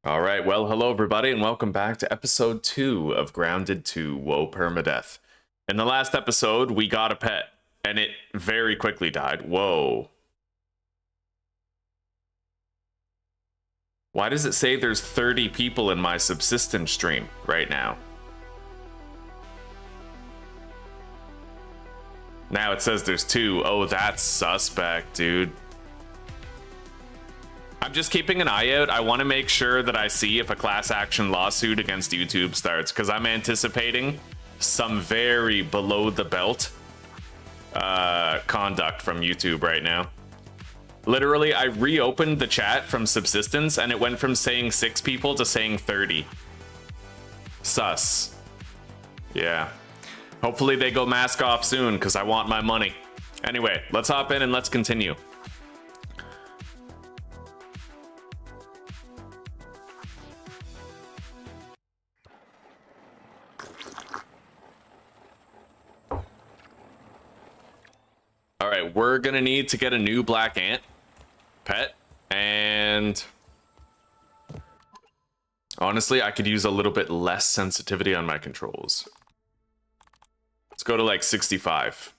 All right, well, hello everybody, and welcome back to episode 2 of Grounded 2, Whoa Permadeath. In the last episode, we got a pet, and it very quickly died. Whoa. Why does it say there's 30 people in my subsistence stream right now? Now it says there's 2. Oh, that's suspect, dude. I'm just keeping an eye out. I want to make sure that I see if a class action lawsuit against YouTube starts, because I'm anticipating some very below the belt conduct from YouTube right now. Literally, I reopened the chat from subsistence and it went from saying 6 people to saying 30. Sus. Yeah. Hopefully they go mask off soon, because I want my money. Anyway, let's hop in and let's continue. All right, we're gonna need to get a new black ant pet, and honestly, I could use a little bit less sensitivity on my controls. Let's go to like 65.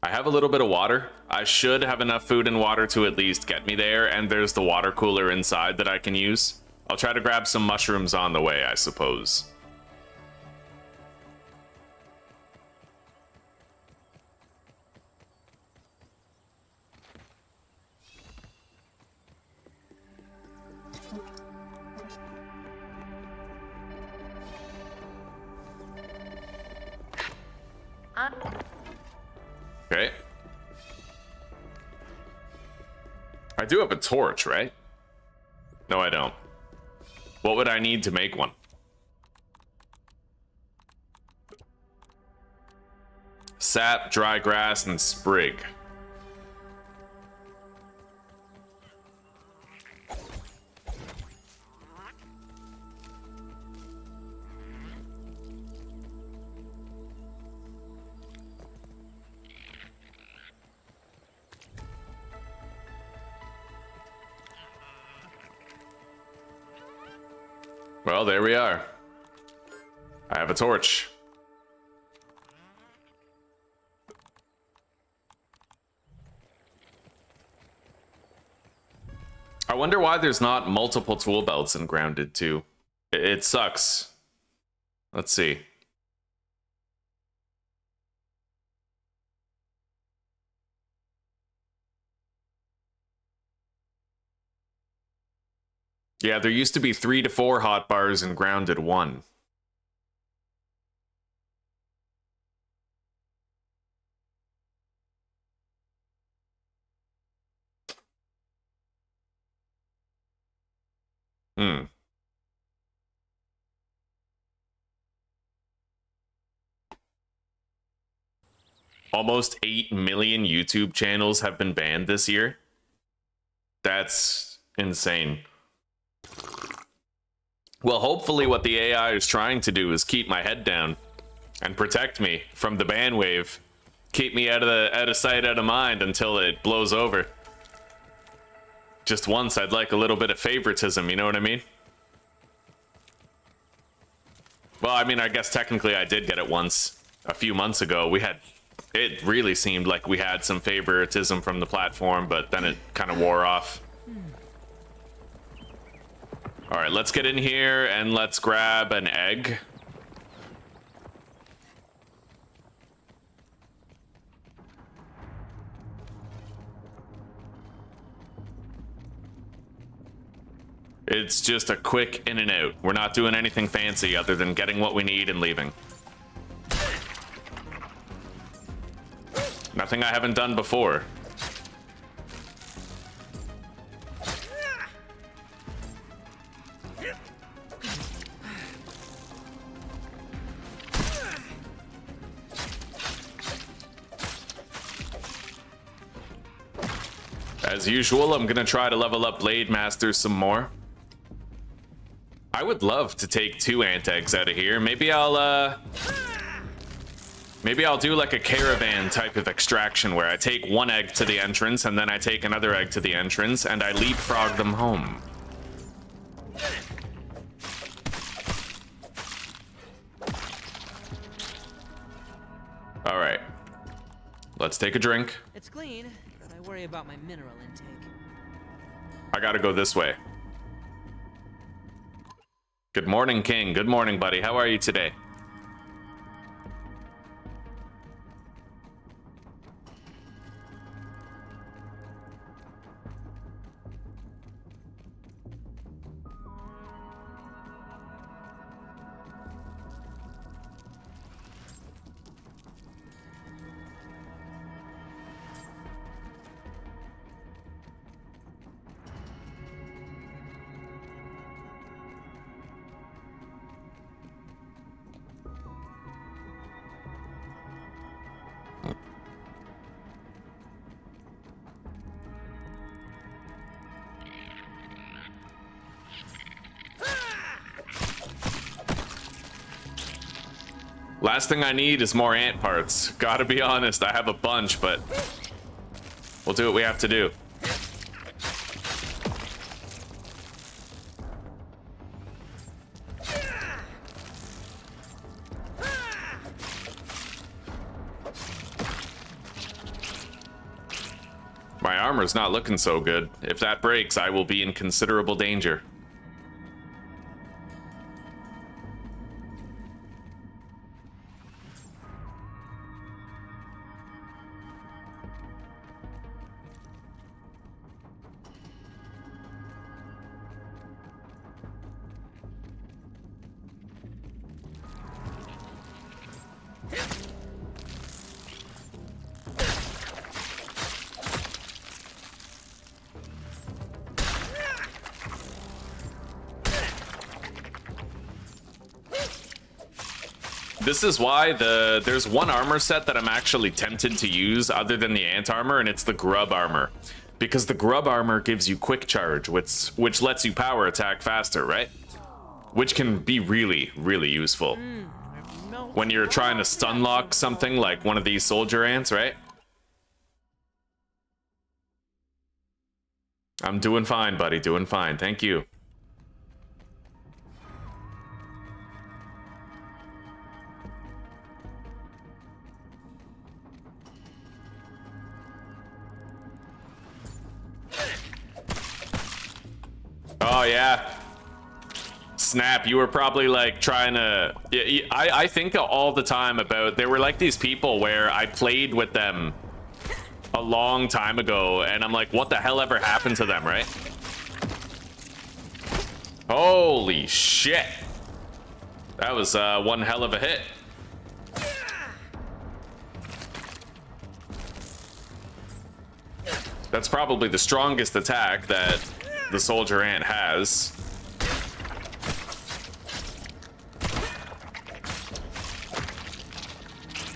I have a little bit of water. I should have enough food and water to at least get me there, and there's the water cooler inside that I can use. I'll try to grab some mushrooms on the way, I suppose. Okay. I do have a torch, right? No, I don't. What would I need to make one? Sap, dry grass, and sprig. Well, there we are. I have a torch. I wonder why there's not multiple tool belts in Grounded 2. It sucks. Let's see. Yeah, there used to be 3 to 4 hotbars in Grounded 1. Almost 8 million YouTube channels have been banned this year. That's insane. Well, hopefully what the AI is trying to do is keep my head down and protect me from the ban wave. Keep me out of sight, out of mind until it blows over. Just once, I'd like a little bit of favoritism, you know what I mean? Well, I mean, I guess technically I did get it once a few months ago. It really seemed like we had some favoritism from the platform, but then it kind of wore off. All right, let's get in here and let's grab an egg. It's just a quick in and out. We're not doing anything fancy other than getting what we need and leaving. Nothing I haven't done before. As usual, I'm gonna try to level up Blade Master some more. I would love to take 2 ant eggs out of here. Maybe I'll Maybe I'll do like a caravan type of extraction where I take one egg to the entrance and then I take another egg to the entrance and I leapfrog them home. All right, let's take a drink. It's clean, but I worry about my mineral intake. I gotta go this way. Good morning, King. Good morning, buddy. How are you today? Last thing I need is more ant parts. Gotta be honest, I have a bunch, but we'll do what we have to do. My armor's not looking so good. If that breaks, I will be in considerable danger. This is why there's one armor set that I'm actually tempted to use other than the ant armor, and it's the grub armor. Because the grub armor gives you quick charge, which lets you power attack faster, right? Which can be really, really useful. When you're trying to stun lock something like one of these soldier ants, right? I'm doing fine, buddy, doing fine. Thank you. Oh, yeah. Snap, you were probably like trying to... I think all the time about... There were like these people where I played with them a long time ago, and I'm like, what the hell ever happened to them, right? Holy shit. That was one hell of a hit. That's probably the strongest attack that the soldier ant has.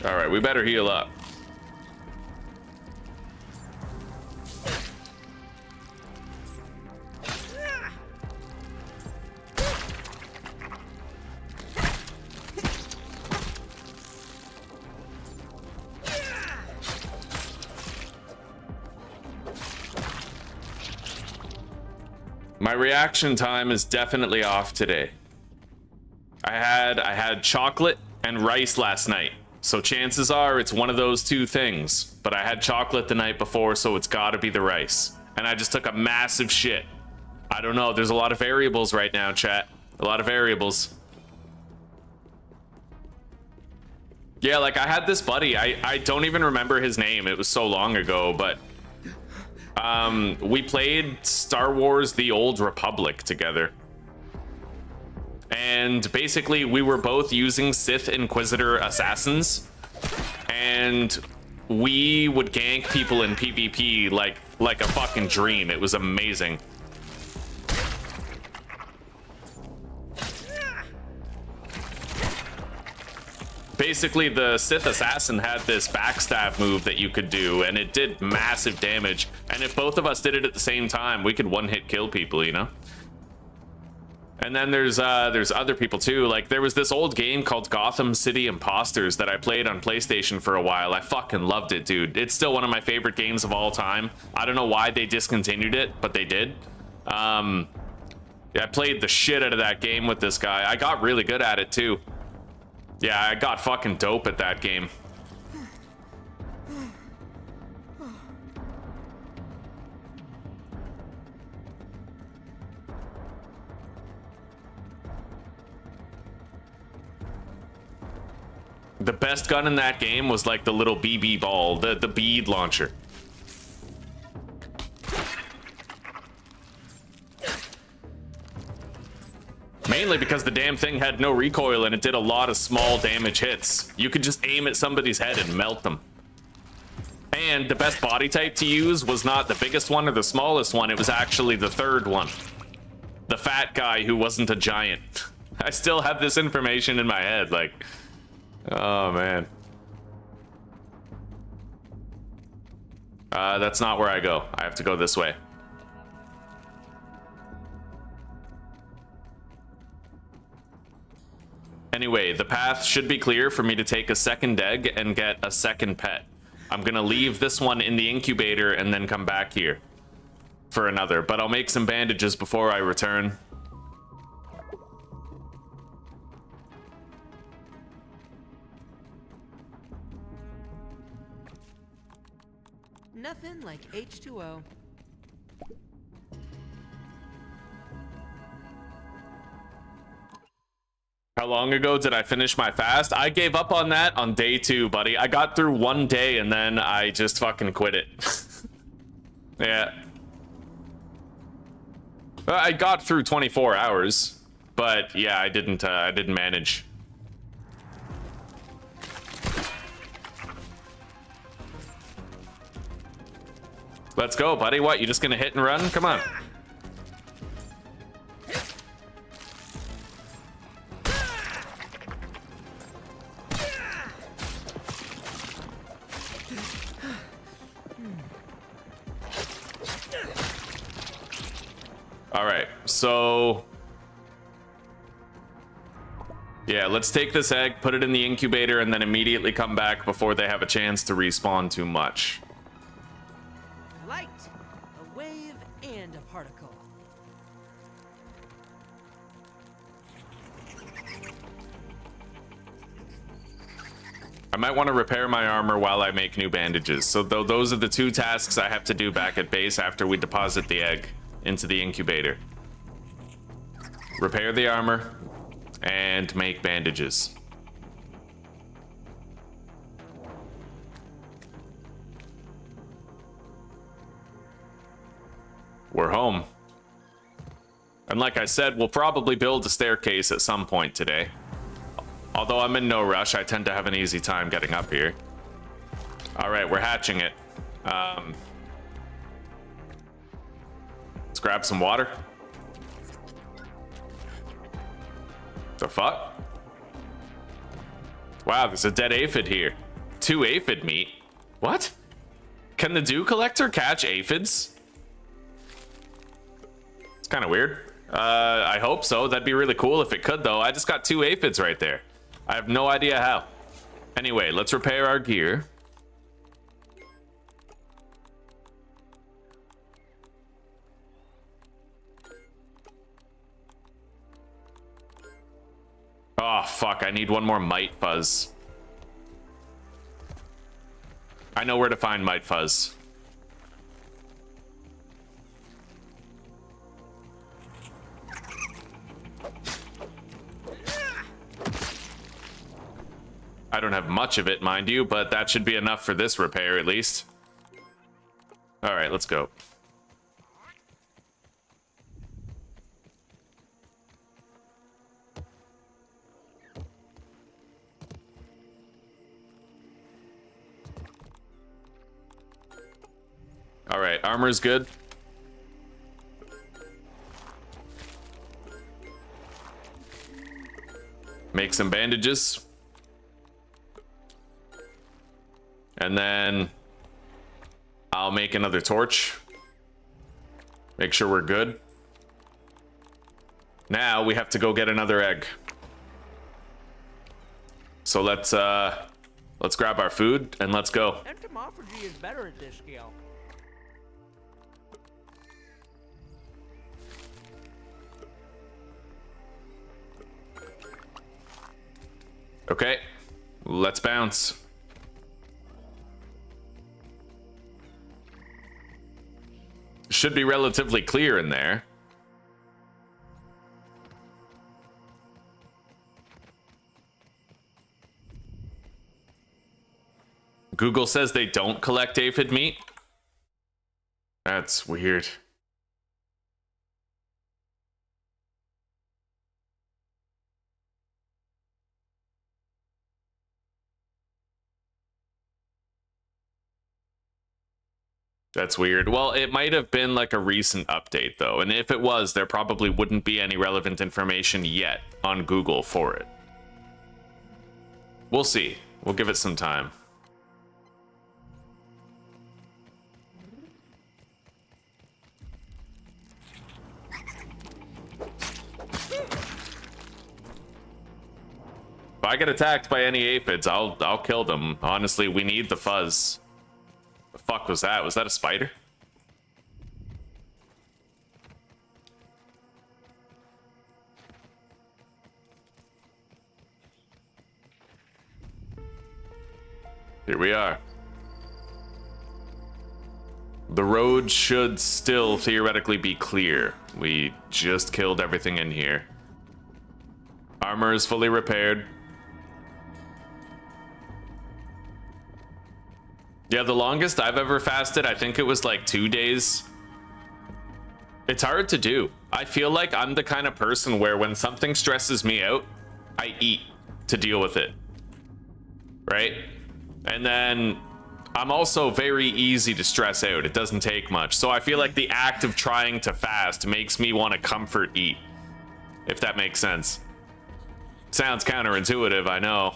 All right, we better heal up. My reaction time is definitely off today. I had chocolate and rice last night, so chances are it's one of those two things. But I had chocolate the night before, so it's gotta be the rice. And I just took a massive shit. I don't know, there's a lot of variables right now, chat. A lot of variables. Yeah, like I had this buddy, I don't even remember his name, it was so long ago, but we played Star Wars The Old Republic together. And basically we were both using Sith Inquisitor assassins, and we would gank people in PvP like a fucking dream. It was amazing. Basically, the Sith Assassin had this backstab move that you could do, and it did massive damage. And if both of us did it at the same time, we could one-hit kill people, you know? And then there's other people too. Like there was this old game called Gotham City Imposters that I played on PlayStation for a while. I fucking loved it, dude. It's still one of my favorite games of all time. I don't know why they discontinued it, but they did. Yeah, I played the shit out of that game with this guy. I got really good at it too. Yeah, I got fucking dope at that game. The best gun in that game was like the little BB ball, the bead launcher. Mainly because the damn thing had no recoil and it did a lot of small damage hits. You could just aim at somebody's head and melt them. And the best body type to use was not the biggest one or the smallest one, it was actually the third one. The fat guy who wasn't a giant. I still have this information in my head, like... Oh, man. That's not where I go. I have to go this way. Anyway, the path should be clear for me to take a second egg and get a second pet. I'm gonna leave this one in the incubator and then come back here for another, but I'll make some bandages before I return. Nothing like H2O. How long ago did I finish my fast? I gave up on that on day 2, buddy. I got through one day and then I just fucking quit it. Yeah. I got through 24 hours, but yeah, I didn't manage. Let's go, buddy. What, you just gonna hit and run? Come on. All right, so yeah, let's take this egg, put it in the incubator, and then immediately come back before they have a chance to respawn too much. Light, a wave, and a particle. I might want to repair my armor while I make new bandages. So those are the 2 tasks I have to do back at base after we deposit the egg into the incubator. Repair the armor and make bandages. We're home. And like I said, we'll probably build a staircase at some point today. Although I'm in no rush, I tend to have an easy time getting up here. All right, we're hatching it. Let's grab some water. The fuck? Wow, there's a dead aphid here. 2 aphid meat. What? Can the dew collector catch aphids? It's kind of weird. I hope so. That'd be really cool if it could, though. I just got 2 aphids right there. I have no idea how. Anyway, let's repair our gear. Oh, fuck. I need one more Might Fuzz. I know where to find Might Fuzz. I don't have much of it, mind you, but that should be enough for this repair, at least. All right, let's go. All right, armor's good. Make some bandages. And then I'll make another torch. Make sure we're good. Now we have to go get another egg. So let's grab our food and let's go. Entomophagy is better at this scale. Okay, let's bounce. Should be relatively clear in there. Google says they don't collect aphid meat. That's weird. That's weird. Well, it might have been like a recent update though, and if it was, there probably wouldn't be any relevant information yet on Google for it. We'll see. We'll give it some time. If I get attacked by any aphids, I'll kill them. Honestly, we need the fuzz. The fuck was that? Was that a spider? Here we are. The road should still theoretically be clear. We just killed everything in here. Armor is fully repaired. Yeah, the longest I've ever fasted, I think it was like 2 days. It's hard to do. I feel like I'm the kind of person where when something stresses me out, I eat to deal with it. Right? And then I'm also very easy to stress out. It doesn't take much. So I feel like the act of trying to fast makes me want to comfort eat. If that makes sense. Sounds counterintuitive, I know.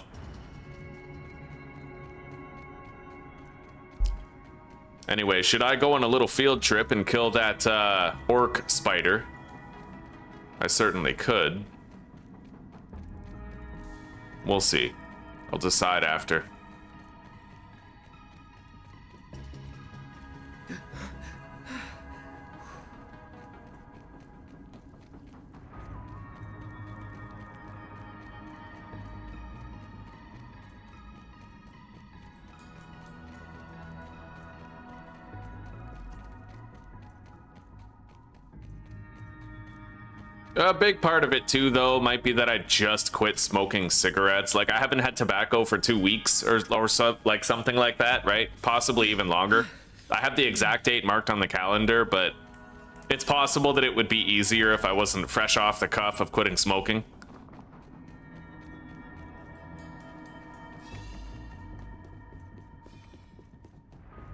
Anyway, should I go on a little field trip and kill that orc spider? I certainly could. We'll see. I'll decide after. A big part of it too, though, might be that I just quit smoking cigarettes. Like, I haven't had tobacco for 2 weeks or so, like something like that, right? Possibly even longer. I have the exact date marked on the calendar, but it's possible that it would be easier if I wasn't fresh off the cuff of quitting smoking.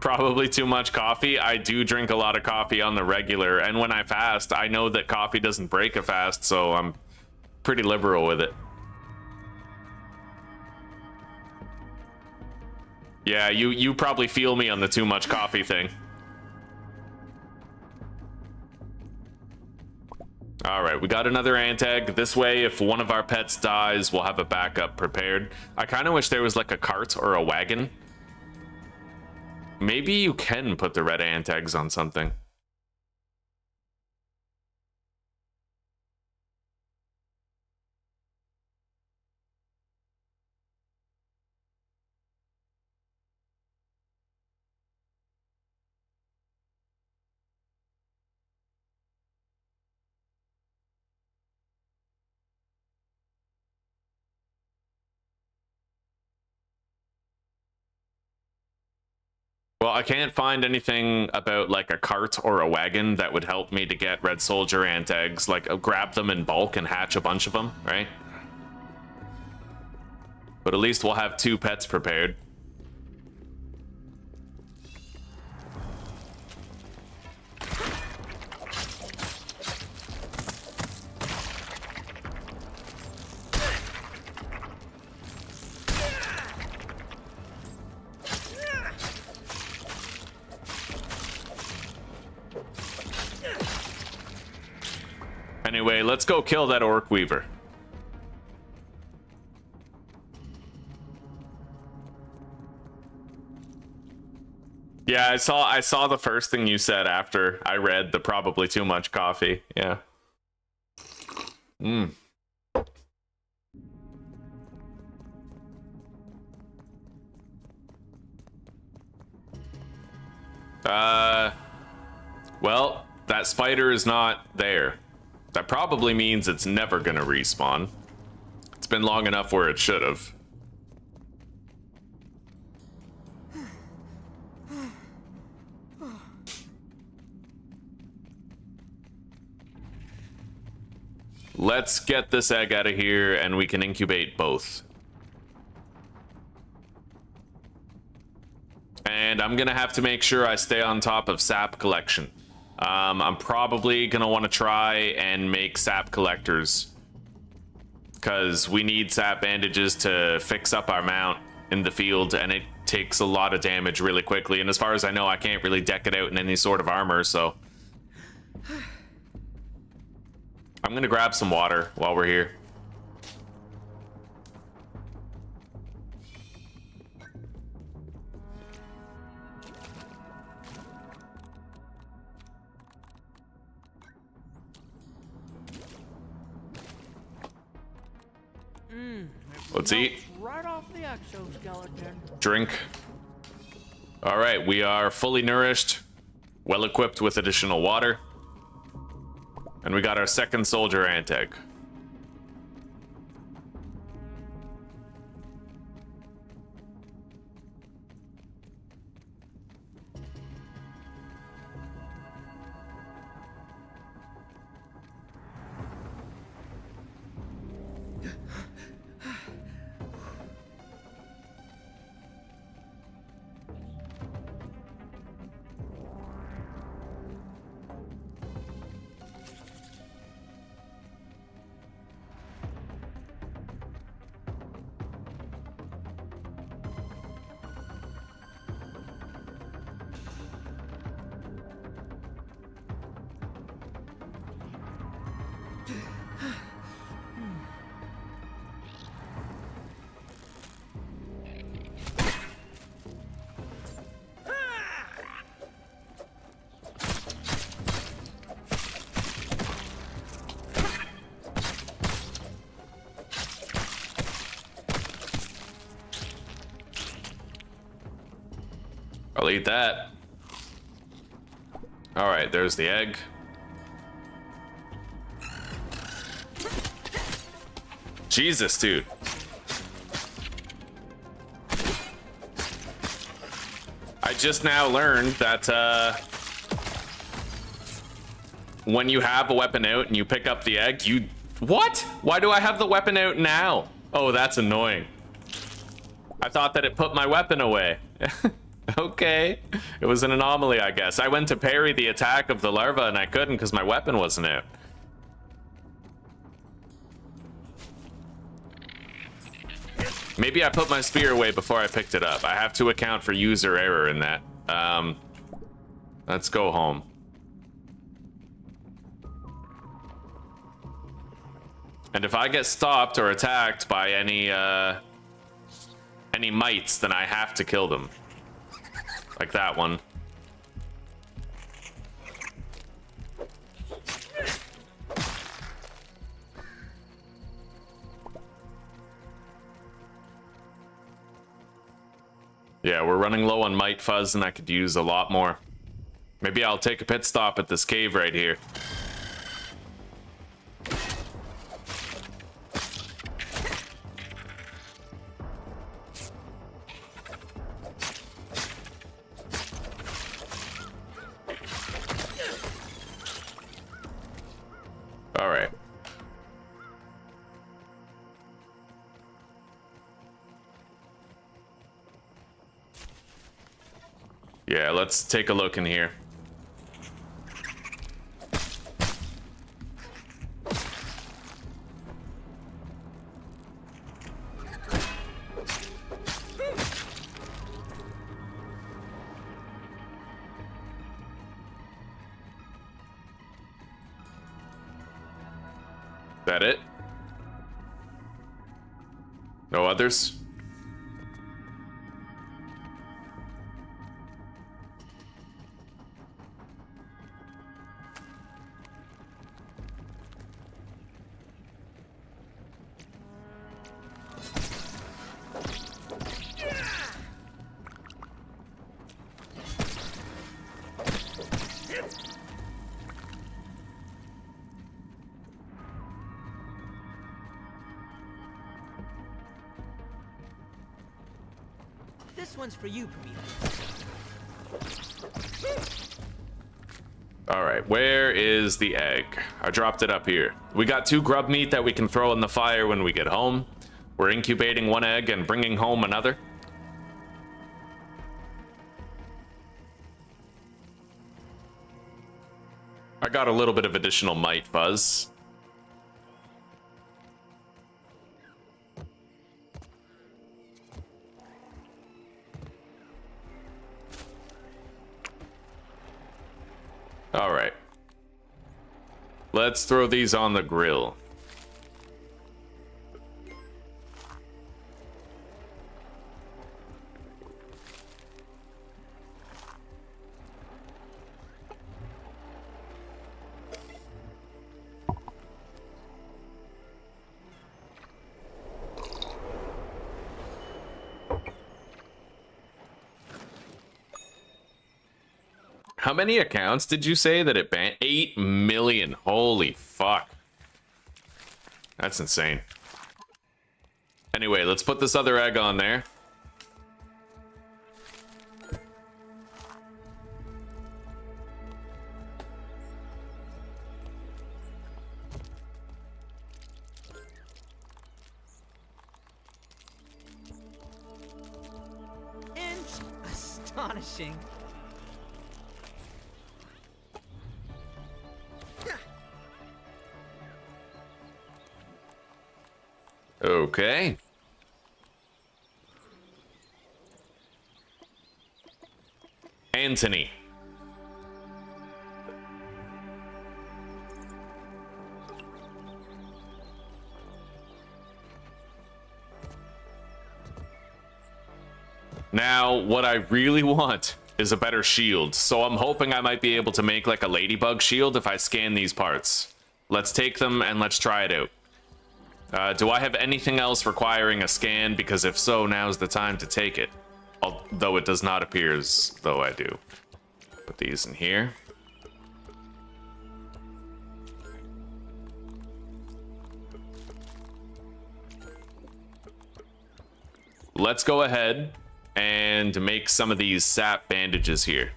Probably too much coffee. I do drink a lot of coffee on the regular, and when I fast, I know that coffee doesn't break a fast, so I'm pretty liberal with it. Yeah, you probably feel me on the too much coffee thing. All right, we got another ant egg. This way, if one of our pets dies, we'll have a backup prepared. I kind of wish there was like a cart or a wagon. Maybe you can put the red ant eggs on something. Well, I can't find anything about like a cart or a wagon that would help me to get red soldier ant eggs. Like, grab them in bulk and hatch a bunch of them, right? But at least we'll have 2 pets prepared. Anyway, let's go kill that orc weaver. Yeah, I saw the first thing you said after I read the probably too much coffee. Yeah. Mm. Well, that spider is not there. That probably means it's never gonna respawn. It's been long enough where it should have. Let's get this egg out of here and we can incubate both. And I'm gonna have to make sure I stay on top of sap collection. I'm probably gonna want to try and make sap collectors, because we need sap bandages to fix up our mount in the field, and it takes a lot of damage really quickly. And as far as I know, I can't really deck it out in any sort of armor, so I'm gonna grab some water while we're here. Let's eat. Right off the exoskeleton. Drink. All right, we are fully nourished, well equipped with additional water, and we got our second soldier ant egg. I'll eat that. All right, there's the egg. Jesus, dude. I just now learned that when you have a weapon out and you pick up the egg, you... What? Why do I have the weapon out now? Oh, that's annoying. I thought that it put my weapon away. Okay. It was an anomaly, I guess. I went to parry the attack of the larva and I couldn't because my weapon wasn't out. Maybe I put my spear away before I picked it up. I have to account for user error in that. Let's go home. And if I get stopped or attacked by any mites, then I have to kill them. Like that one. Yeah, we're running low on mite fuzz and I could use a lot more. Maybe I'll take a pit stop at this cave right here. All right. Yeah, let's take a look in here. That it? No others? This one's for you, Perdition. All right, where is the egg? I dropped it up here. We got 2 grub meat that we can throw in the fire when we get home. We're incubating 1 egg and bringing home another. I got a little bit of additional might fuzz. All right. Let's throw these on the grill. How many accounts did you say that it banned? 8 million. Holy fuck. That's insane. Anyway, let's put this other egg on there. Astonishing. Okay. Anthony. Now, what I really want is a better shield, so I'm hoping I might be able to make like a ladybug shield if I scan these parts. Let's take them and let's try it out. Do I have anything else requiring a scan? Because if so, now's the time to take it. Although it does not appear as though I do. Put these in here. Let's go ahead and make some of these sap bandages here.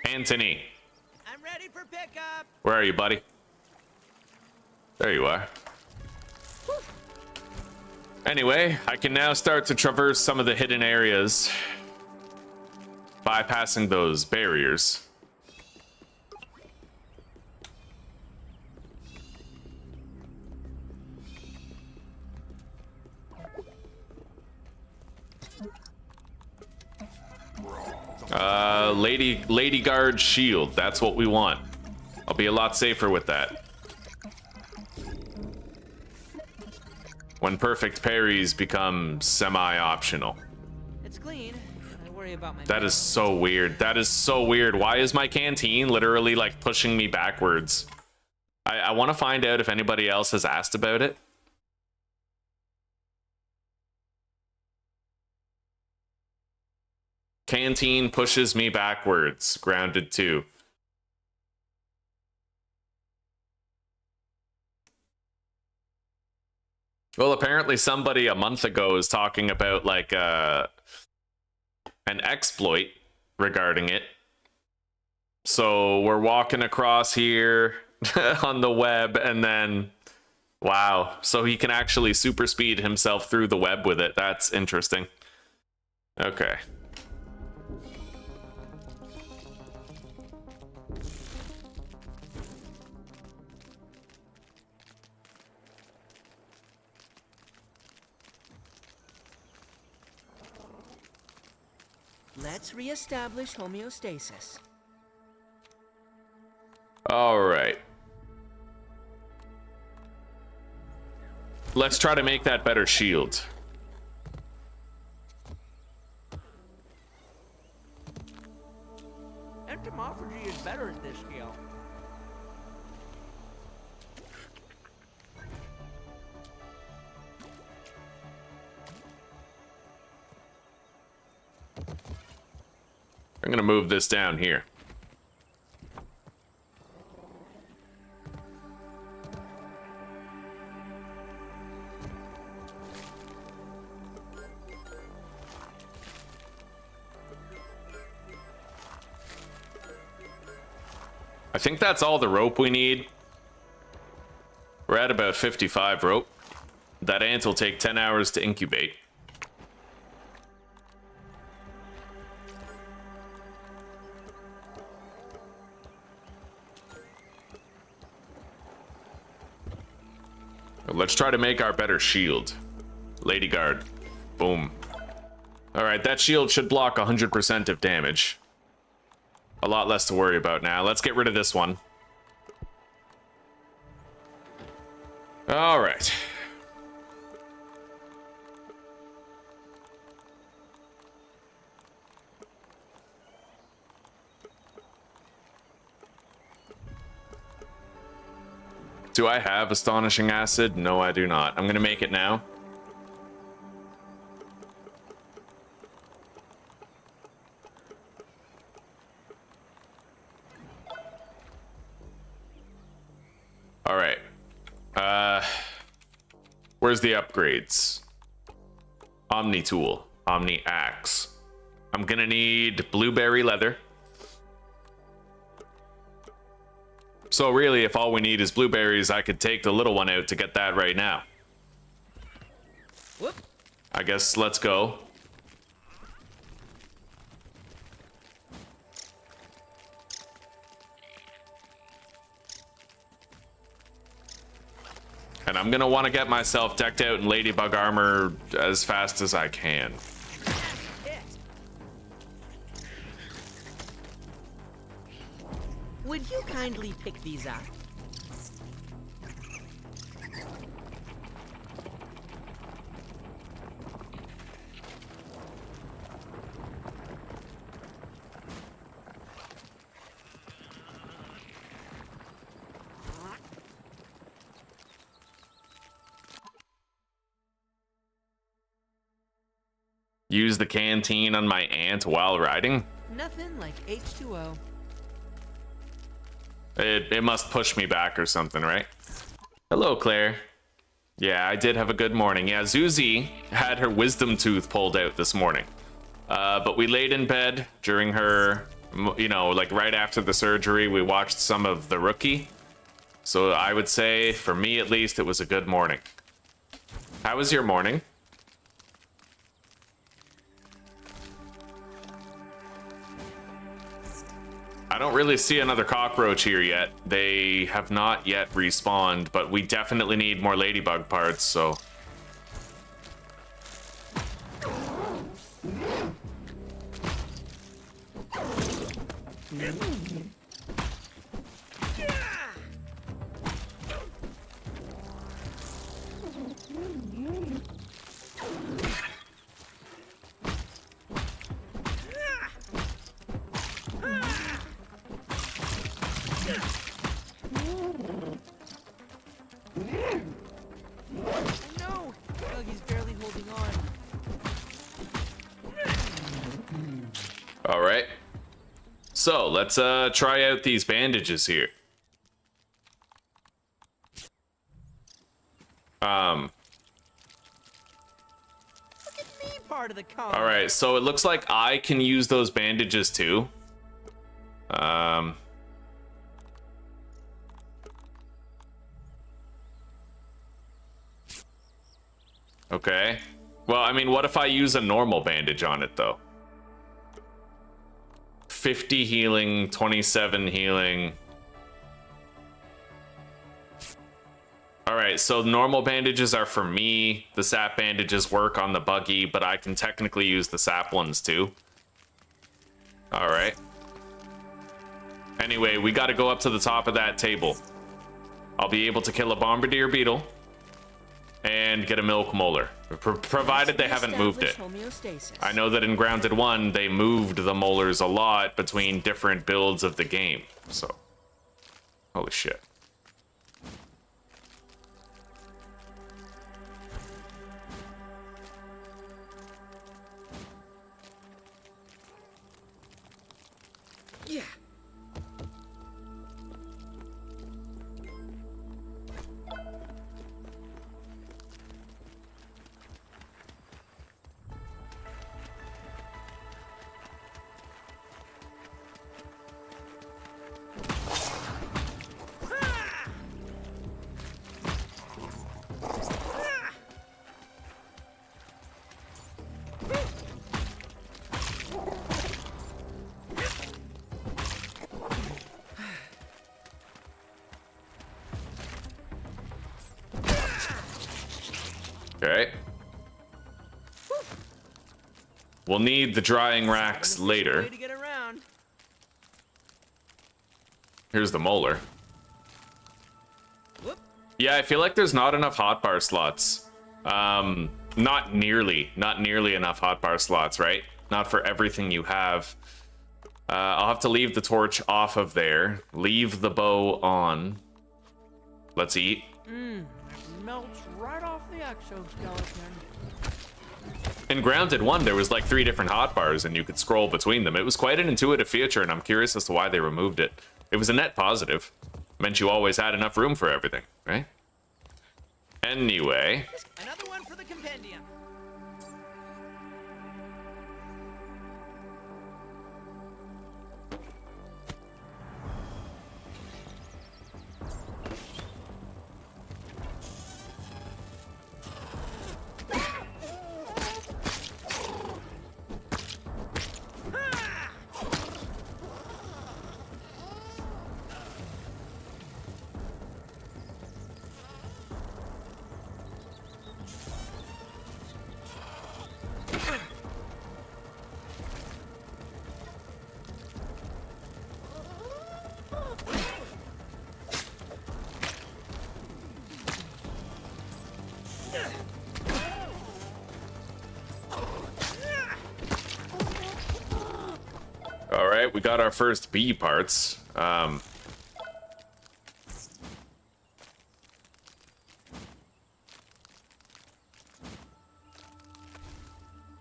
Anthony. I'm ready for pickup. Where are you, buddy? There you are. Anyway, I can now start to traverse some of the hidden areas, bypassing those barriers. Lady Guard shield. That's what we want. I'll be a lot safer with that. When perfect parries become semi-optional. It's clean. I worry about my. That is so weird. That is so weird. Why is my canteen literally like pushing me backwards? I want to find out if anybody else has asked about it. Canteen pushes me backwards. Grounded 2. Well, apparently somebody a month ago was talking about like an exploit regarding it. So we're walking across here on the web and then wow. So he can actually super speed himself through the web with it. That's interesting. Okay. Let's reestablish homeostasis. All right. Let's try to make that better shield. Entomophagy is better at this skill. I'm gonna move this down here. I think that's all the rope we need. We're at about 55 rope. That ant will take 10 hours to incubate. Let's try to make our better shield. Lady Guard. Boom. Alright, that shield should block 100% of damage. A lot less to worry about now. Let's get rid of this one. Alright. Do I have Astonishing Acid? No, I do not. I'm gonna make it now. All right. Where's the upgrades? Omni Tool, Omni Axe. I'm gonna need blueberry leather. So really, if all we need is blueberries, I could take the little one out to get that right now. Whoop. I guess let's go. And I'm gonna want to get myself decked out in ladybug armor as fast as I can. Would you kindly pick these up? Use the canteen on my ant while riding? Nothing like H2O. It must push me back or something, right? Hello, Claire. Yeah, I did have a good morning. Yeah, Zuzi had her wisdom tooth pulled out this morning. But we laid in bed during her, you know, like right after the surgery, we watched some of The Rookie. So I would say, for me at least, it was a good morning. How was your morning? I don't really see another cockroach here yet. They have not yet respawned, but we definitely need more ladybug parts, so... No! Buggy's barely holding on. All right. So let's try out these bandages here. Look at me, part of the car. All right, so it looks like I can use those bandages too. Okay. Well, I mean, what if I use a normal bandage on it though? 50 healing, 27 healing. All right, so normal bandages are for me. The sap bandages work on the buggy, but I can technically use the sap ones too. All right. Anyway, we got to go up to the top of that table. I'll be able to kill a bombardier beetle and get a milk molar, provided they haven't moved it. I know that in Grounded 1, they moved the molars a lot between different builds of the game. So, holy shit. Yeah. Okay. We'll need the drying racks later. Way to get around. Here's the molar. Whoop. Yeah, I feel like there's not enough hotbar slots. Not nearly enough hotbar slots, right? Not for everything you have. I'll have to leave the torch off of there. Leave the bow on. Let's eat. Melts right off the exoskeleton. In Grounded 1, there was like 3 different hotbars, and you could scroll between them. It was quite an intuitive feature, and I'm curious as to why they removed it. It was a net positive. Meant you always had enough room for everything, right? Anyway. Another one for the compendium. All right, we got our first bee parts.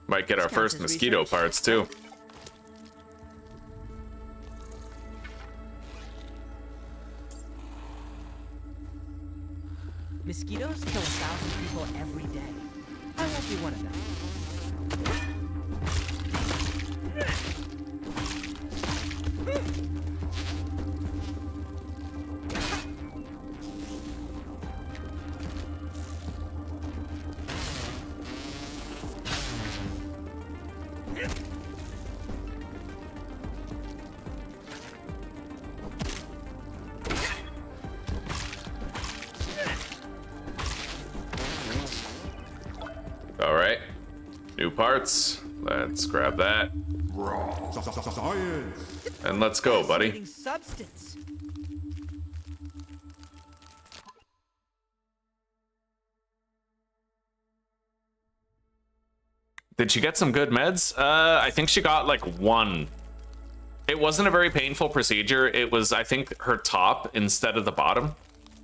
Might get our first mosquito parts too. Mosquitoes kill 1,000 people every day. I won't be one of them. All right, new parts. Let's grab that. And let's go, buddy. Fascinating substance. Did she get some good meds? I think she got like 1. It wasn't a very painful procedure. It was, I think, her top instead of the bottom.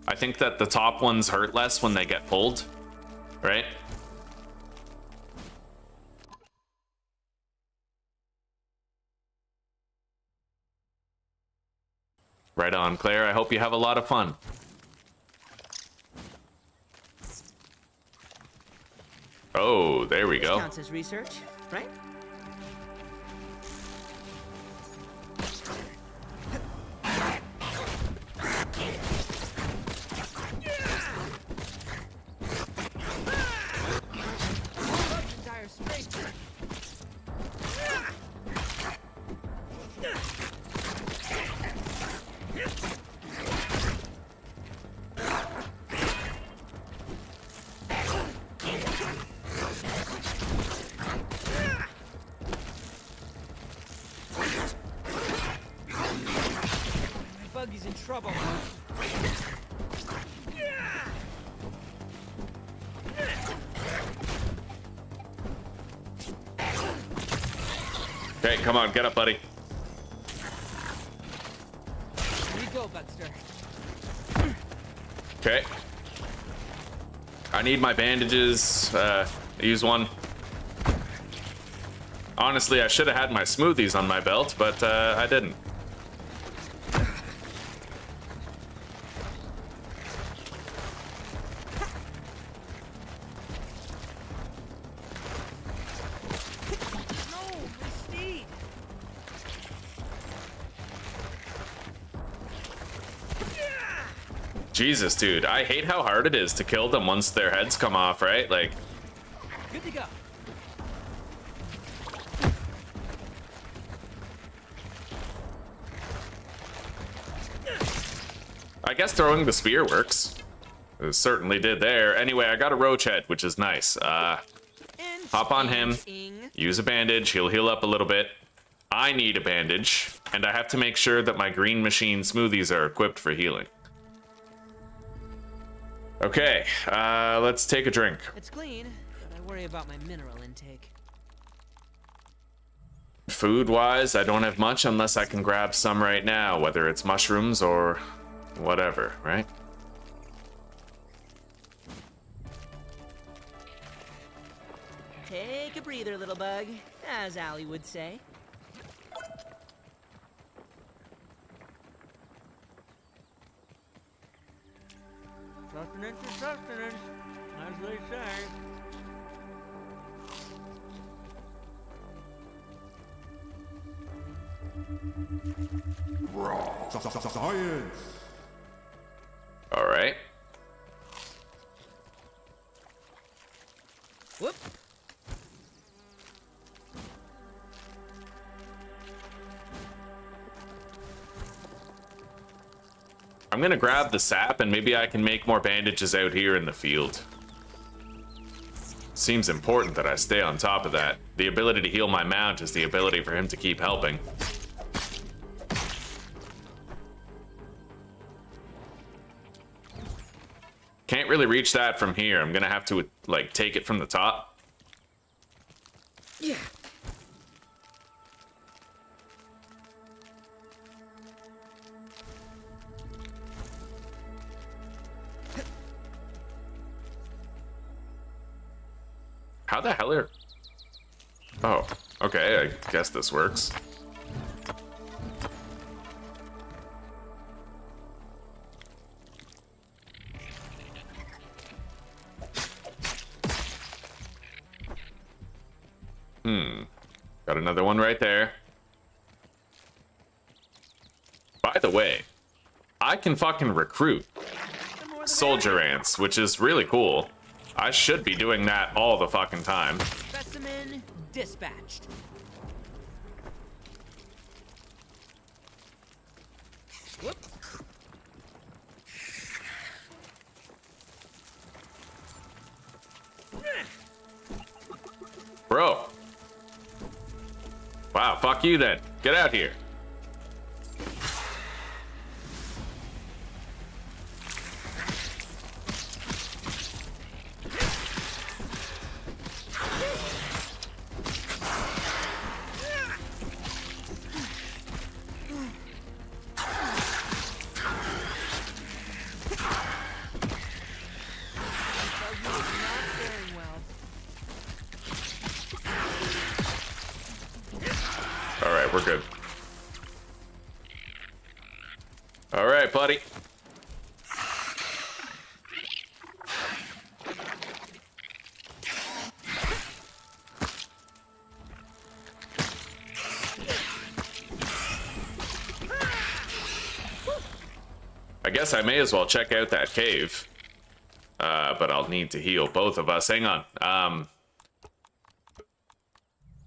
I think that the top ones hurt less when they get pulled, right? Right on, Claire. I hope you have a lot of fun. Oh, there we go. Counts as research, right? Dire straits. Buggy's in trouble. Okay, come on, get up, buddy. Here you go, Bugster. Okay. I need my bandages. Use one. Honestly, I should have had my smoothies on my belt, but I didn't. No, my steed. Jesus, dude, I hate how hard it is to kill them once their heads come off, right? Like, Good to go. I guess throwing the spear works. It certainly did there. Anyway, I got a roach head, which is nice. Hop on him. Use a bandage. He'll heal up a little bit. I need a bandage, and I have to make sure that my green machine smoothies are equipped for healing. Okay, let's take a drink. It's clean, but I worry about my mineral intake. Food-wise, I don't have much unless I can grab some right now, whether it's mushrooms or whatever, right? Take a breather, little bug, as Allie would say. Sustenance is sustenance, as they say. Science! All right. Whoop. I'm gonna grab the sap and maybe I can make more bandages out here in the field. Seems important that I stay on top of that. The ability to heal my mount is the ability for him to keep helping. Can't really reach that from here. I'm gonna have to, like, take it from the top. Yeah. How the hell are... Oh, okay, I guess this works. Got another one right there. By the way, I can fucking recruit soldier ants, which is really cool. I should be doing that all the fucking time. Specimen dispatched. Whoop. Bro. Wow, fuck you then. Get out here. Alright, we're good. Alright, buddy. I guess I may as well check out that cave. But I'll need to heal both of us. Hang on.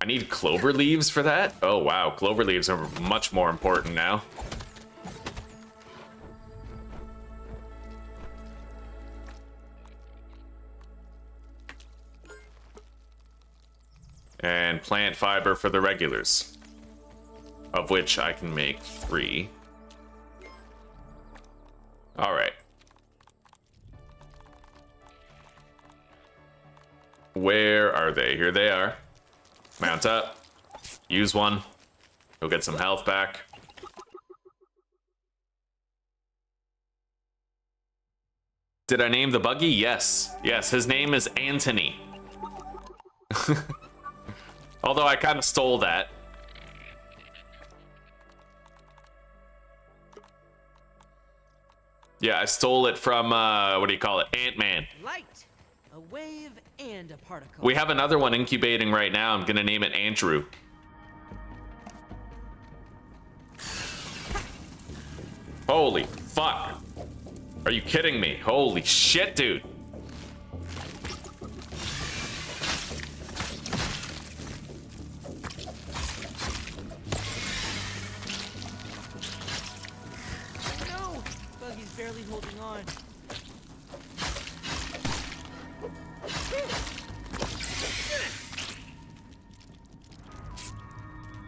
I need clover leaves for that? Oh, wow. Clover leaves are much more important now. And plant fiber for the regulars, of which I can make 3. All right. Where are they? Here they are. Mount up. Use one. Go get some health back. Did I name the buggy? Yes. Yes, his name is Anthony. Although I kind of stole that. Yeah, I stole it from, what do you call it? Ant-Man. Light, a wave, and a particle. We have another one incubating right now. I'm gonna name it Andrew. Holy fuck. Are you kidding me? Holy shit, dude. No, Buggy's barely holding on.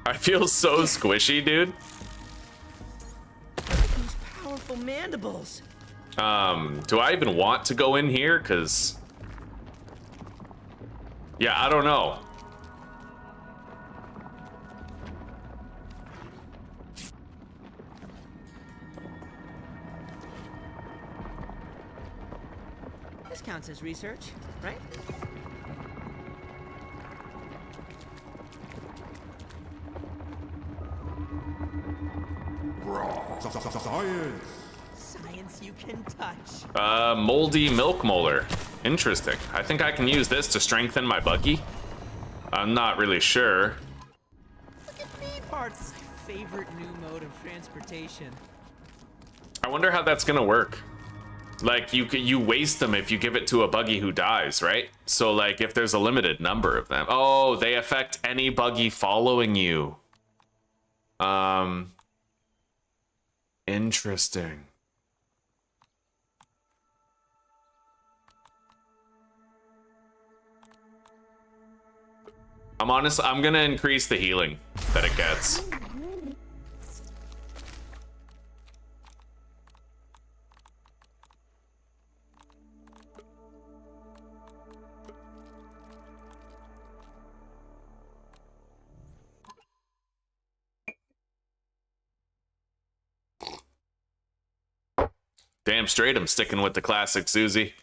I feel so squishy, dude. Those powerful mandibles. Do I even want to go in here? Cause yeah, I don't know. This counts as research, right? Science. Science you can touch. Moldy milk molar. Interesting. I think I can use this to strengthen my buggy. I'm not really sure. Look at me parts. My favorite new mode of transportation. I wonder how that's gonna work. Like, you waste them if you give it to a buggy who dies, right? So, like, if there's a limited number of them. Oh, they affect any buggy following you. Interesting. I'm gonna increase the healing that it gets. Damn straight, I'm sticking with the classic Susie.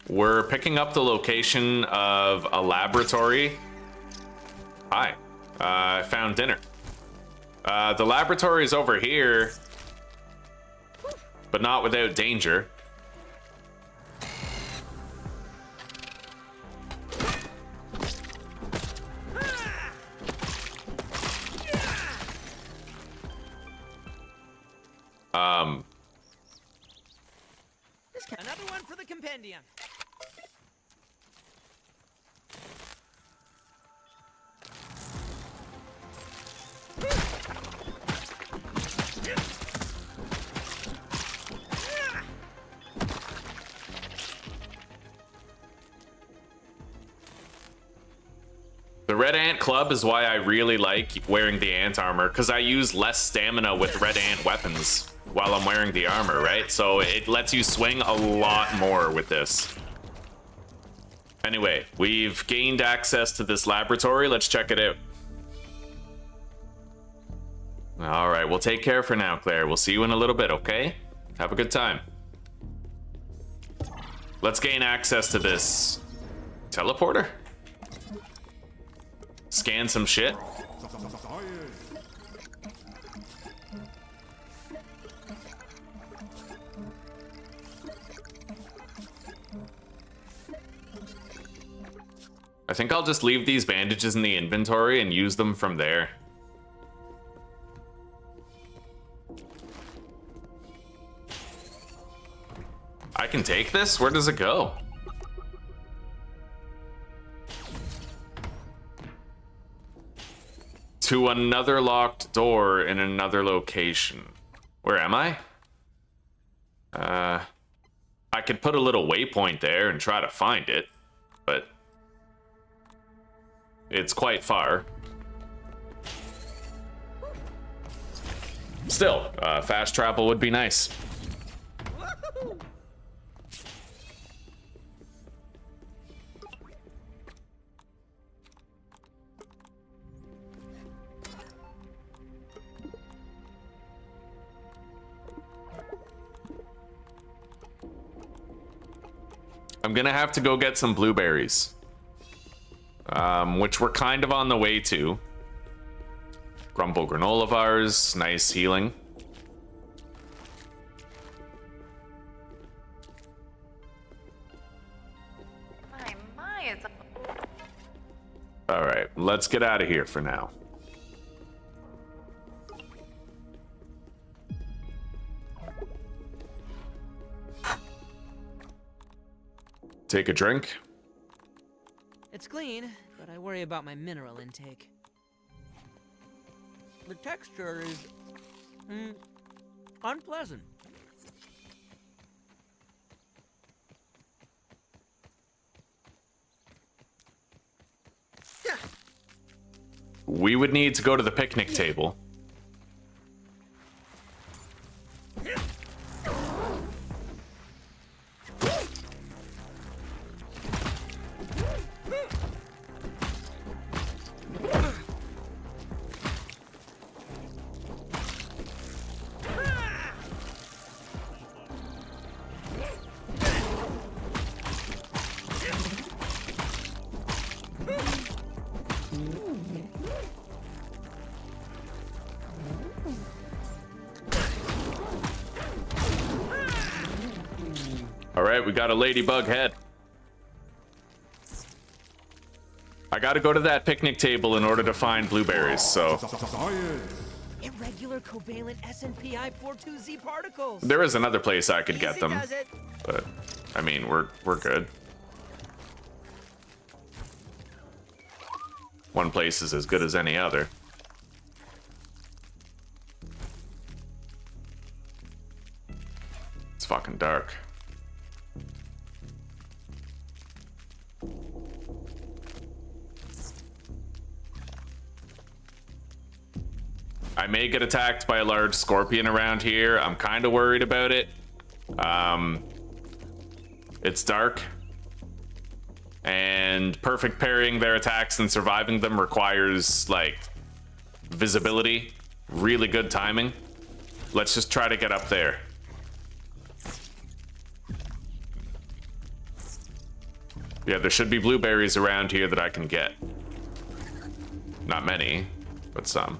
We're picking up the location of a laboratory. Hi, I found dinner. The laboratory is over here, but not without danger. Another one for the compendium. The Red Ant Club is why I really like wearing the ant armor, because I use less stamina with Red Ant weapons while I'm wearing the armor, right? So it lets you swing a lot more with this. Anyway, we've gained access to this laboratory. Let's check it out. All right, we'll take care for now, Claire. We'll see you in a little bit, okay? Have a good time. Let's gain access to this teleporter. Scan some shit. I think I'll just leave these bandages in the inventory and use them from there. I can take this? Where does it go? To another locked door in another location. Where am I? I could put a little waypoint there and try to find it, but it's quite far. still, fast travel would be nice. I'm gonna have to go get some blueberries, which we're kind of on the way to. Grumble granola bars, nice healing. My, it's All right, let's get out of here for now. Take a drink. It's clean, but I worry about my mineral intake. The texture is unpleasant. We would need to go to the picnic table. All right, we got a ladybug head. I gotta go to that picnic table in order to find blueberries, so Science. Irregular covalent SNPI 42Z particles. there is another place I could get Easy them. does it. But I mean, we're good. One place is as good as any other. It's fucking dark. I may get attacked by a large scorpion around here. I'm kind of worried about it. It's dark, and perfect parrying their attacks and surviving them requires like visibility, really good timing. Let's just try to get up there. Yeah, there should be blueberries around here that I can get. Not many, but some.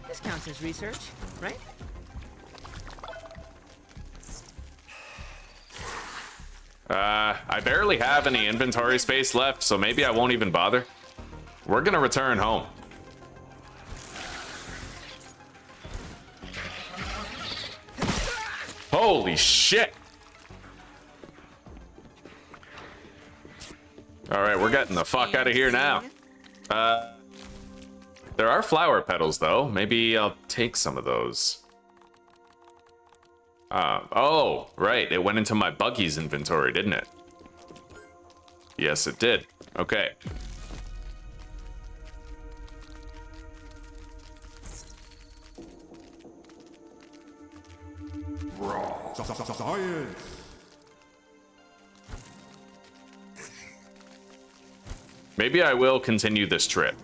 This counts as research, right? I barely have any inventory space left, so maybe I won't even bother. We're gonna return home. Holy shit! All right, we're getting the fuck out of here now. There are flower petals, though. Maybe I'll take some of those. Oh, right. It went into my buggy's inventory, didn't it? Yes, it did. Okay. Science. Maybe I will continue this trip.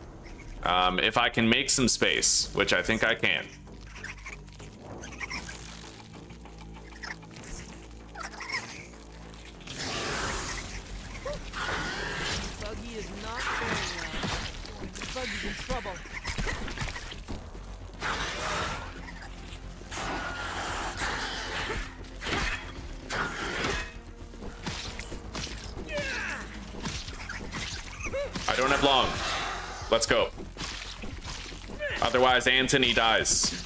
If I can make some space, which I think I can. Buggy is not doing well. Buggy's in trouble. I don't have long. Let's go. Otherwise, Anthony dies.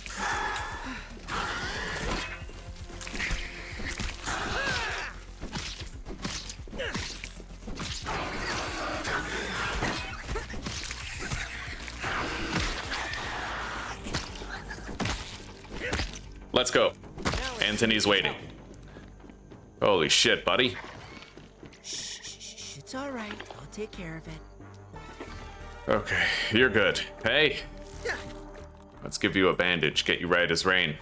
Let's go. Anthony's waiting. Holy shit, buddy. Shh, it's all right. I'll take care of it. Okay, you're good. Hey, Let's give you a bandage, get you right as rain.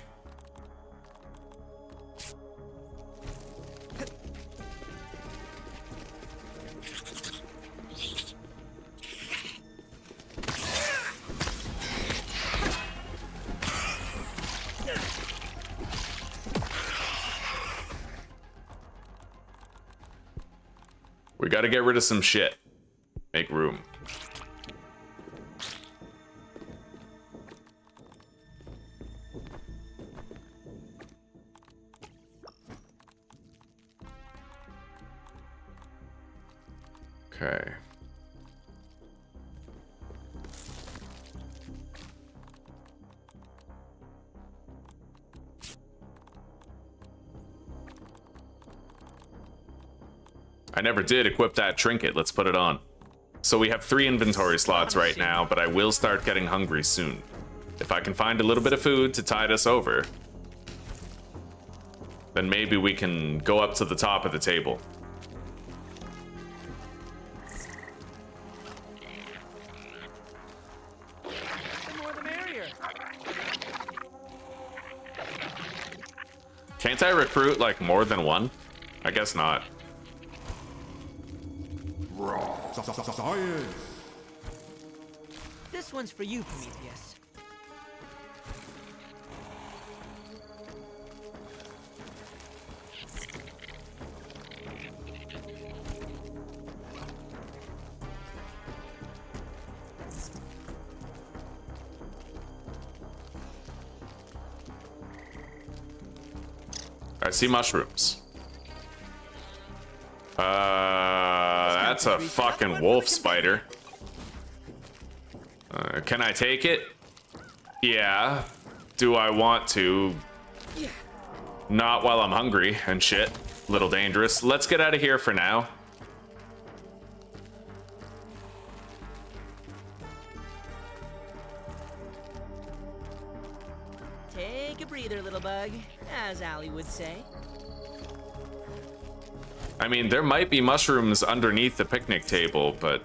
We gotta get rid of some shit. Make room. Okay. I never did equip that trinket. Let's put it on. So we have 3 inventory slots right now, but I will start getting hungry soon. If I can find a little bit of food to tide us over, then maybe we can go up to the top of the table. The more the merrier. Can't I recruit like more than one? I guess not. Science. This one's for you, Prometheus. I see mushrooms. That's a fucking wolf spider. Can I take it? Yeah. Do I want to? Not while I'm hungry and shit. Little dangerous. Let's get out of here for now. Take a breather, little bug, as Allie would say. I mean, there might be mushrooms underneath the picnic table, but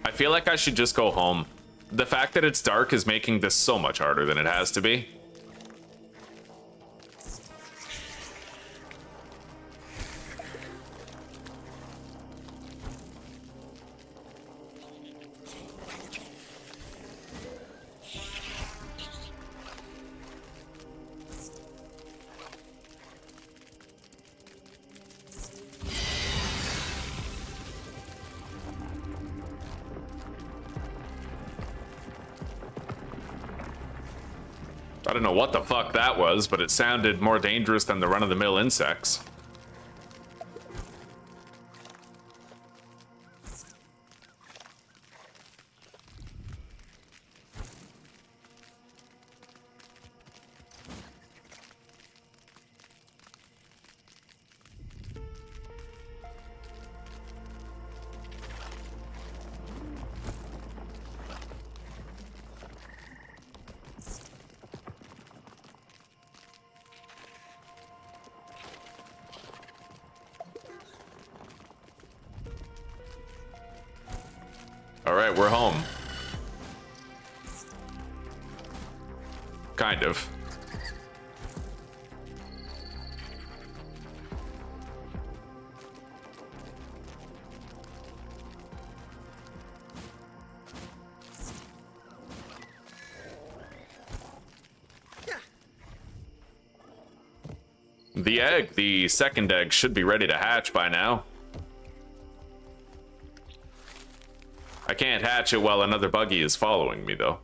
I feel like I should just go home. The fact that it's dark is making this so much harder than it has to be. I don't know what the fuck that was, but it sounded more dangerous than the run-of-the-mill insects. Alright, we're home. Kind of. The egg, the second egg, should be ready to hatch by now. I can't hatch it while another buggy is following me, though.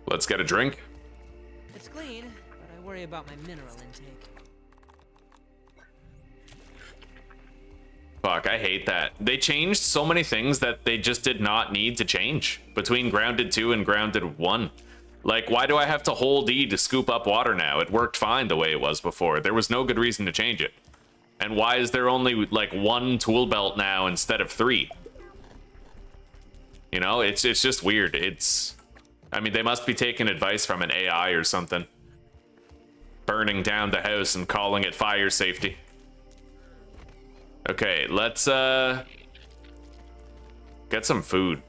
Let's get a drink. It's clean, but I worry about my mineral intake. Fuck, I hate that. They changed so many things that they just did not need to change between Grounded 2 and Grounded 1. Like, why do I have to hold E to scoop up water now? It worked fine the way it was before. There was no good reason to change it. And why is there only, like, 1 tool belt now instead of 3? You know, it's just weird. I mean, they must be taking advice from an AI or something. Burning down the house and calling it fire safety. Okay, let's, get some food.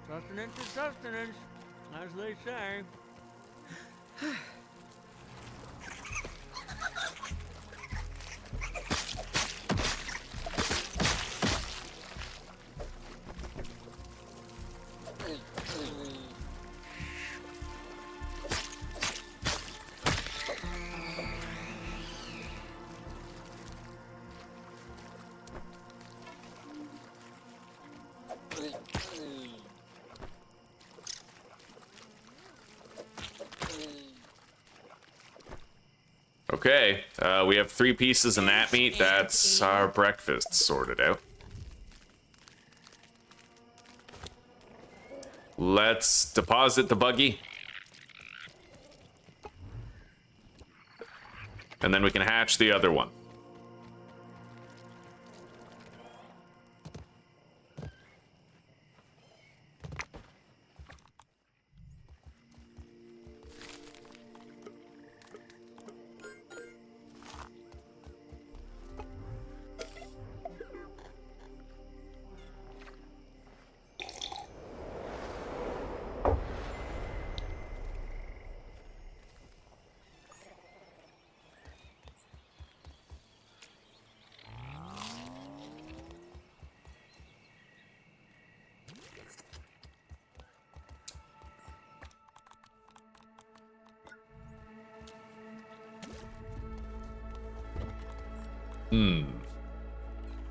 Sustenance is sustenance, as they say. Okay, we have 3 pieces of gnat meat. That's our breakfast sorted out. Let's deposit the buggy. And then we can hatch the other one.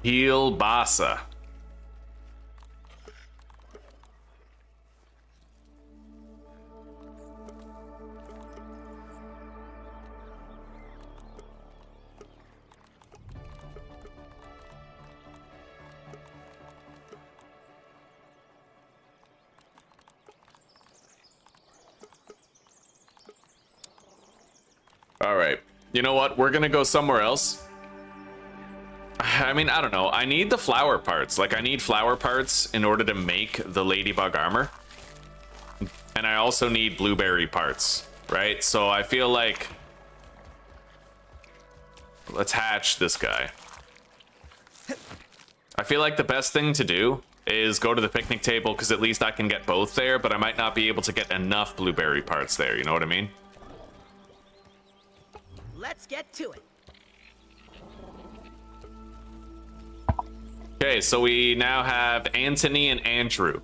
Heel Basa. All right. You know what? We're gonna go somewhere else. I mean, I don't know. I need the flower parts. Like, I need flower parts in order to make the ladybug armor. And I also need blueberry parts, right? So I feel like... Let's hatch this guy. I feel like the best thing to do is go to the picnic table, because at least I can get both there, but I might not be able to get enough blueberry parts there, you know what I mean? Let's get to it. Okay, so we now have Anthony and Andrew.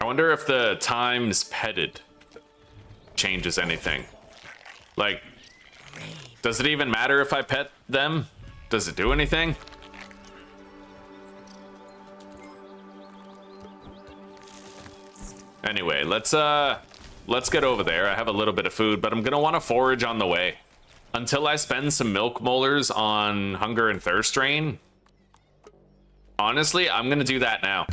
I wonder if the times petted changes anything. Like, does it even matter if I pet them? Does it do anything? Anyway, let's get over there. I have a little bit of food, but I'm gonna want to forage on the way. Until I spend some milk molars on hunger and thirst drain. Honestly, I'm gonna do that now.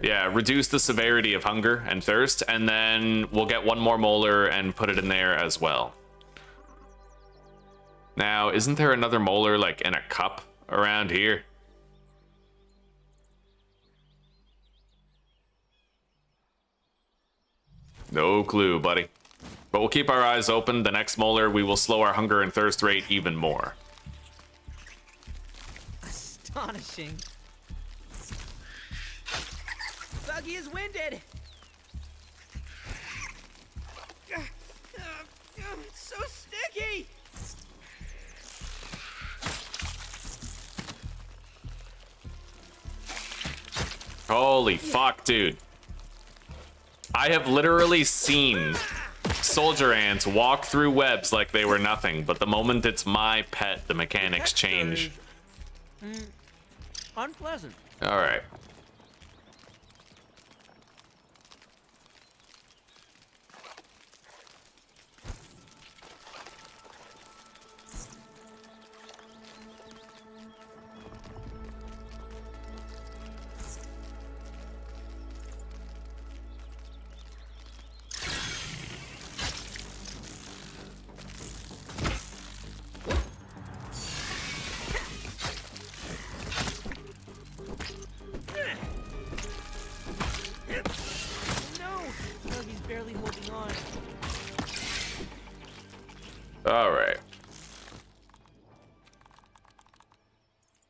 Yeah, reduce the severity of hunger and thirst, and then we'll get 1 more molar and put it in there as well. Now, isn't there another molar, like, in a cup around here? No clue, buddy. But we'll keep our eyes open. The next molar, we will slow our hunger and thirst rate even more. Astonishing. Buggy is winded. It's so sticky. Holy fuck, dude. I have literally seen soldier ants walk through webs like they were nothing, but the moment it's my pet, the mechanics change. Unpleasant. All right. All right.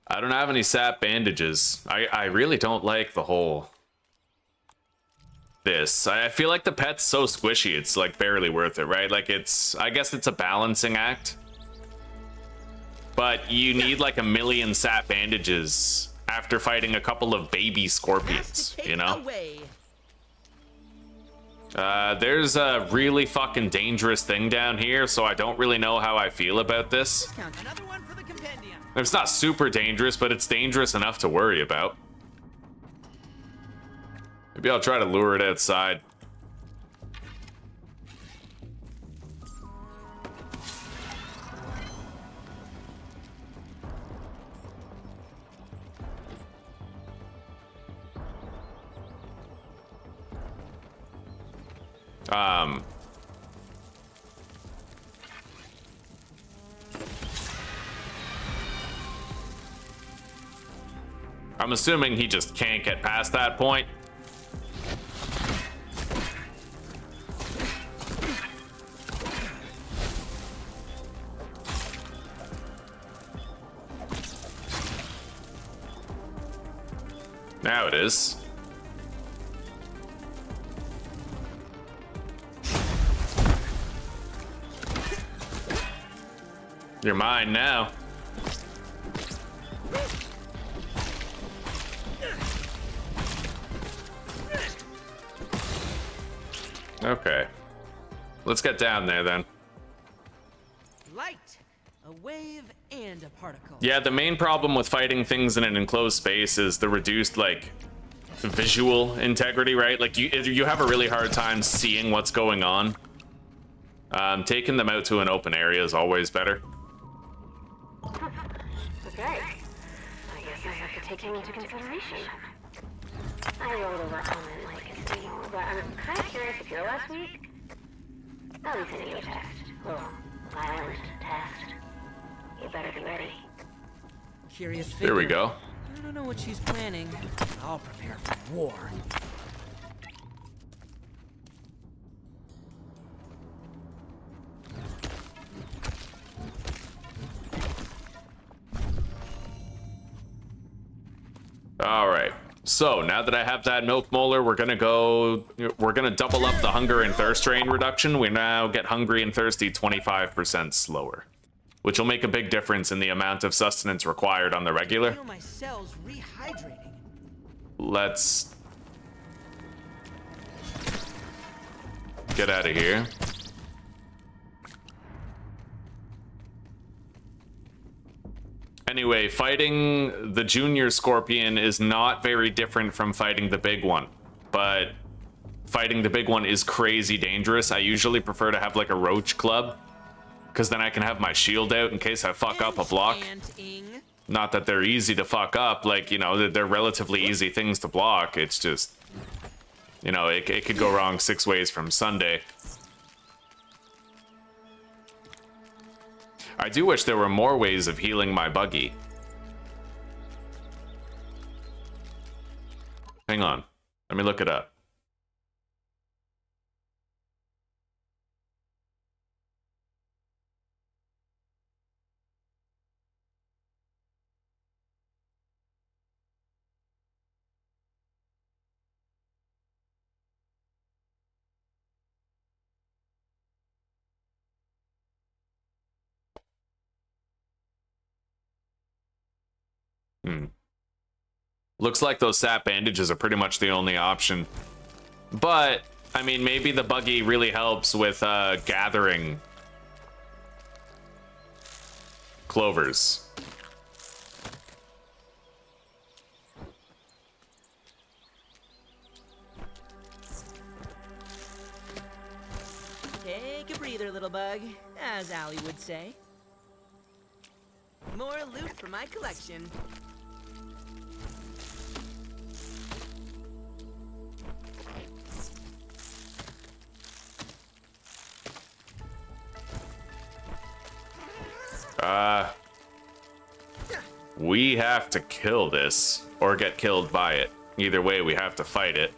I don't have any sap bandages. I really don't like the whole... this. I feel like the pet's so squishy, it's like barely worth it, right? Like it's... I guess it's a balancing act. But you need like 1,000,000 sap bandages after fighting a couple of baby scorpions, you know? There's a really fucking dangerous thing down here, so I don't really know how I feel about this. Another one for the compendium. It's not super dangerous, but it's dangerous enough to worry about. Maybe I'll try to lure it outside. I'm assuming he just can't get past that point. Now it is. You're mine now. Okay. Let's get down there then. Light, a wave, and a particle. Yeah, the main problem with fighting things in an enclosed space is the reduced, like, visual integrity, right? Like, you have a really hard time seeing what's going on. Taking them out to an open area is always better. Okay. I guess I have to take him into consideration. I rolled over comment like a steal, but I'm kind of curious if you're last week. I'll be sending you a test. Little violent test. You better be ready. Curious figure. Here we go. I don't know what she's planning. I'll prepare for war. All right. So now that I have that milk molar, we're gonna double up the hunger and thirst drain reduction. We now get hungry and thirsty 25% slower, which will make a big difference in the amount of sustenance required on the regular. I feel my cells rehydrating. Let's get out of here. Anyway, fighting the junior scorpion is not very different from fighting the big one, but fighting the big one is crazy dangerous. I usually prefer to have like a roach club, because then I can have my shield out in case I fuck up a block. Not that they're easy to fuck up, like, you know, they're relatively easy things to block. It's just, you know, it could go wrong 6 ways from Sunday. I do wish there were more ways of healing my buggy. Hang on. Let me look it up. Looks like those sap bandages are pretty much the only option. But, I mean, maybe the buggy really helps with gathering clovers. Take a breather, little bug, as Allie would say. More loot for my collection. We have to kill this, or get killed by it. Either way, we have to fight it.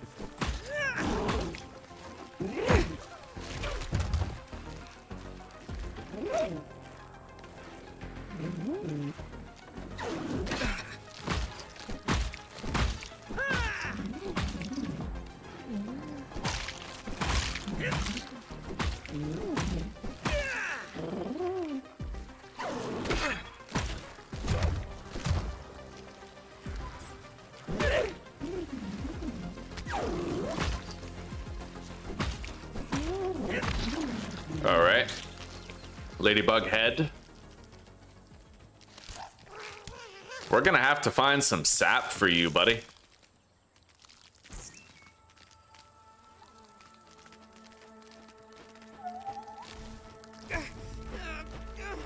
All right. Ladybug head. We're gonna have to find some sap for you, buddy.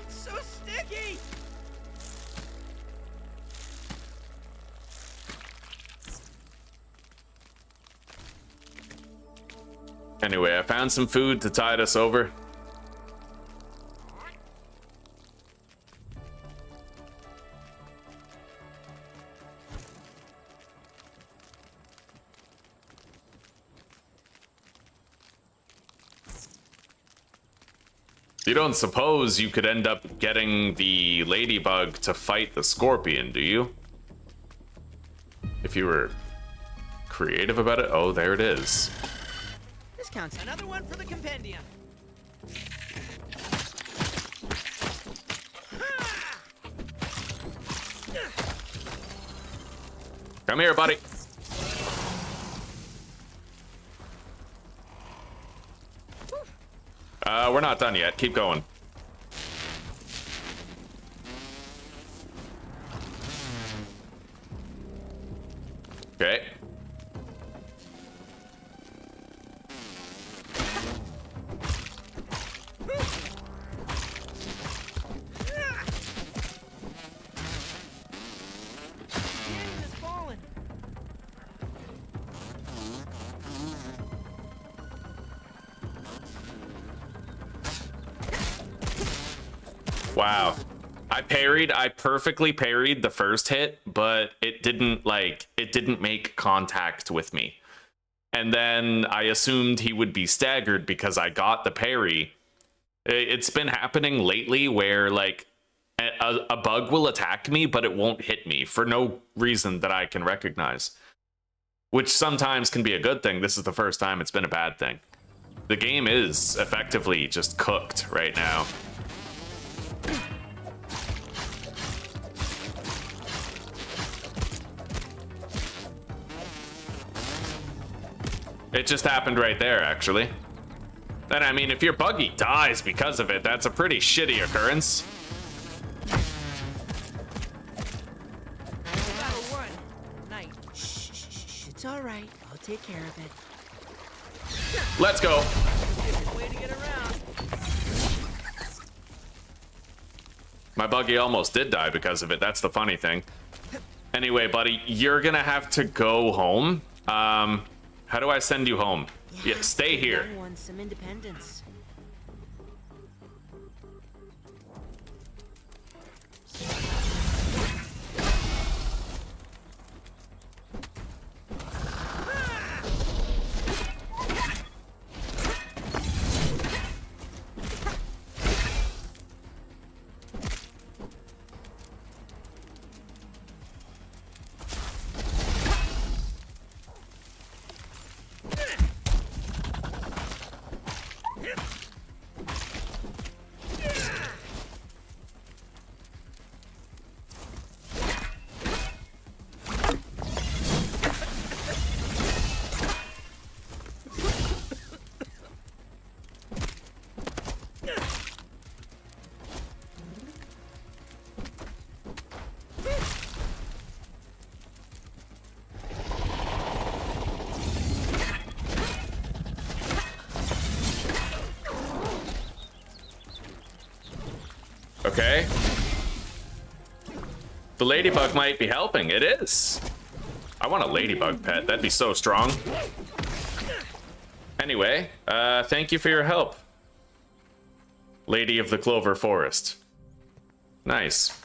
So sticky! Anyway, I found some food to tide us over. You don't suppose you could end up getting the ladybug to fight the scorpion, do you? If you were creative about it. Oh, there it is. This counts. Another one for the compendium. Come here, buddy. We're not done yet. Keep going. Okay. It's fallen. Wow. I perfectly parried the first hit, but it didn't make contact with me. And then I assumed he would be staggered because I got the parry. It's been happening lately where like a bug will attack me, but it won't hit me for no reason that I can recognize. Which sometimes can be a good thing. This is the first time it's been a bad thing. The game is effectively just cooked right now. It just happened right there, actually. And I mean, if your buggy dies because of it, that's a pretty shitty occurrence. Battle one. Night. Shh. It's all right. I'll take care of it. Let's go. Way to get around. My buggy almost did die because of it. That's the funny thing. Anyway, buddy, you're gonna have to go home. How do I send you home? Yeah, stay here. Young ones some independence. Okay. The ladybug might be helping. It is. I want a ladybug pet. That'd be so strong. Anyway, thank you for your help, Lady of the Clover Forest. Nice.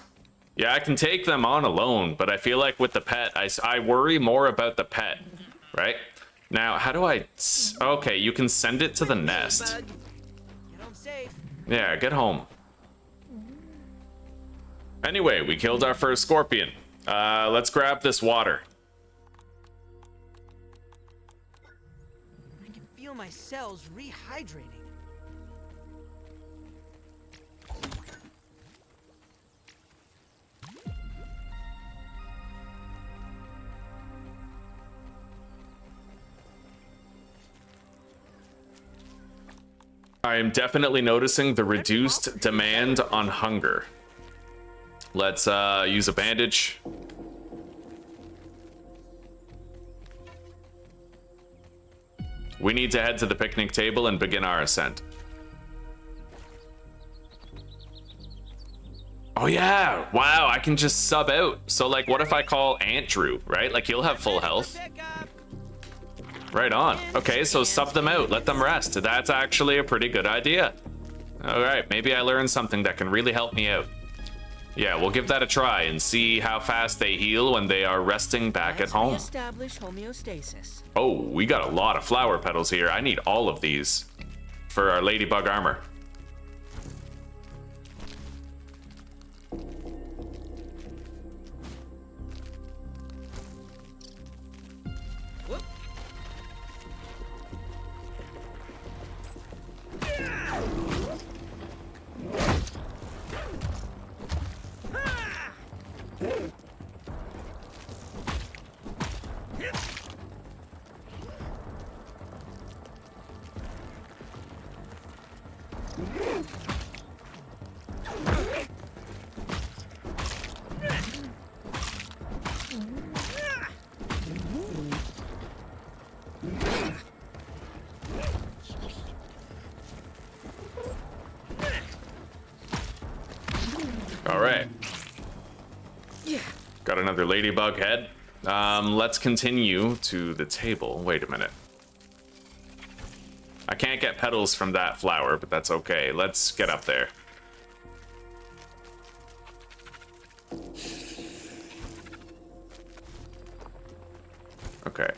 Yeah, I can take them on alone, but I feel like with the pet, I worry more about the pet, right? Now, how do I... Okay, you can send it to the nest. Bug. Get home safe. Yeah, get home. Anyway, we killed our first scorpion. Let's grab this water. I can feel my cells rehydrating. I am definitely noticing the reduced demand on hunger. Let's use a bandage. We need to head to the picnic table and begin our ascent. Oh yeah, wow, I can just sub out. So like, what if I call Andrew, right? Like he'll have full health. Right on. Okay, so sub them out, let them rest. That's actually a pretty good idea. All right, maybe I learned something that can really help me out. Yeah, we'll give that a try and see how fast they heal when they are resting back at home. Establish homeostasis. Oh, we got a lot of flower petals here. I need all of these for our ladybug armor. Whoop. All right. Got another ladybug head. Let's continue to the table. Wait a minute. I can't get petals from that flower, but that's okay. Let's get up there. Okay.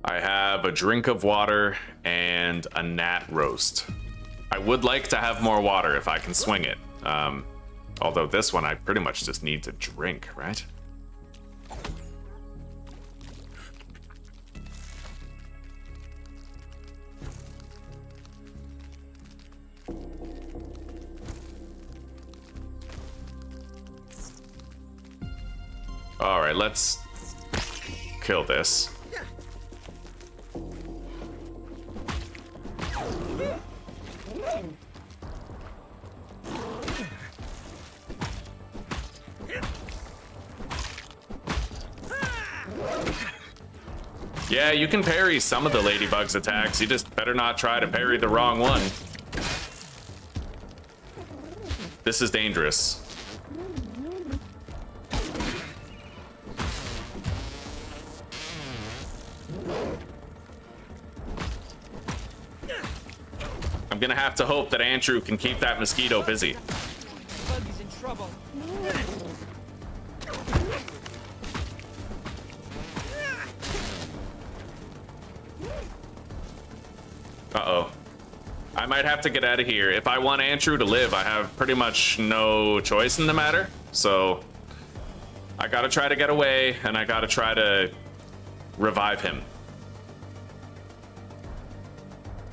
I have a drink of water and a gnat roast. I would like to have more water if I can swing it. Although this one I pretty much just need to drink, right? All right, let's kill this. Yeah, you can parry some of the ladybug's attacks. You just better not try to parry the wrong one. This is dangerous. I'm gonna have to hope that Andrew can keep that mosquito busy. Buggy's in trouble. Uh-oh. I might have to get out of here. If I want Andrew to live, I have pretty much no choice in the matter. So I gotta try to get away, and I gotta try to revive him.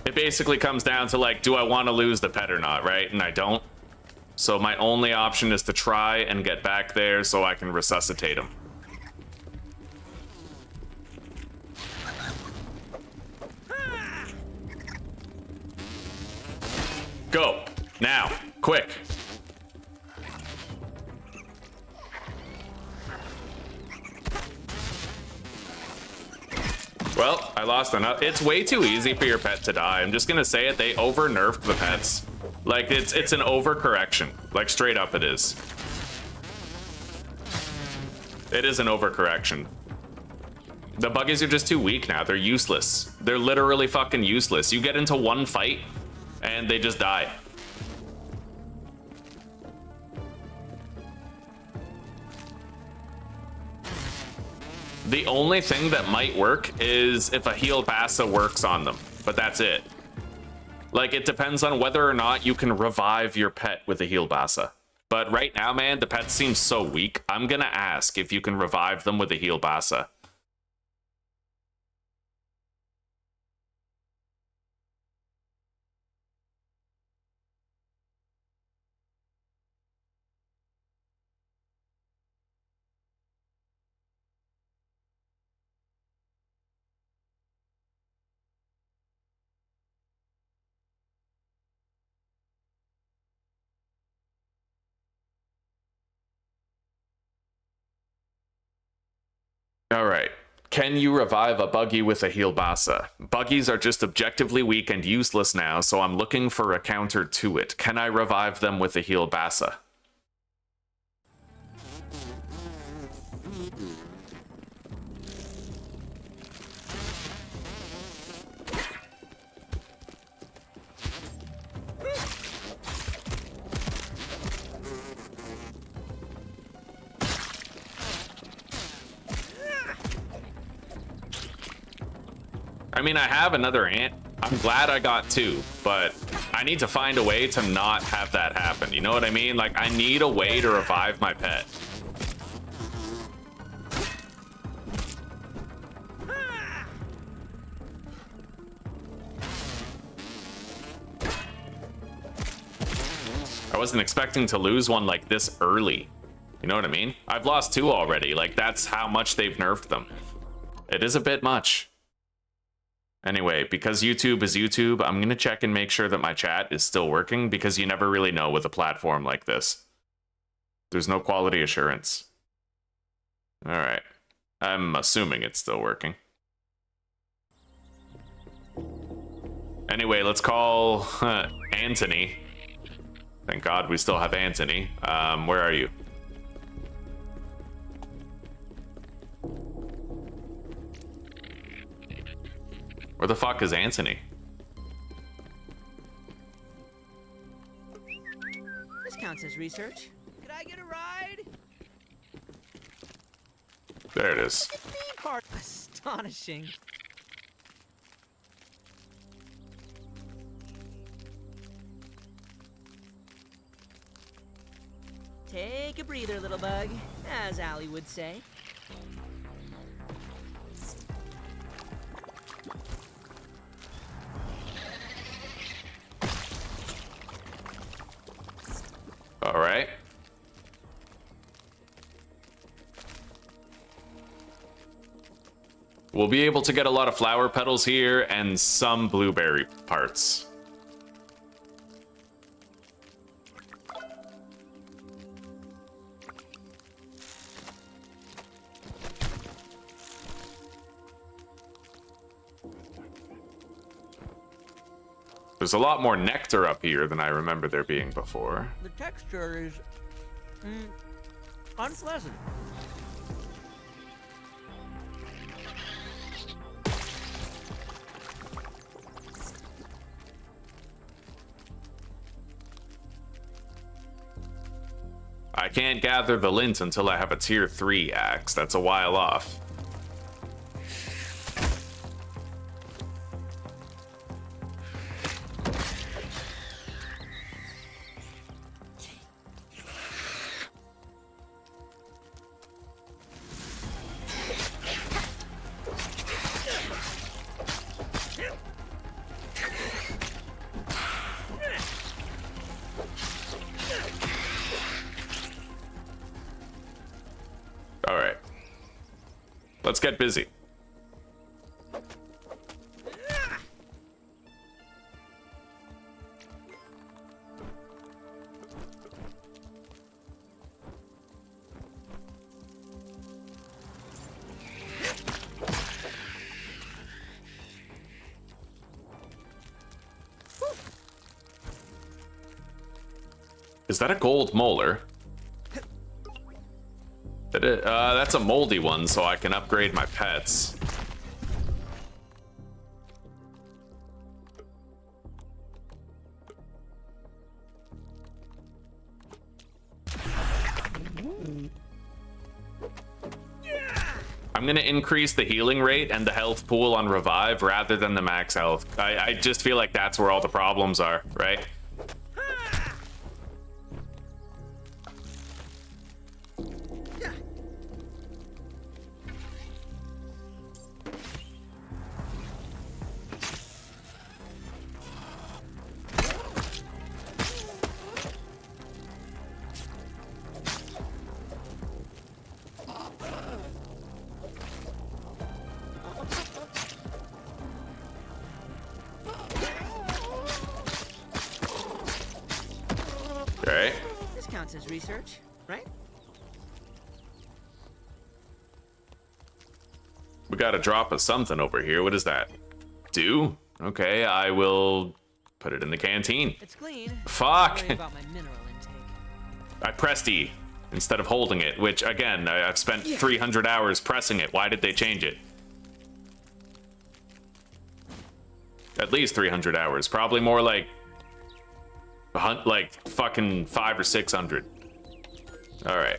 It basically comes down to like, do I want to lose the pet or not, right? And I don't. So my only option is to try and get back there so I can resuscitate him. Go. Now. Quick. Well, I lost enough. It's way too easy for your pet to die. I'm just gonna say it. They over-nerfed the pets. Like, it's an overcorrection. Like, straight up it is. It is an overcorrection. The buggies are just too weak now. They're useless. They're literally fucking useless. You get into one fight, and they just die. The only thing that might work is if a healed Bassa works on them, but that's it. Like, it depends on whether or not you can revive your pet with a healed Bassa. But right now, man, the pet seems so weak. I'm gonna ask if you can revive them with a healed Bassa. All right. Can you revive a buggy with a heal Bassa? Buggies are just objectively weak and useless now, so I'm looking for a counter to it. Can I revive them with a heal Bassa? I mean, I have another ant. I'm glad I got two, but I need to find a way to not have that happen. You know what I mean? Like, I need a way to revive my pet. I wasn't expecting to lose one like this early. You know what I mean? I've lost two already. Like, that's how much they've nerfed them. It is a bit much. Anyway, because YouTube is YouTube, I'm going to check and make sure that my chat is still working, because you never really know with a platform like this. There's no quality assurance. All right. I'm assuming it's still working. Anyway, let's call Anthony. Thank God we still have Anthony. Where are you? Where the fuck is Anthony? This counts as research. Could I get a ride? There it is. Theme park. Astonishing. Take a breather, little bug, as Allie would say. All right. We'll be able to get a lot of flower petals here and some blueberry parts. There's a lot more nectar up here than I remember there being before. The texture is unpleasant. I can't gather the lint until I have a tier 3 axe. That's a while off. Let's get busy. Is that a gold molar? That's a moldy one, so I can upgrade my pets. I'm gonna increase the healing rate and the health pool on revive rather than the max health. I just feel like that's where all the problems are, right? Okay. This counts as research, right? We got a drop of something over here. What is that? Dew? Okay, I will put it in the canteen. It's clean. Fuck! Worry about my mineral intake. I pressed E instead of holding it, which, again, I've spent 300 hours pressing it. Why did they change it? At least 300 hours. Probably more like fucking 500 or 600. All right.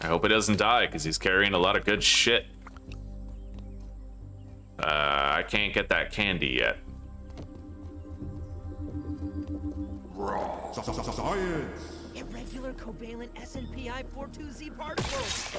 I hope it doesn't die because he's carrying a lot of good shit. I can't get that candy yet. Science. Irregular covalent SNPI 42Z particles.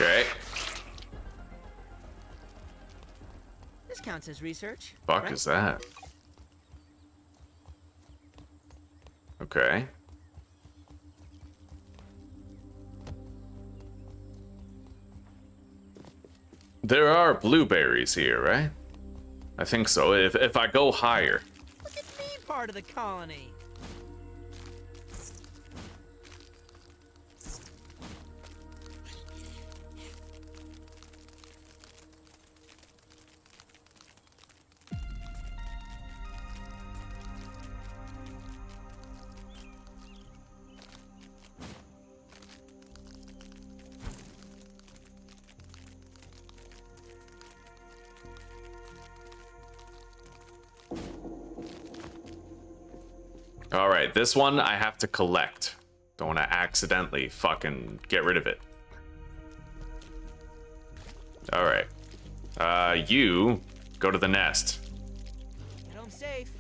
Okay. This counts as research. Fuck right? is that? Okay. There are blueberries here, right? I think so. If I go higher. Look at me, part of the colony. All right, this one I have to collect. Don't want to accidentally fucking get rid of it. All right. You go to the nest. Get home safe.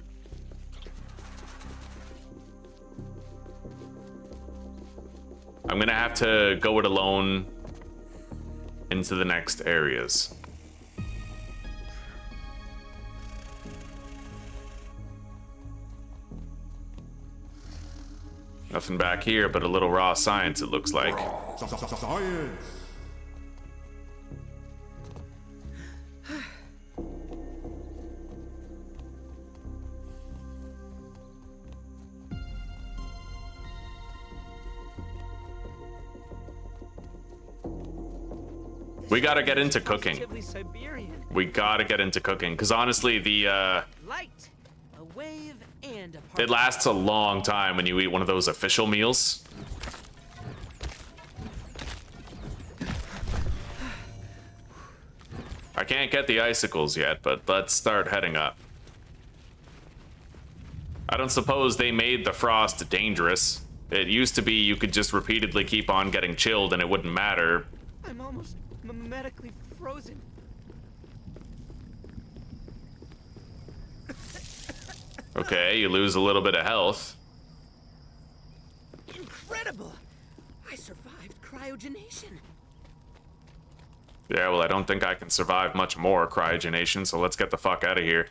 I'm gonna have to go it alone into the next areas. Nothing back here but a little raw science, it looks like. Science. We gotta get into cooking. Positively Siberian. We gotta get into cooking, because honestly, the Light, a wave, and a it particle. lasts a long time when you eat one of those official meals. I can't get the icicles yet, but let's start heading up. I don't suppose they made the frost dangerous. It used to be you could just repeatedly keep on getting chilled and it wouldn't matter. I'm almost medically frozen. Okay, you lose a little bit of health. Incredible! I survived cryogenation. Yeah, well, I don't think I can survive much more cryogenation, so let's get the fuck out of here.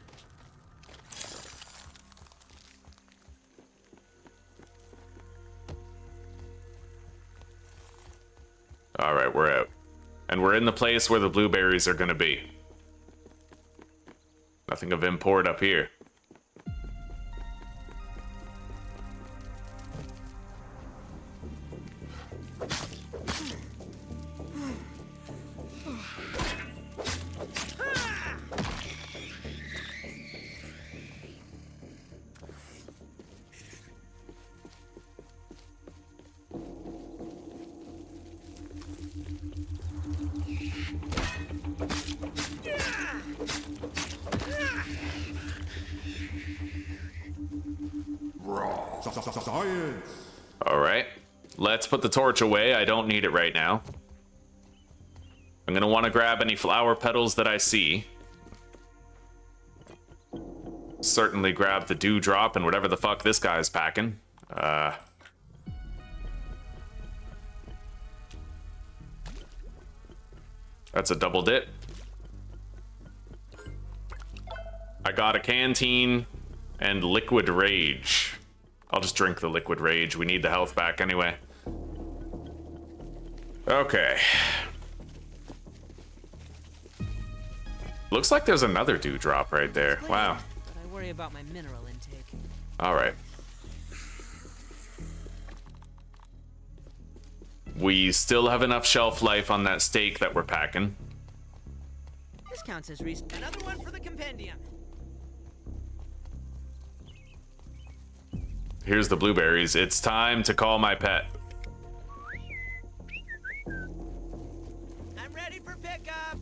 Alright, we're out. And we're in the place where the blueberries are gonna be. Nothing of import up here. Science. Alright. Let's put the torch away. I don't need it right now. I'm gonna want to grab any flower petals that I see. Certainly grab the dewdrop and whatever the fuck this guy's packing. That's a double dip. I got a canteen and liquid rage. I'll just drink the liquid rage. We need the health back anyway. Okay. Looks like there's another dewdrop right there. Wow. But I worry about my mineral intake. All right. We still have enough shelf life on that steak that we're packing. This counts as another one for the compendium. Here's the blueberries. It's time to call my pet. I'm ready for pickup.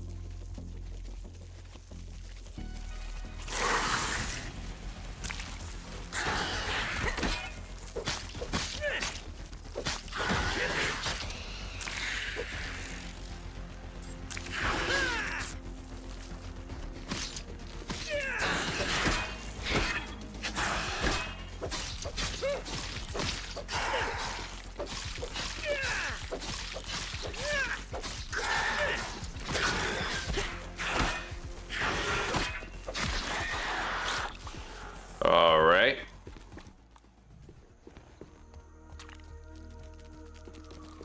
All right.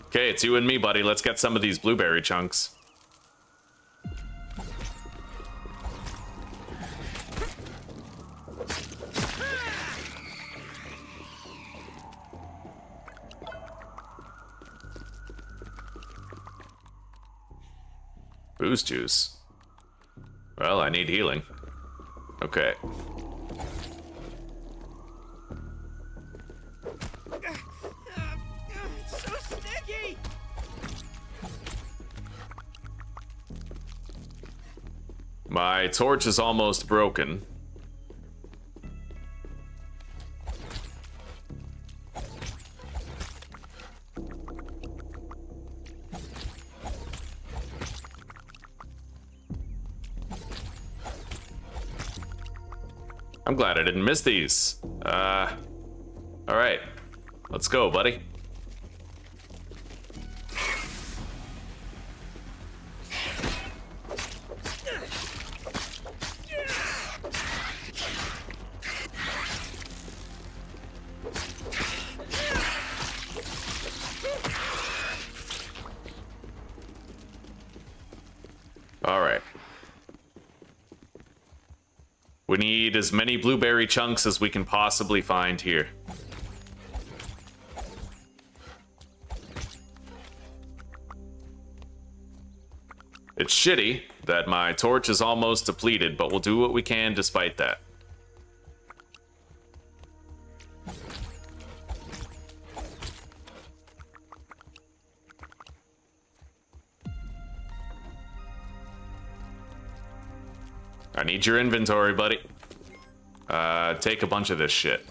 Okay, it's you and me, buddy. Let's get some of these blueberry chunks. Booze juice. Well, I need healing. Okay. It's so sticky. My torch is almost broken. I'm glad I didn't miss these. All right. Let's go, buddy. All right. We need as many blueberry chunks as we can possibly find here. It's shitty that my torch is almost depleted, but we'll do what we can despite that. I need your inventory, buddy. Take a bunch of this shit.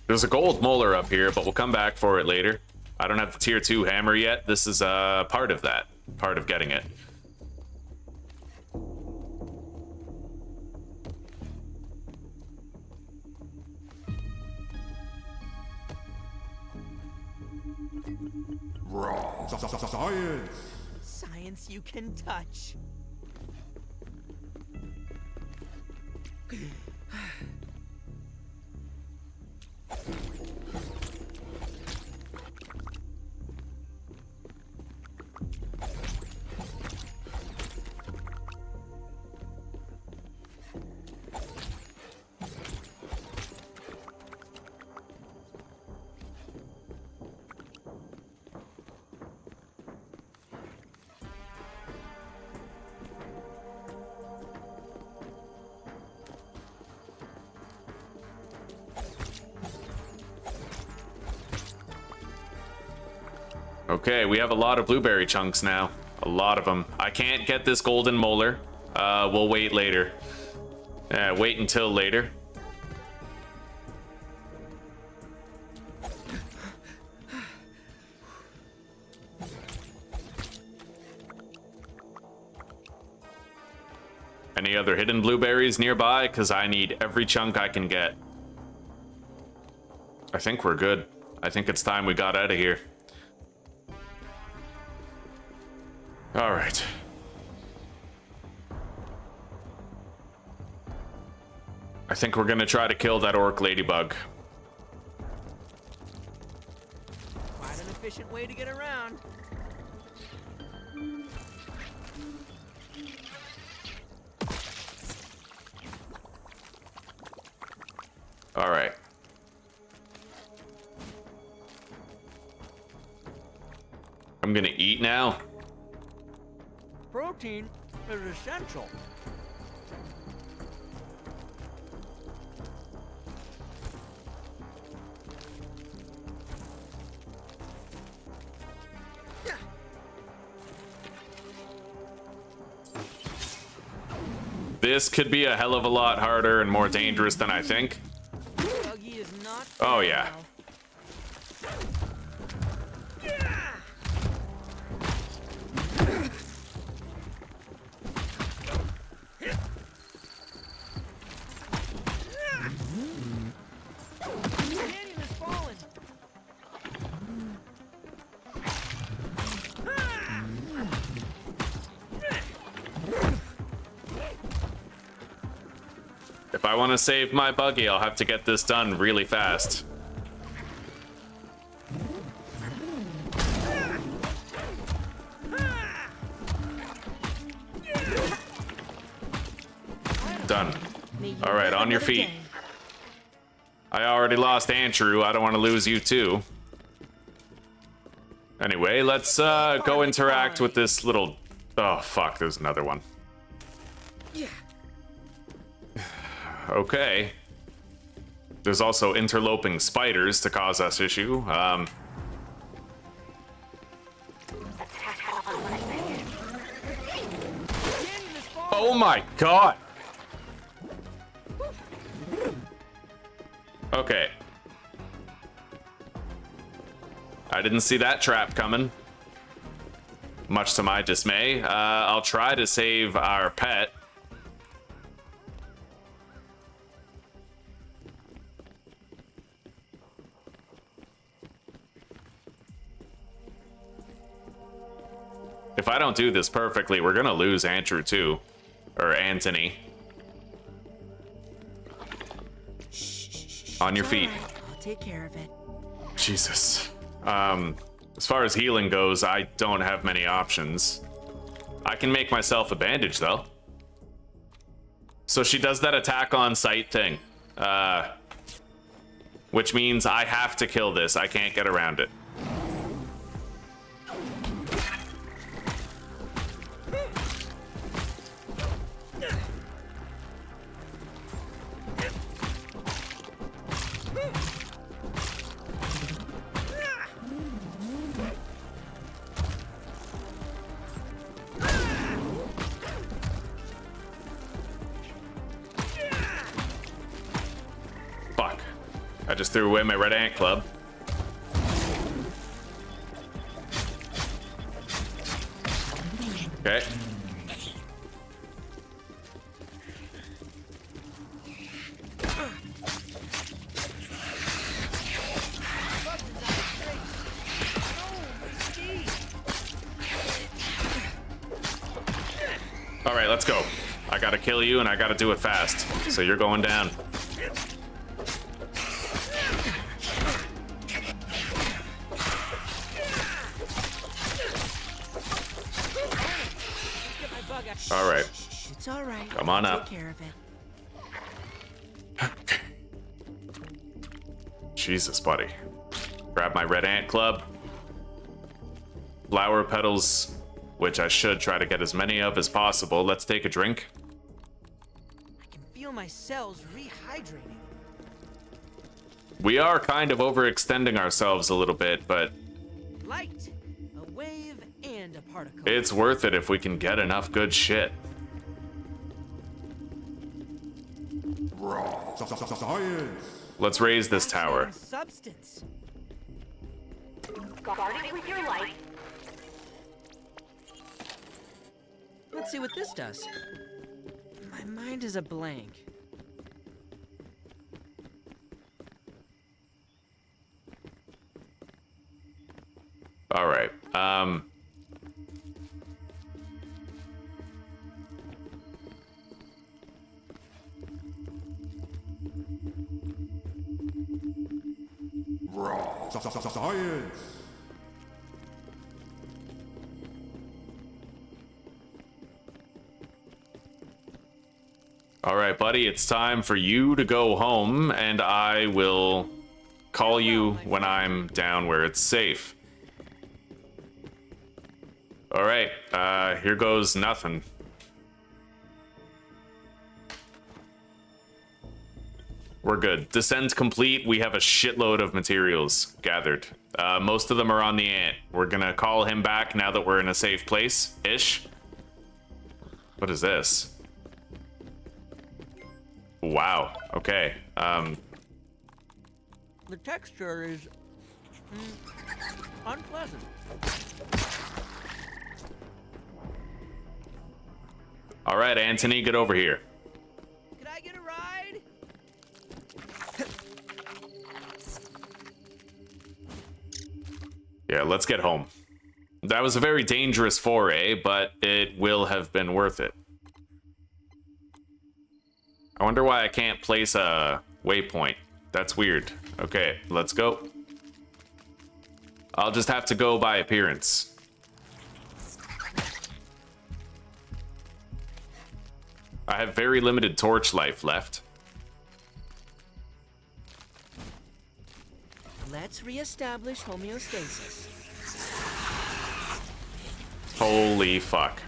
There's a gold molar up here, but we'll come back for it later. I don't have the tier 2 hammer yet. This is part of that. Part of getting it. Science. Science you can touch. Okay, we have a lot of blueberry chunks now. A lot of them. I can't get this golden molar. We'll wait later. Wait until later. Any other hidden blueberries nearby? Because I need every chunk I can get. I think we're good. I think it's time we got out of here. All right. I think we're gonna try to kill that orc ladybug. Quite an efficient way to get around. All right. I'm gonna eat now. Protein is essential. This could be a hell of a lot harder and more dangerous than I think. Buggy is not. Oh, yeah. Canyon has fallen. If I want to save my buggy, I'll have to get this done really fast. Done. All right, on your feet. I already lost Andrew. I don't want to lose you too. Anyway, let's go interact with this little... Oh, fuck, there's another one. Okay. There's also interloping spiders to cause us issue. Oh my god! Okay. I didn't see that trap coming. Much to my dismay. I'll try to save our pet. If I don't do this perfectly, we're gonna lose Andrew too. Or Anthony. On your feet. I'll take care of it. Jesus. As far as healing goes, I don't have many options. I can make myself a bandage though. So she does that attack on sight thing. Which means I have to kill this. I can't get around it. I just threw away my red ant club. Okay. All right, let's go. I gotta kill you, and I gotta do it fast. So you're going down. All right. It's all right. Come on I'll up. Take care of it. Jesus, buddy. Grab my red ant club. Flower petals, which I should try to get as many of as possible. Let's take a drink. I can feel my cells rehydrating. We are kind of overextending ourselves a little bit, but Light, a wave, and a particle. it's worth it if we can get enough good shit. Science. Let's raise this tower. Fascinating Substance. Guard it with your light. Let's see what this does. My mind is a blank. All right. Science. All right, buddy, it's time for you to go home, and I will call you when I'm down where it's safe. All right, here goes nothing. We're good. Descent complete. We have a shitload of materials gathered. Most of them are on the ant. We're gonna call him back now that we're in a safe place-ish. What is this? Wow. Okay. The texture is unpleasant. All right, Anthony, get over here. Could I get a ride? Yeah, let's get home. That was a very dangerous foray, but it will have been worth it. I wonder why I can't place a waypoint. That's weird. Okay, let's go. I'll just have to go by appearance. I have very limited torch life left. Let's reestablish homeostasis. Holy fuck.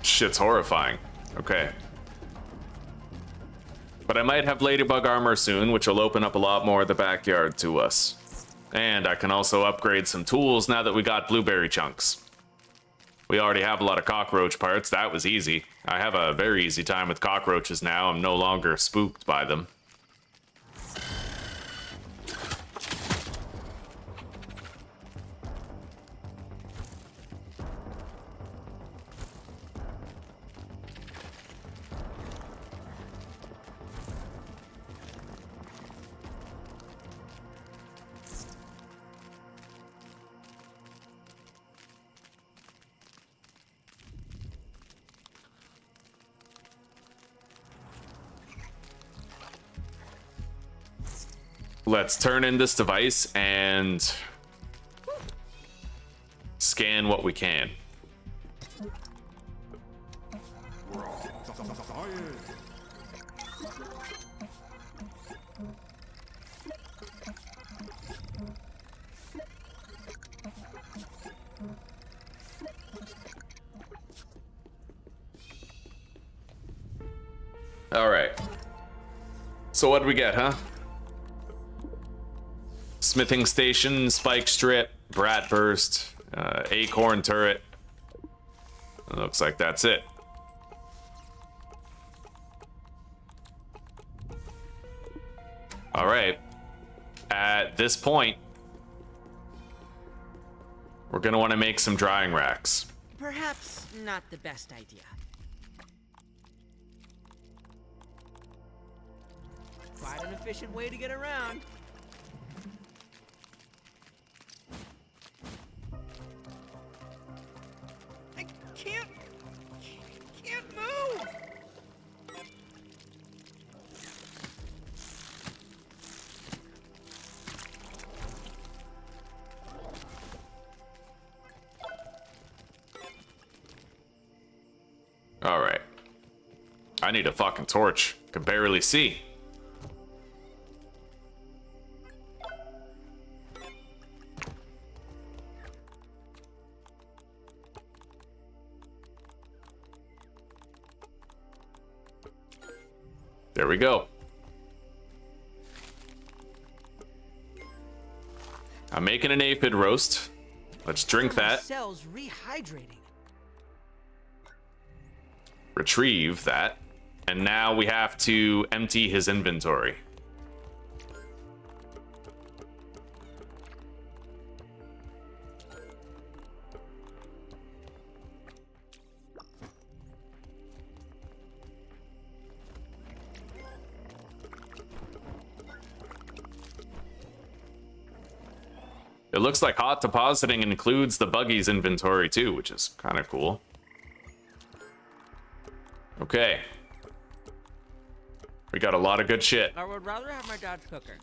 Shit's horrifying. Okay. But I might have ladybug armor soon, which will open up a lot more of the backyard to us. And I can also upgrade some tools now that we got blueberry chunks. We already have a lot of cockroach parts. That was easy. I have a very easy time with cockroaches now. I'm no longer spooked by them. Let's turn in this device and scan what we can. Science. All right. So what do we get, huh? Smithing station, spike strip, brat burst, acorn turret. It looks like that's it. All right. At this point, we're gonna want to make some drying racks. Perhaps not the best idea. Quite an efficient way to get around. I can't move! All right. I need a fucking torch. Can barely see. There we go. I'm making an aphid roast. Let's drink that. Cells rehydrating. Retrieve that. And now we have to empty his inventory. It looks like hot depositing includes the buggy's inventory too, which is kind of cool. Okay. We got a lot of good shit. I would rather have my dad's cooker.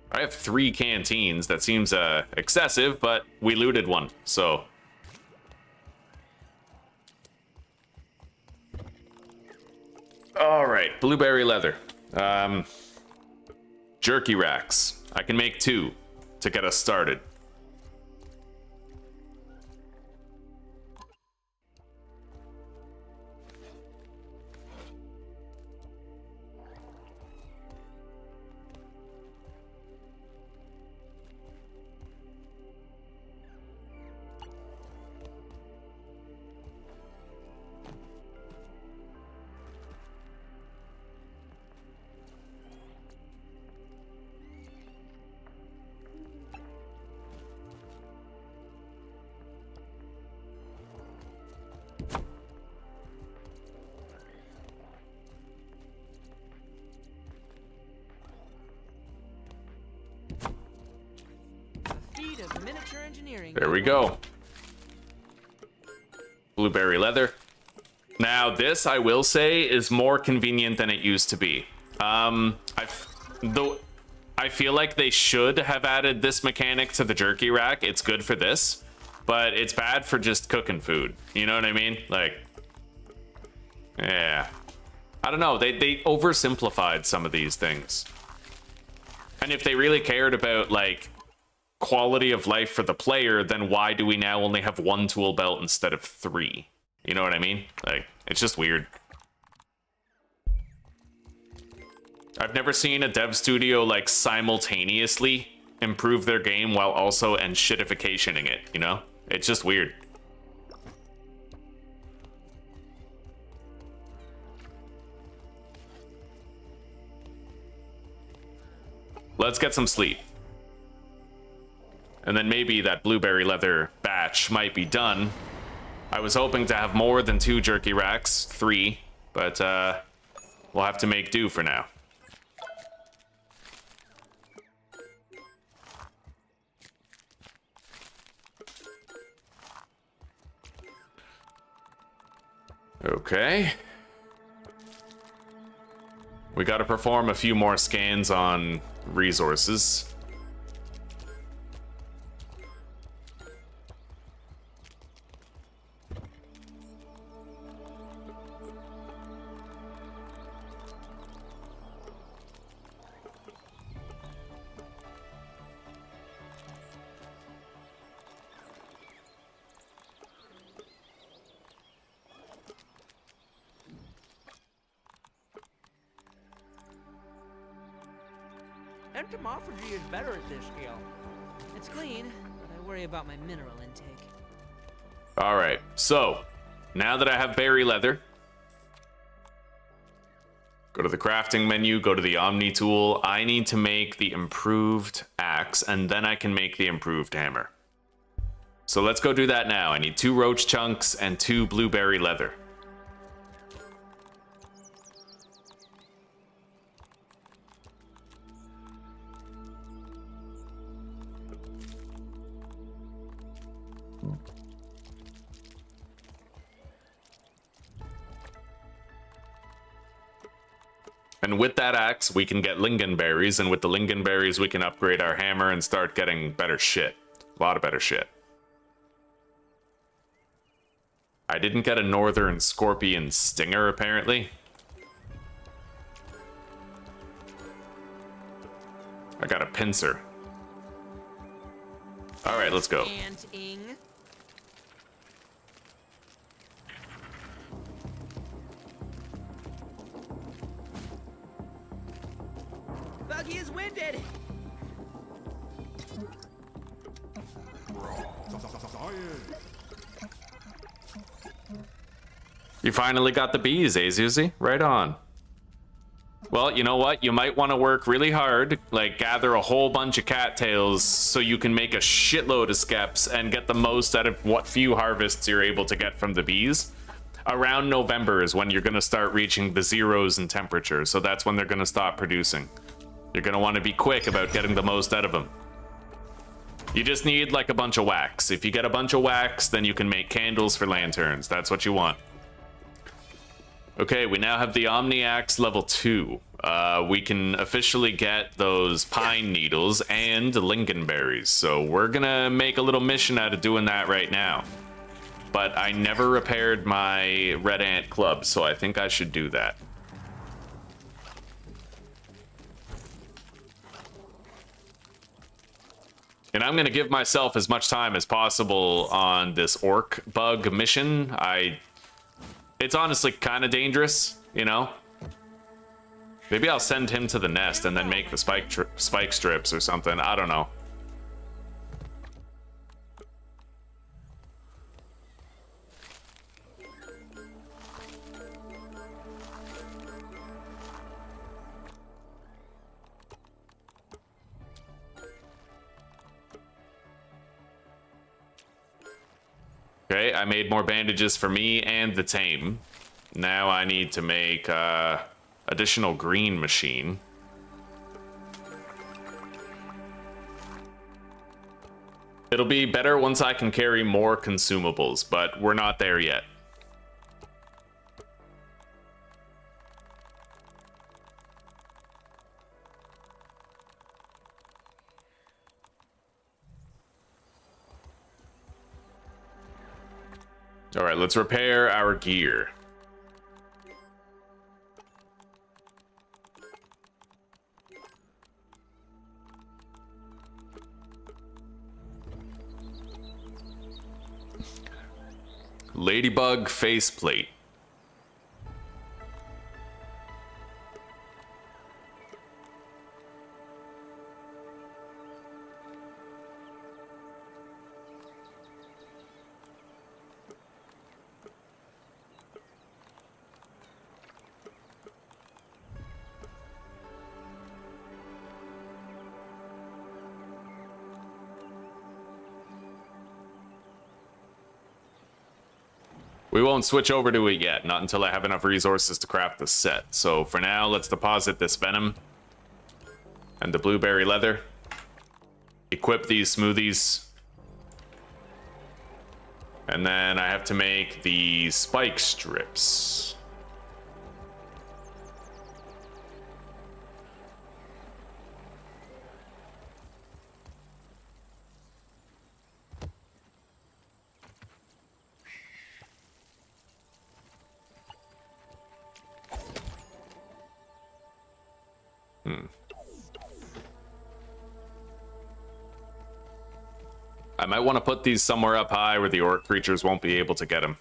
I have 3 canteens. That seems excessive, but we looted one, so. All right, blueberry leather. Jerky racks. I can make 2 to get us started. There we go. Blueberry leather. Now this, I will say, is more convenient than it used to be. I feel like they should have added this mechanic to the jerky rack. It's good for this, but it's bad for just cooking food. You know what I mean? Like, yeah. I don't know. They oversimplified some of these things. And if they really cared about, like, quality of life for the player, then why do we now only have 1 tool belt instead of 3? You know what I mean? Like, it's just weird. I've never seen a dev studio like simultaneously improve their game while also shitificationing it, you know? It's just weird. Let's get some sleep. And then maybe that blueberry leather batch might be done. I was hoping to have more than 2 jerky racks, 3, but we'll have to make do for now. Okay. We got to perform a few more scans on resources. Entomophagy is better at this skill. It's clean, but I worry about my mineral intake. All right, so now that I have berry leather, go to the crafting menu, go to the Omni tool. I need to make the improved axe, and then I can make the improved hammer. So let's go do that now. I need 2 roach chunks and 2 blueberry leather. And with that axe, we can get lingonberries, and with the lingonberries, we can upgrade our hammer and start getting better shit. A lot of better shit. I didn't get a northern scorpion stinger, apparently. I got a pincer. Alright, let's go. Ant-ing. Buggy is winded. Science. You finally got the bees, eh, Zuzi? Right on. Well, you know what? You might want to work really hard, like gather a whole bunch of cattails so you can make a shitload of skeps and get the most out of what few harvests you're able to get from the bees. Around November is when you're going to start reaching the zeros in temperature, so that's when they're going to stop producing. You're going to want to be quick about getting the most out of them. You just need like a bunch of wax. If you get a bunch of wax, then you can make candles for lanterns. That's what you want. Okay, we now have the Omni Axe level 2. We can officially get those pine needles and lingonberries. So we're gonna make a little mission out of doing that right now. But I never repaired my red ant club, so I think I should do that. And I'm gonna give myself as much time as possible on this orc bug mission. It's honestly kind of dangerous, you know? Maybe I'll send him to the nest and then make the spike strips or something. I don't know. Okay, I made more bandages for me and the tame. Now I need to make additional green machine. It'll be better once I can carry more consumables, but we're not there yet. All right, let's repair our gear. Ladybug faceplate. We won't switch over to it yet, not until I have enough resources to craft the set. So for now, let's deposit this venom and the blueberry leather. Equip these smoothies. And then I have to make the spike strips. I might want to put these somewhere up high where the orc creatures won't be able to get them.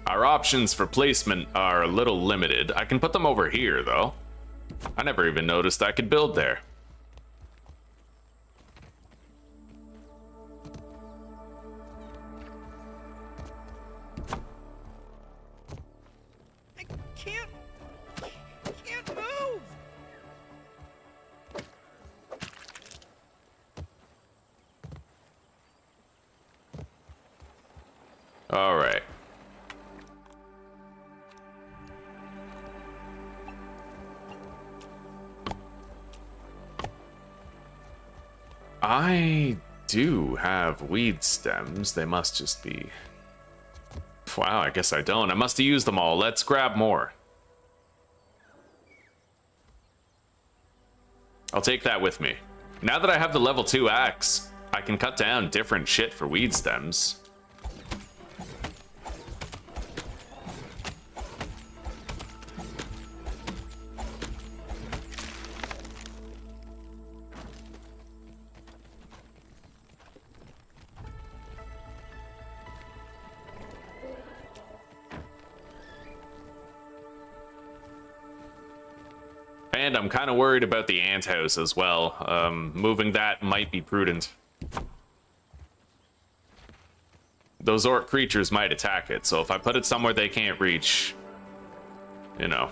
Our options for placement are a little limited. I can put them over here, though. I never even noticed I could build there. I can't move. All right. I do have weed stems. They must just be... Wow, I guess I don't. I must have used them all. Let's grab more. I'll take that with me. Now that I have the level 2 axe, I can cut down different shit for weed stems. And I'm kind of worried about the ant house as well. Moving that might be prudent. Those orc creatures might attack it, so if I put it somewhere they can't reach, you know.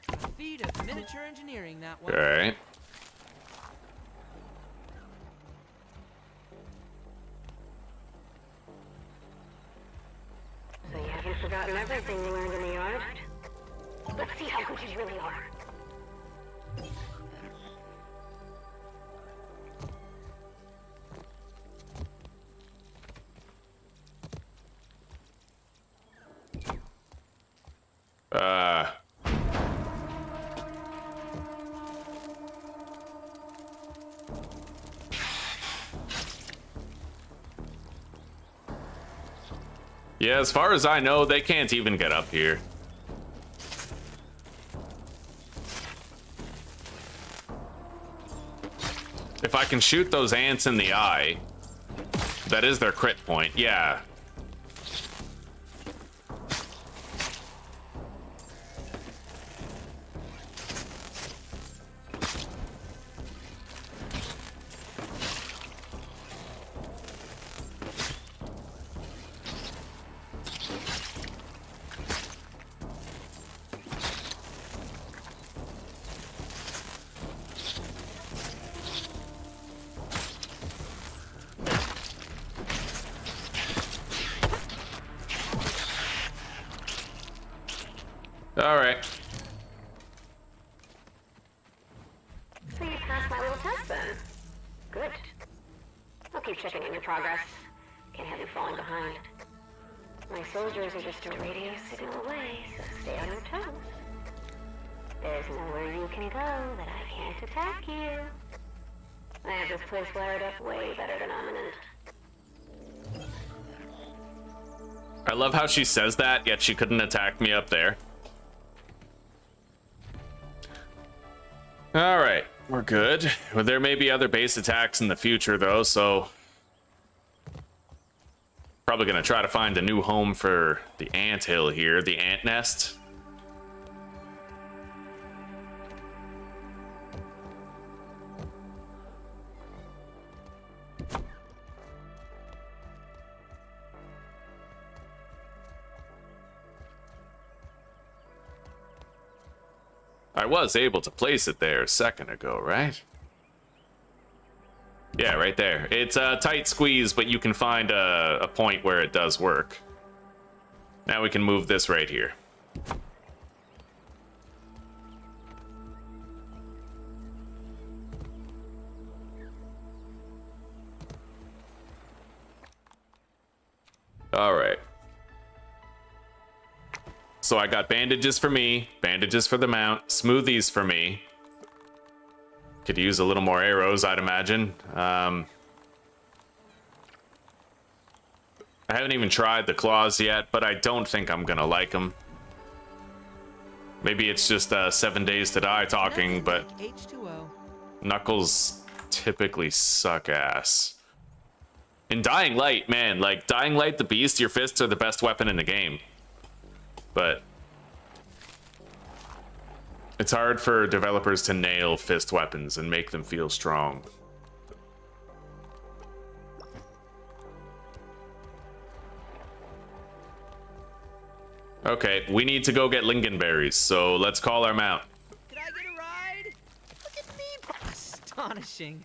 A feat of miniature engineering, that one. All right. So you haven't forgotten everything you learned in the yard? Let's see how good you really are. Yeah, as far as I know, they can't even get up here. If I can shoot those ants in the eye, that is their crit point, yeah. All right. So you passed my little test then. Good. I'll keep checking in your progress. Can't have you falling behind. My soldiers are just a radio signal away, so stay on your toes. There's nowhere you can go that I can't attack you. I have this place wired up way better than Ominent. I love how she says that, yet she couldn't attack me up there. All right, we're good. Well, there may be other base attacks in the future, though, so... Probably gonna try to find a new home for the anthill here, the ant nest. I was able to place it there a second ago, right? Yeah, right there. It's a tight squeeze, but you can find a point where it does work. Now we can move this right here. All right. So I got bandages for me, bandages for the mount, smoothies for me. Could use a little more arrows, I'd imagine. I haven't even tried the claws yet, but I don't think I'm gonna like them. Maybe it's just 7 days to die talking, but H2O. Knuckles typically suck ass. In Dying Light, man, like Dying Light, the Beast, your fists are the best weapon in the game. But it's hard for developers to nail fist weapons and make them feel strong. Okay, we need to go get lingonberries, so let's call our mount. Can I get a ride? Look at me. Astonishing.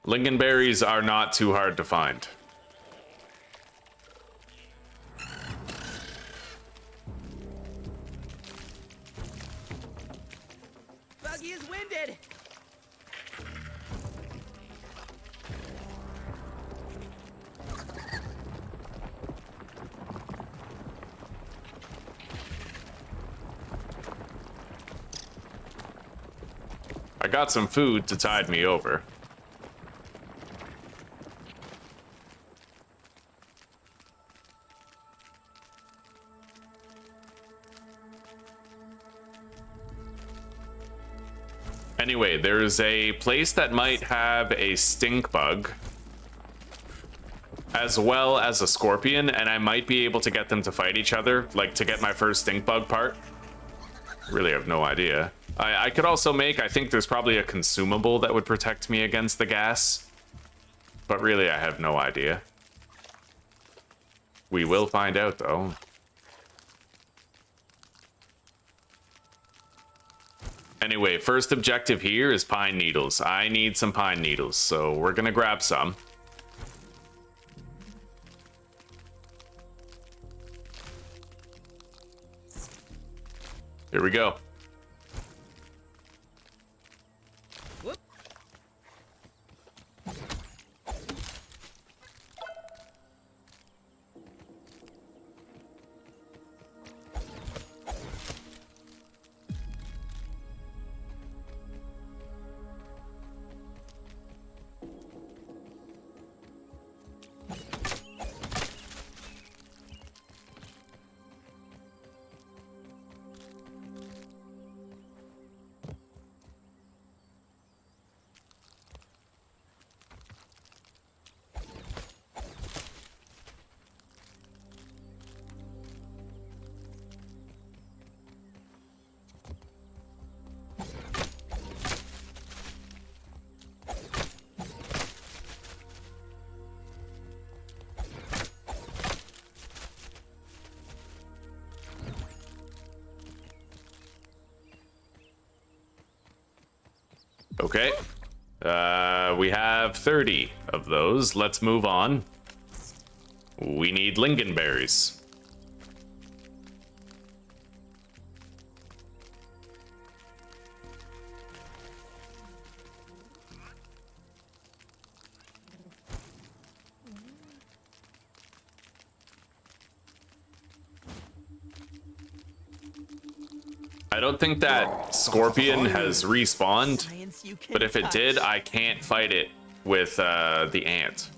Lingonberries are not too hard to find. Buggy is winded. I got some food to tide me over. Anyway, there's a place that might have a stink bug, as well as a scorpion, and I might be able to get them to fight each other, like to get my first stink bug part. Really have no idea. I could also make, I think there's probably a consumable that would protect me against the gas, but really I have no idea. We will find out though. Anyway, first objective here is pine needles. I need some pine needles, so we're gonna grab some. Here we go. Whoop. Okay. We have 30 of those. Let's move on. We need lingonberries. I don't think that scorpion has respawned, Science you can but if it touch. did, I can't fight it with the ant.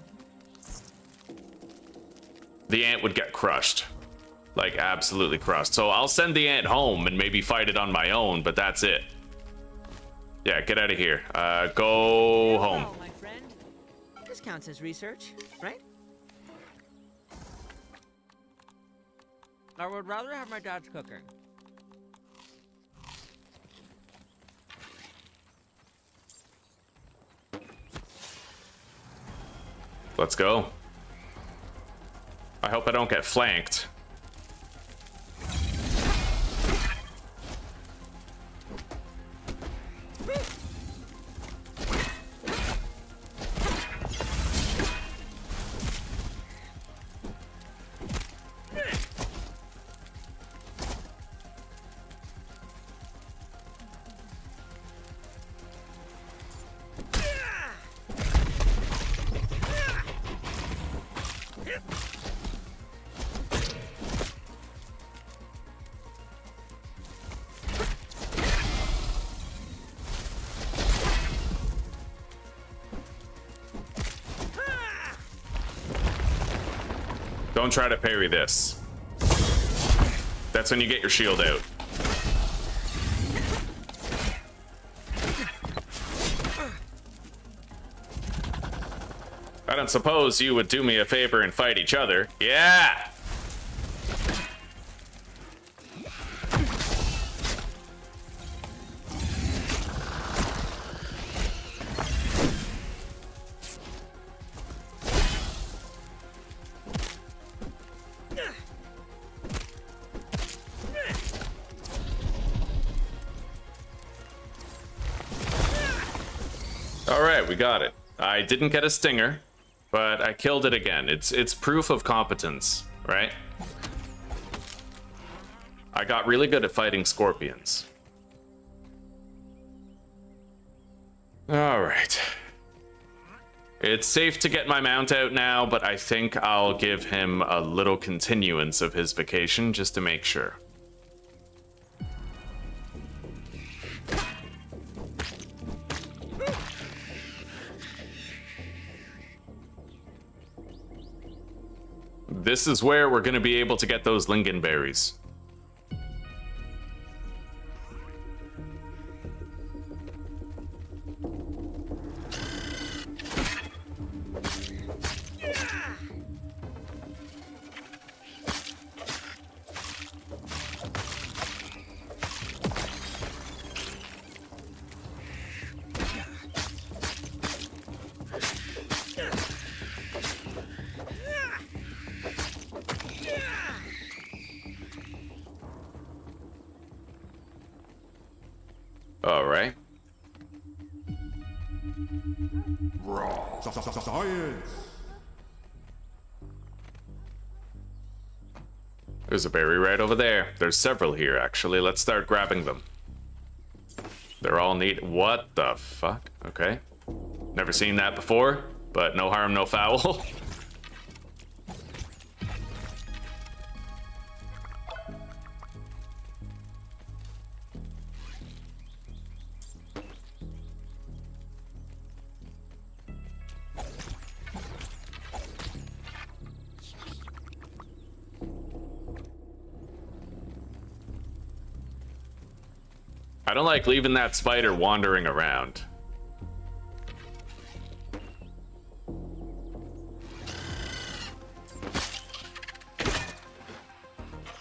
The ant would get crushed. Like, absolutely crushed. So I'll send the ant home and maybe fight it on my own, but that's it. Yeah, get out of here. Go home. Well, my friend, this counts as research, right? I would rather have my dad's cooking. Let's go. I hope I don't get flanked. Don't try to parry this. That's when you get your shield out. I don't suppose you would do me a favor and fight each other. Yeah! Alright, we got it. I didn't get a stinger, but I killed it again. It's proof of competence, right? I got really good at fighting scorpions. Alright. It's safe to get my mount out now, but I think I'll give him a little continuance of his vacation just to make sure. This is where we're going to be able to get those lingonberries. All right. Science. There's a berry right over there. There's several here, actually. Let's start grabbing them. They're all neat. What the fuck? Okay. Never seen that before, but no harm, no foul. I don't like leaving that spider wandering around.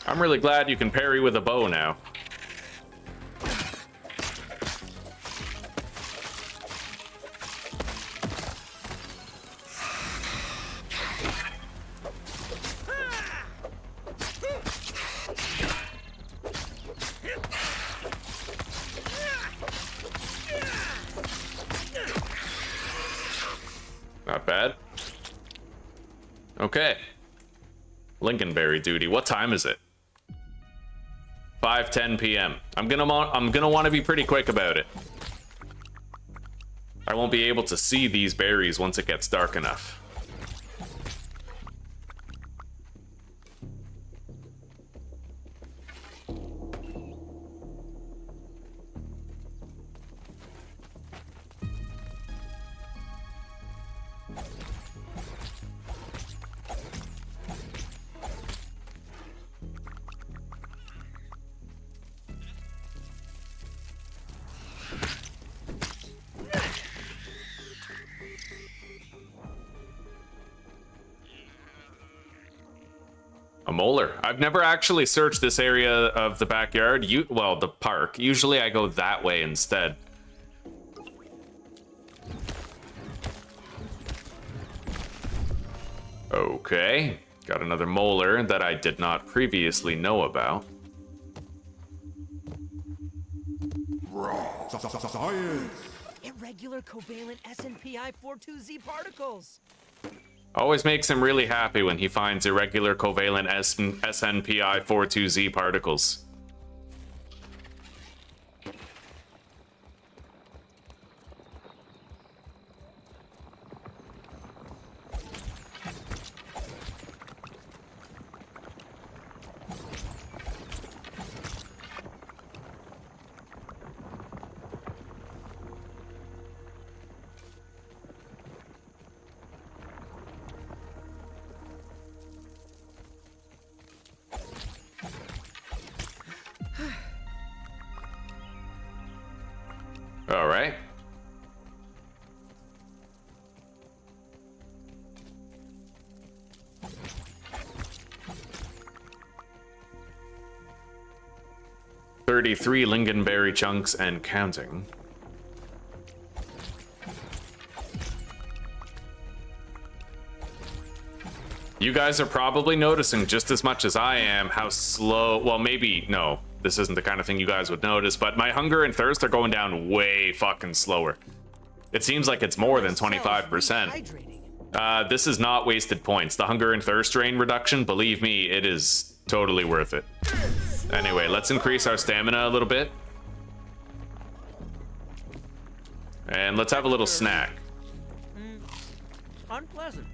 I'm really glad you can parry with a bow now. Not bad. Okay. Lincolnberry duty. What time is it? 5:10 p.m. I'm gonna want to be pretty quick about it. I won't be able to see these berries once it gets dark enough. A molar. I've never actually searched this area of the backyard. Well, the park. Usually I go that way instead. Okay. Got another molar that I did not previously know about. Science. Irregular covalent SNPI 42Z particles. Always makes him really happy when he finds irregular covalent SNPI 42Z particles. All right. 33 lingonberry chunks and counting. You guys are probably noticing just as much as I am how slow, well, maybe, no, this isn't the kind of thing you guys would notice, but my hunger and thirst are going down way fucking slower. It seems like it's more than 25%. This is not wasted points. The hunger and thirst drain reduction, believe me, it is totally worth it. Anyway, let's increase our stamina a little bit. And let's have a little snack. Unpleasant.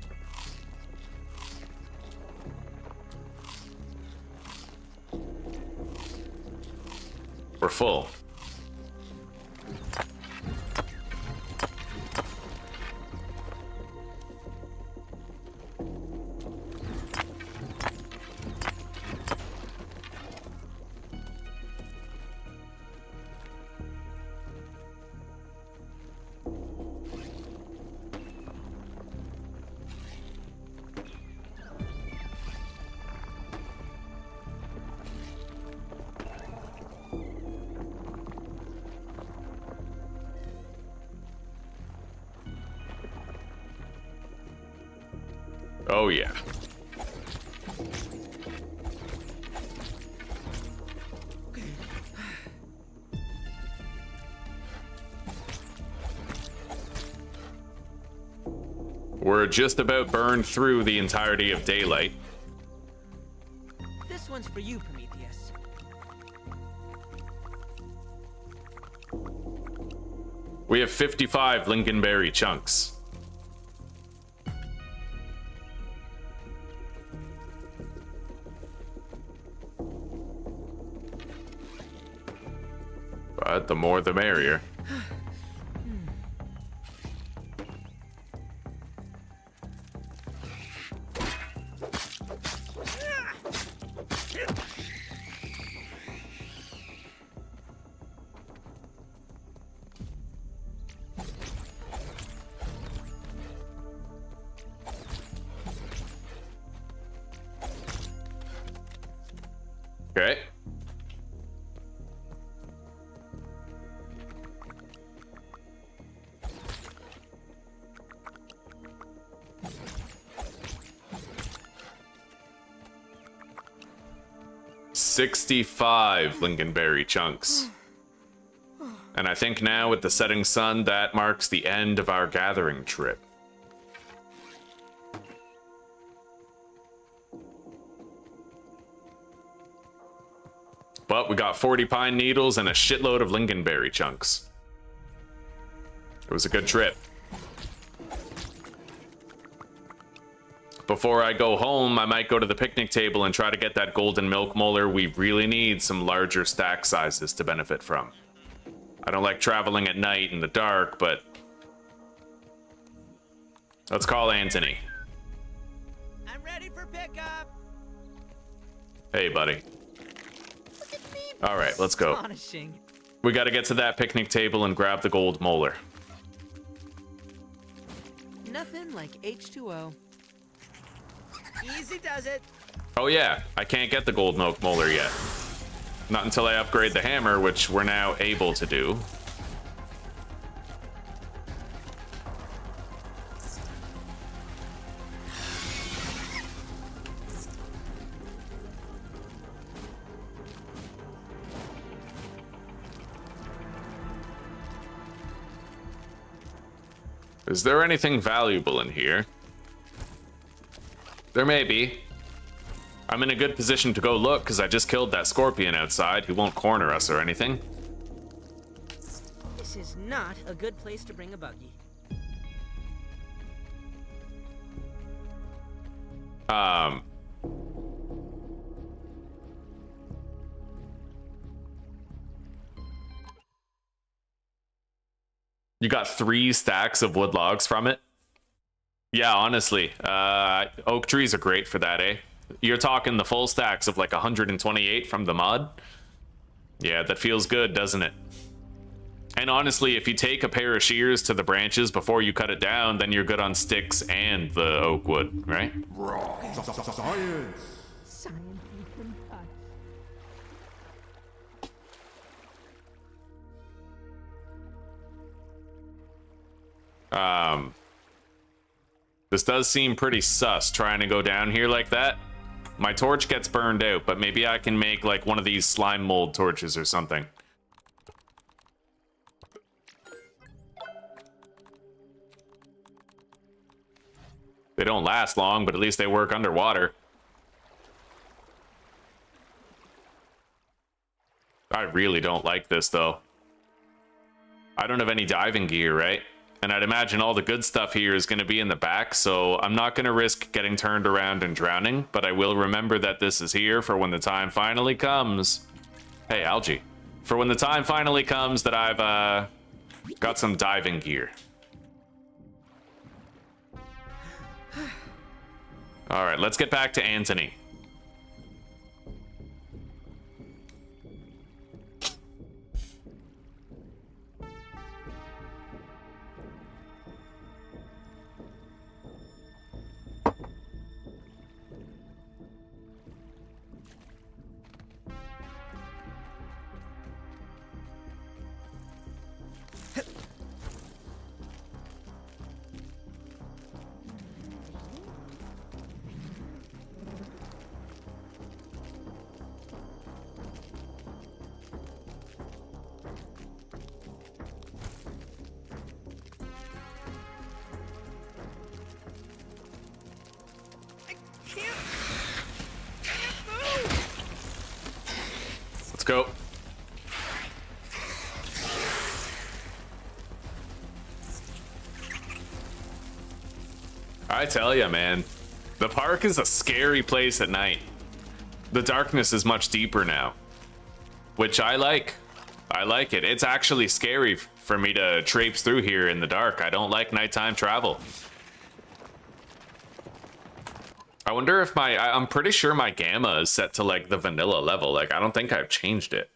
We're full. Oh yeah. We're just about burned through the entirety of daylight. This one's for you, Prometheus. We have 55 lingonberry chunks. But the more the merrier. Okay. $65 lingonberry chunks. And I think now with the setting sun, that marks the end of our gathering trip. But we got 40 pine needles and a shitload of lingonberry chunks. It was a good trip. Before I go home, I might go to the picnic table and try to get that golden milk molar. We really need some larger stack sizes to benefit from. I don't like traveling at night in the dark, but let's call Anthony. I'm ready for pickup. Hey, buddy. All right, let's go. Astonishing. We got to get to that picnic table and grab the gold molar. Nothing like H2O. Easy does it. Oh yeah, I can't get the gold milk molar yet. Not until I upgrade the hammer, which we're now able to do. Is there anything valuable in here? There may be. I'm in a good position to go look because I just killed that scorpion outside who won't corner us or anything. This is not a good place to bring a buggy. You got 3 stacks of wood logs from it? Yeah, honestly, oak trees are great for that, eh? You're talking the full stacks of like 128 from the mod? Yeah, that feels good, doesn't it? And honestly, if you take a pair of shears to the branches before you cut it down, then you're good on sticks and the oak wood, right? Science. Science you can touch. This does seem pretty sus, trying to go down here like that. My torch gets burned out, but maybe I can make like one of these slime mold torches or something. They don't last long, but at least they work underwater. I really don't like this, though. I don't have any diving gear, right? And I'd imagine all the good stuff here is going to be in the back, so I'm not going to risk getting turned around and drowning, but I will remember that this is here for when the time finally comes. Hey, algae. For when the time finally comes that I've got some diving gear. All right, let's get back to Anthony. Let's go. I tell ya, man, the park is a scary place at night. The darkness is much deeper now, which I like. I like it. It's actually scary for me to traipse through here in the dark. I don't like nighttime travel. I wonder if I'm pretty sure my gamma is set to like the vanilla level. Like, I don't think I've changed it.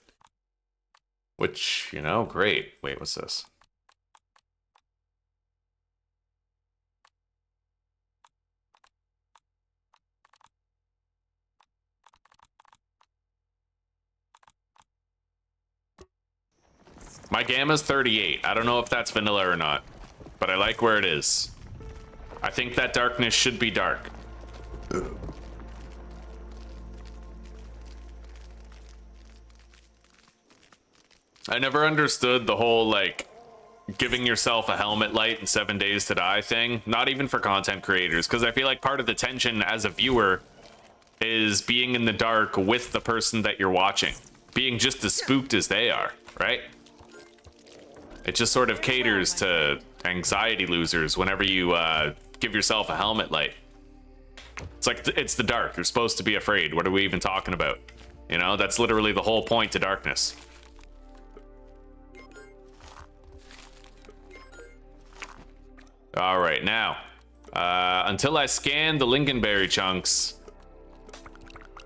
Which, you know, great. Wait, what's this? My gamma's 38. I don't know if that's vanilla or not, but I like where it is. I think that darkness should be dark. I never understood the whole, like, giving yourself a helmet light in 7 days to die thing. Not even for content creators, because I feel like part of the tension as a viewer is being in the dark with the person that you're watching. Being just as spooked as they are, right? It just sort of caters to anxiety losers whenever you give yourself a helmet light. It's like, it's the dark. You're supposed to be afraid. What are we even talking about? You know, that's literally the whole point to darkness. All right, now, until I scan the lingonberry chunks,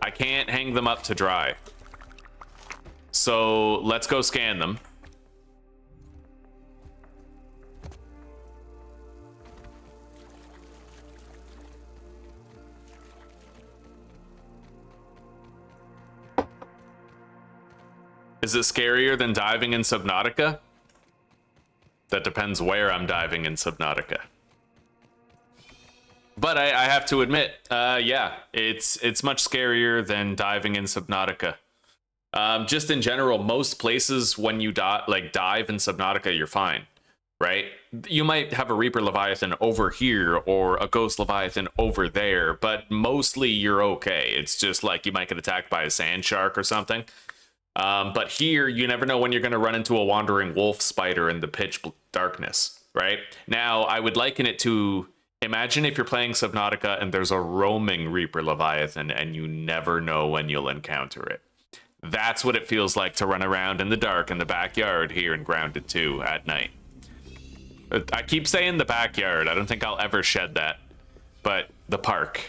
I can't hang them up to dry. So let's go scan them. Is it scarier than diving in Subnautica? That depends where I'm diving in Subnautica. But I have to admit, yeah, it's much scarier than diving in Subnautica. Just in general, most places when you dive in Subnautica, you're fine, right? You might have a Reaper Leviathan over here or a Ghost Leviathan over there, but mostly you're okay. It's just like you might get attacked by a sand shark or something. But here, you never know when you're going to run into a wandering wolf spider in the pitch darkness, right? Now, I would liken it to, imagine if you're playing Subnautica and there's a roaming Reaper Leviathan and you never know when you'll encounter it. That's what it feels like to run around in the dark in the backyard here in Grounded 2 at night. I keep saying the backyard. I don't think I'll ever shed that. But the park.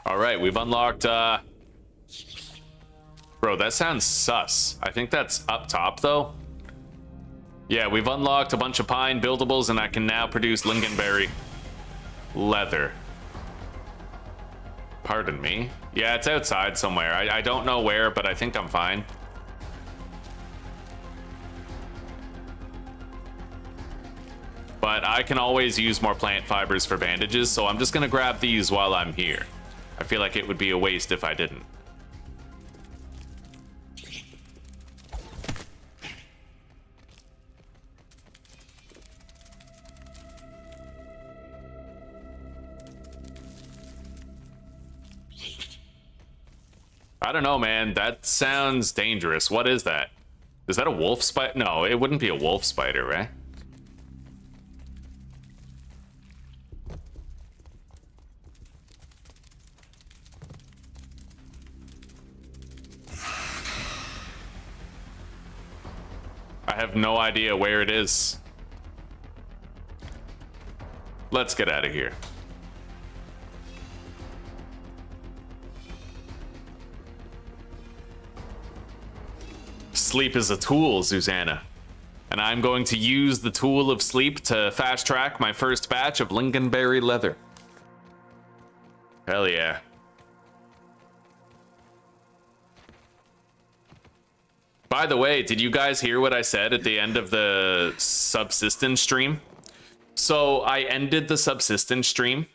All right, we've unlocked, bro, that sounds sus. I think that's up top, though. Yeah, we've unlocked a bunch of pine buildables, and I can now produce lingonberry leather. Pardon me. Yeah, it's outside somewhere. I don't know where, but I think I'm fine. But I can always use more plant fibers for bandages, so I'm just gonna grab these while I'm here. I feel like it would be a waste if I didn't. I don't know, man. That sounds dangerous. What is that? Is that a wolf spider? No, it wouldn't be a wolf spider, right? I have no idea where it is. Let's get out of here. Sleep is a tool, Susanna. And I'm going to use the tool of sleep to fast track my first batch of lingonberry leather. Hell yeah. By the way, did you guys hear what I said at the end of the subsistence stream? So I ended the subsistence stream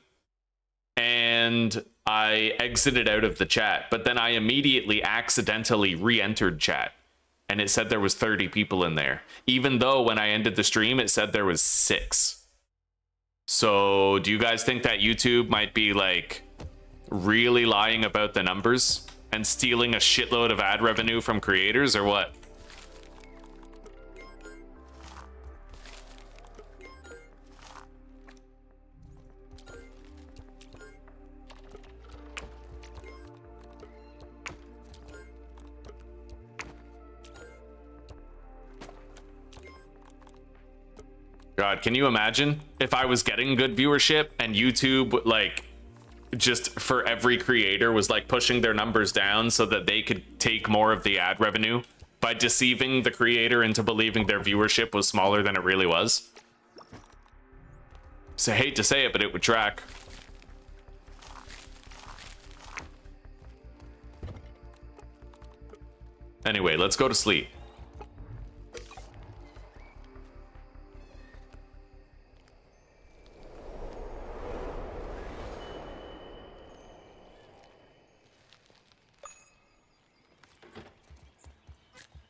and I exited out of the chat, but then I immediately accidentally re-entered chat. And it said there was 30 people in there, even though when I ended the stream, it said there was 6. So do you guys think that YouTube might be like really lying about the numbers and stealing a shitload of ad revenue from creators or what? God, can you imagine if I was getting good viewership and YouTube, like, just for every creator was like pushing their numbers down so that they could take more of the ad revenue by deceiving the creator into believing their viewership was smaller than it really was? So I hate to say it, but it would track. Anyway, let's go to sleep.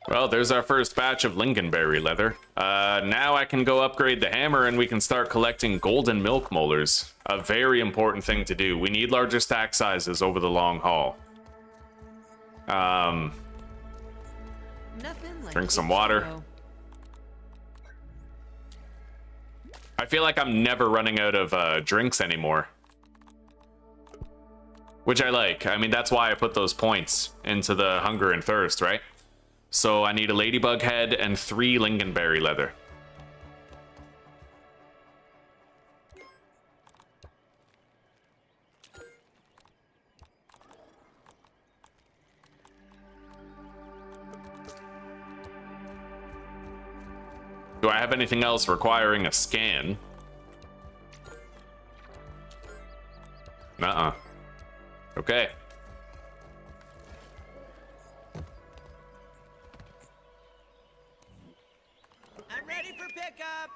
Well, there's our first batch of lingonberry leather. Now I can go upgrade the hammer and we can start collecting golden milk molars. A very important thing to do. We need larger stack sizes over the long haul. Drink some water. I feel like I'm never running out of drinks anymore. Which I like. I mean, that's why I put those points into the hunger and thirst, right? So I need a ladybug head and 3 lingonberry leather. Do I have anything else requiring a scan? Nuh-uh. Okay. I'm ready for pickup.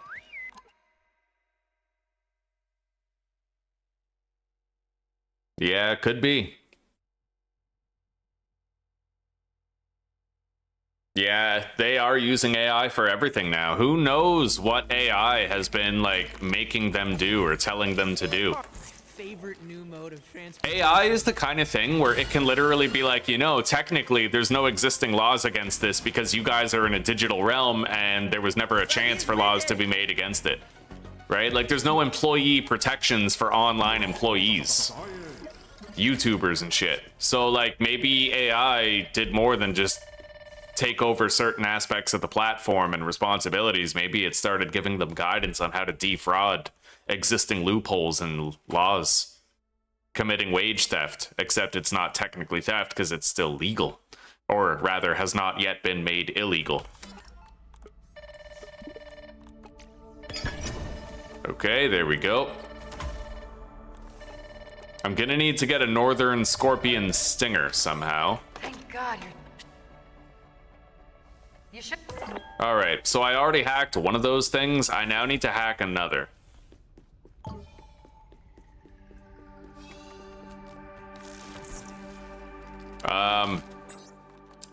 Yeah, could be. Yeah, they are using AI for everything now. Who knows what AI has been like making them do or telling them to do? Favorite new mode of transport. AI is the kind of thing where it can literally be like, you know, technically there's no existing laws against this because you guys are in a digital realm and there was never a chance for laws to be made against it. Right? Like there's no employee protections for online employees. YouTubers and shit. So like maybe AI did more than just take over certain aspects of the platform and responsibilities. Maybe it started giving them guidance on how to defraud existing loopholes and laws, committing wage theft, except it's not technically theft because it's still legal, or rather has not yet been made illegal. Okay, there we go. I'm gonna need to get a northern scorpion stinger somehow. Thank God you're. You should. All right, so I already hacked one of those things. I now need to hack another.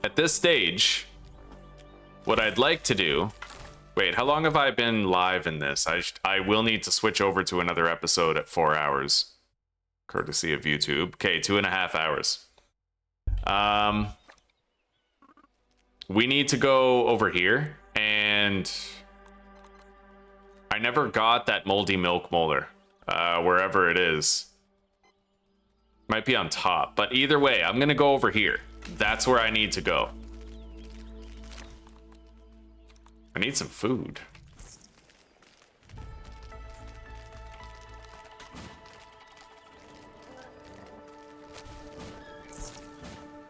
At this stage, what I'd like to do... Wait, how long have I been live in this? I will need to switch over to another episode at 4 hours. Courtesy of YouTube. Okay, 2.5 hours. We need to go over here, and... I never got that moldy milk molar, wherever it is. Might be on top, but either way, I'm gonna go over here. That's where I need to go. I need some food.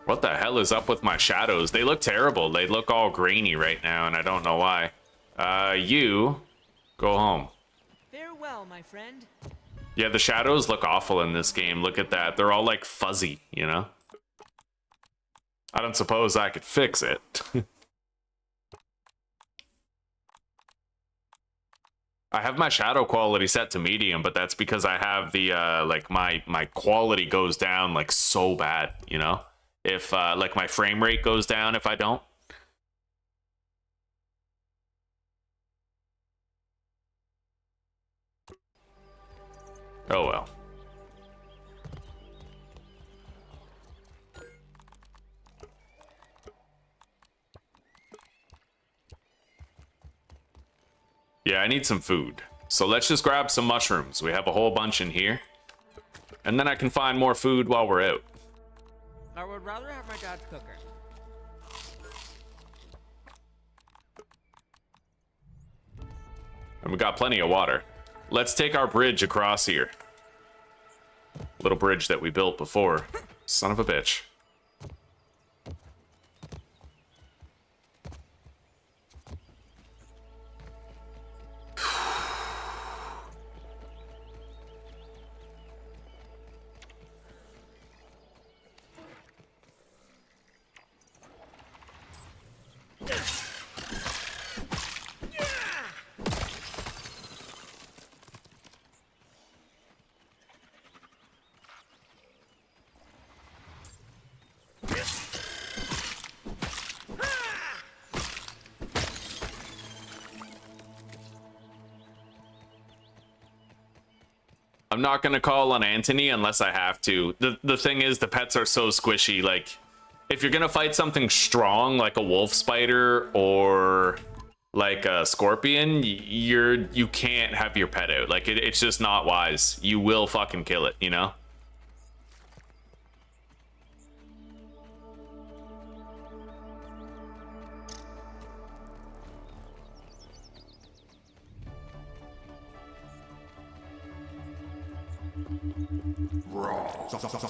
What the hell is up with my shadows? They look terrible. They look all grainy right now, and I don't know why. You go home. Farewell, my friend. Yeah, the shadows look awful in this game. Look at that. They're all like fuzzy, you know? I don't suppose I could fix it. I have my shadow quality set to medium, but that's because I have the, like, my quality goes down, like, so bad, you know? If, like, my frame rate goes down if I don't. Oh, well. Yeah, I need some food. So let's just grab some mushrooms. We have a whole bunch in here. And then I can find more food while we're out. I would rather have my dad's cooker. And we got plenty of water. Let's take our bridge across here. Little bridge that we built before. Son of a bitch. I'm not gonna call on Anthony unless I have to. The thing is, the pets are so squishy. Like, if you're gonna fight something strong like a wolf spider or like a scorpion, you can't have your pet out. Like, it's just not wise. You will fucking kill it, you know?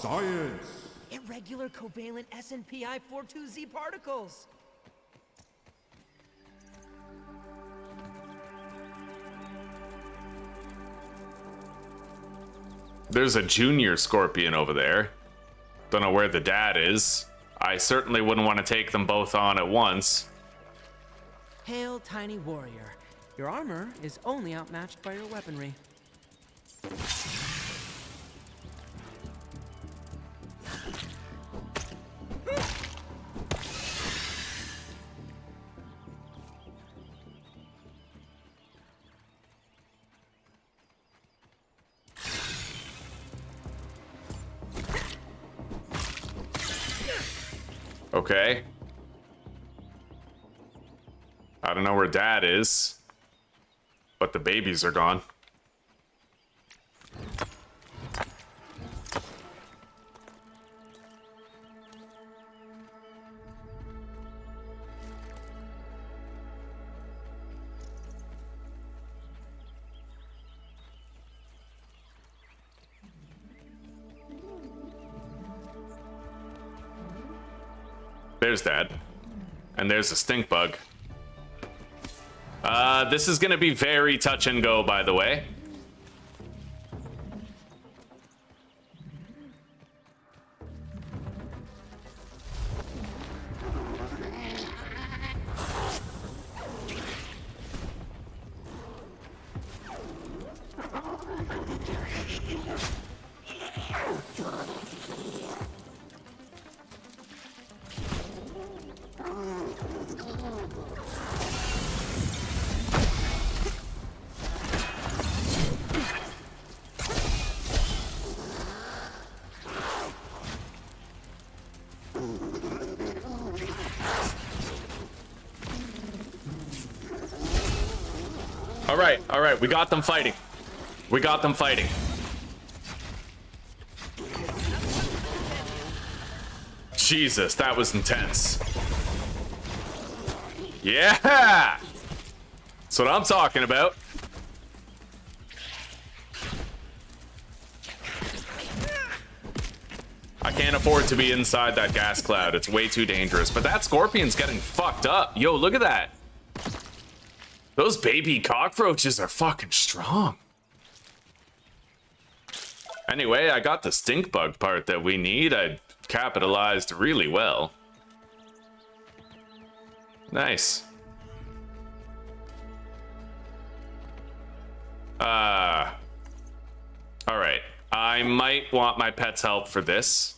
Science! Irregular covalent SNPI 42Z particles. There's a junior scorpion over there. Don't know where the dad is. I certainly wouldn't want to take them both on at once. Hail, tiny warrior. Your armor is only outmatched by your weaponry. Okay. I don't know where dad is, but the babies are gone. There's dad. And there's a stink bug. This is gonna be very touch and go, by the way. All right, we got them fighting. We got them fighting. Jesus, that was intense. Yeah! That's what I'm talking about. I can't afford to be inside that gas cloud. It's way too dangerous. But that scorpion's getting fucked up. Yo, look at that. Those baby cockroaches are fucking strong. Anyway, I got the stink bug part that we need. I capitalized really well. Nice. All right. I might want my pet's help for this.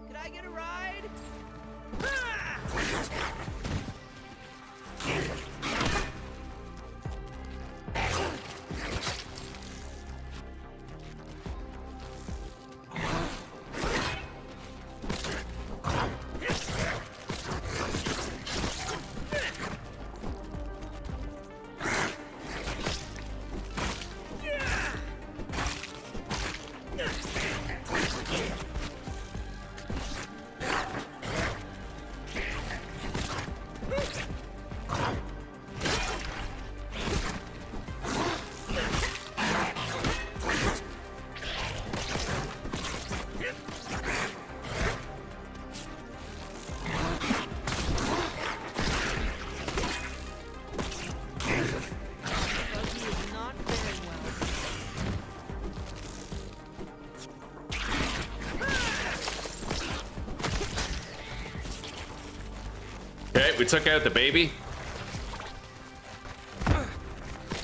Could I get a ride? Okay, we took out the baby.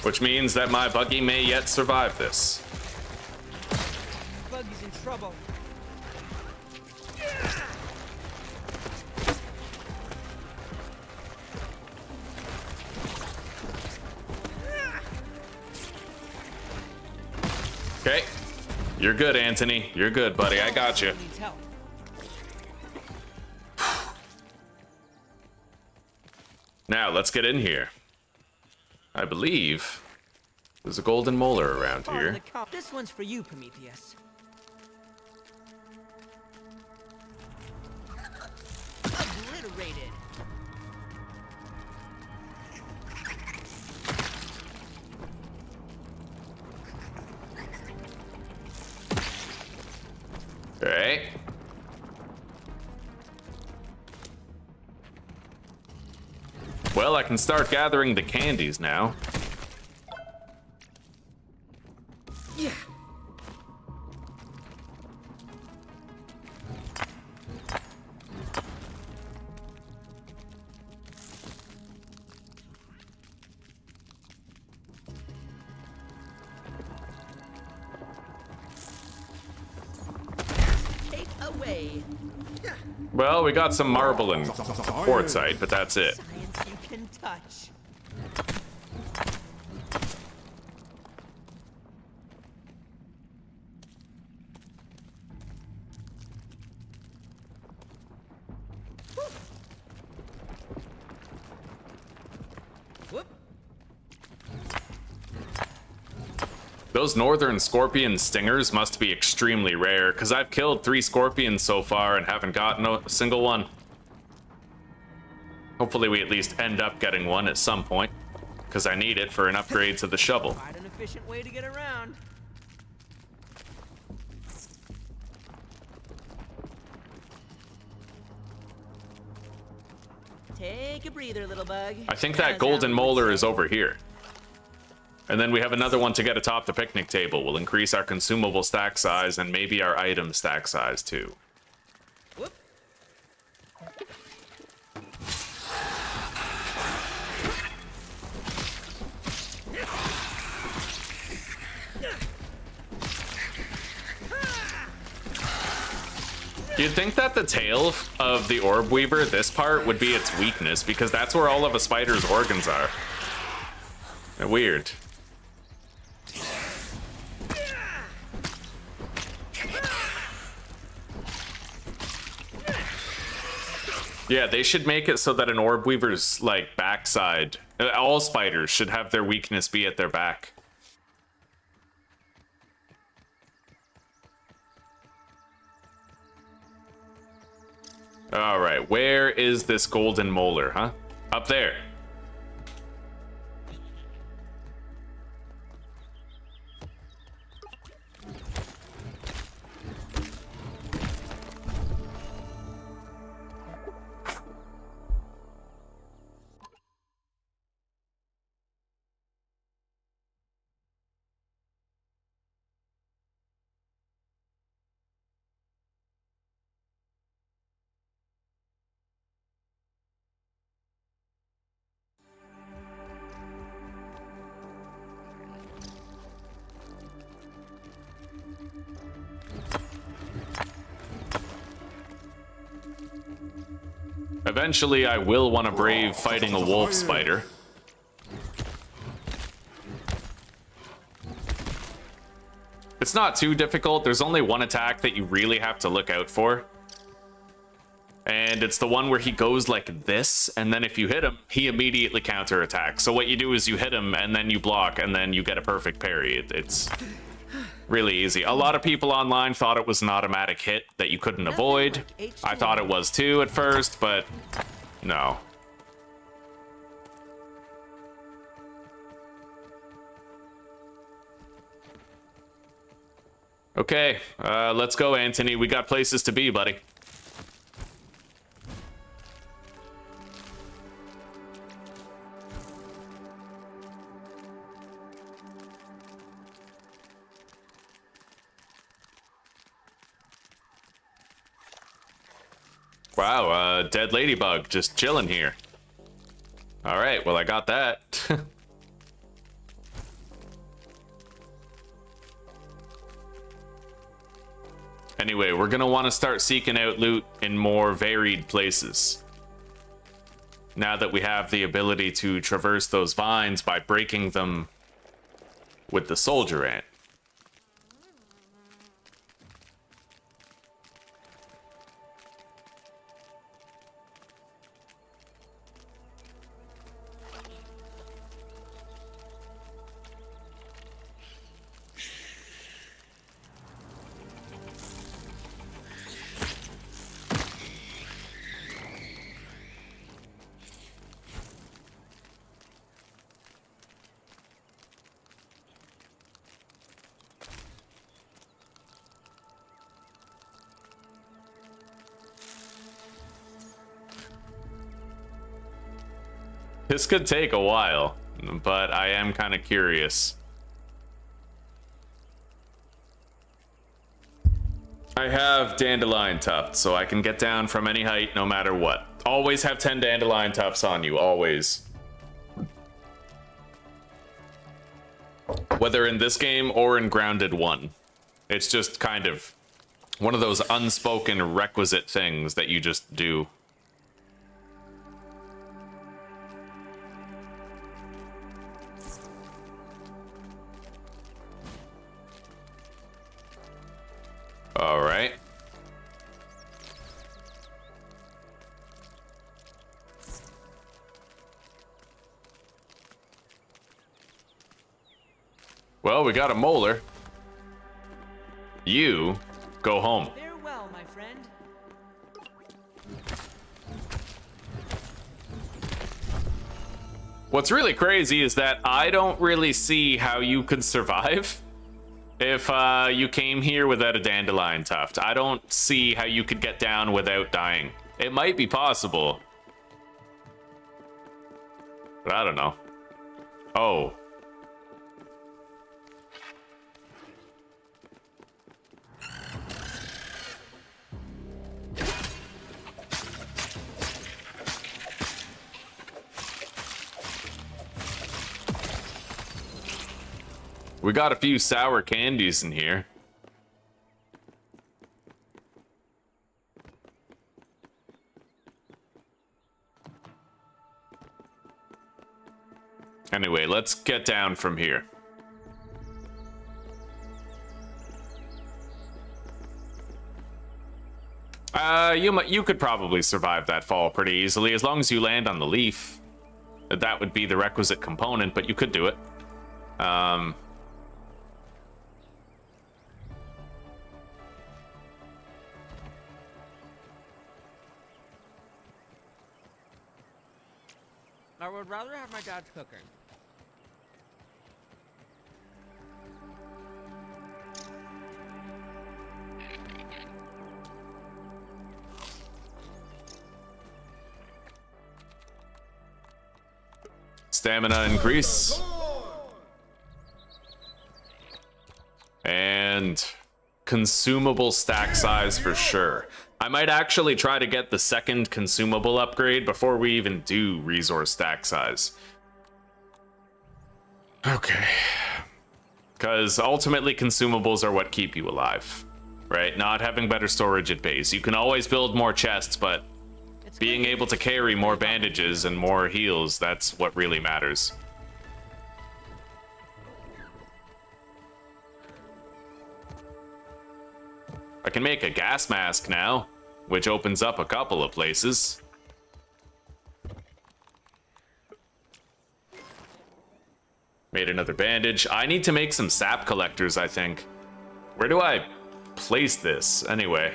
Which means that my buggy may yet survive this. Buggy's in trouble. Okay. You're good, Anthony. You're good, buddy. I got you. Needs help. Now, let's get in here. I believe there's a golden molar around here. This one's for you, Prometheus. Obliterated. Alright. Well, I can start gathering the candies now. Yeah. Take away. Well, we got some marble and quartzite, but that's it. Science you can touch. Whoop. Those northern scorpion stingers must be extremely rare, because I've killed 3 scorpions so far and haven't gotten a single one. Hopefully we at least end up getting one at some point, because I need it for an upgrade to the shovel. Quite an efficient way to get around. Take a breather, little bug. I think that golden molar is over here. And then we have another one to get atop the picnic table. We'll increase our consumable stack size and maybe our item stack size too. Whoop. You'd think that the tail of the orb weaver, this part, would be its weakness, because that's where all of a spider's organs are. Weird. Yeah, they should make it so that an orb weaver's like backside. All spiders should have their weakness be at their back. All right, where is this golden molar, huh? Up there. Eventually, I will want to brave fighting a wolf spider. It's not too difficult. There's only one attack that you really have to look out for. And it's the one where he goes like this, and then if you hit him, he immediately counterattacks. So what you do is you hit him, and then you block, and then you get a perfect parry. It's really easy. A lot of people online thought it was an automatic hit that you couldn't avoid. I thought it was too at first, but no. Okay, let's go, Anthony. We got places to be, buddy. Wow, dead ladybug just chilling here. All right, well, I got that. Anyway, we're gonna want to start seeking out loot in more varied places. Now that we have the ability to traverse those vines by breaking them with the soldier ant. This could take a while, but I am kind of curious. I have dandelion tufts, so I can get down from any height no matter what. Always have 10 dandelion tufts on you, always. Whether in this game or in Grounded 1. It's just kind of one of those unspoken requisite things that you just do. All right. Well, we got a molar. You go home. Farewell, my friend. What's really crazy is that I don't really see how you could survive if you came here without a dandelion tuft. I don't see how you could get down without dying. It might be possible, but I don't know. Oh. We got a few sour candies in here. Anyway, let's get down from here. You could probably survive that fall pretty easily as long as you land on the leaf. That would be the requisite component, but you could do it. I would rather have my dad's cooking. Stamina increase. And consumable stack size for sure. I might actually try to get the second consumable upgrade before we even do resource stack size. Okay. Because ultimately consumables are what keep you alive, right? Not having better storage at base. You can always build more chests, but being able to carry more bandages and more heals, that's what really matters. I can make a gas mask now, which opens up a couple of places. Made another bandage. I need to make some sap collectors, I think. Where do I place this, anyway?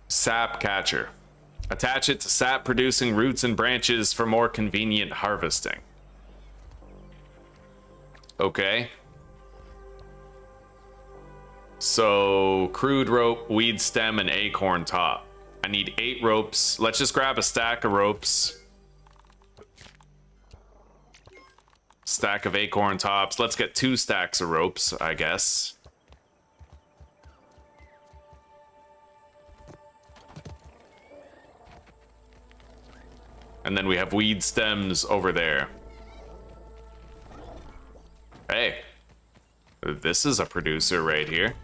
Sap catcher. Attach it to sap producing roots and branches for more convenient harvesting. Okay. So, crude rope, weed stem, and acorn top. I need 8 ropes. Let's just grab a stack of ropes. Stack of acorn tops. Let's get 2 stacks of ropes, I guess. And then we have weed stems over there. Hey, this is a producer right here.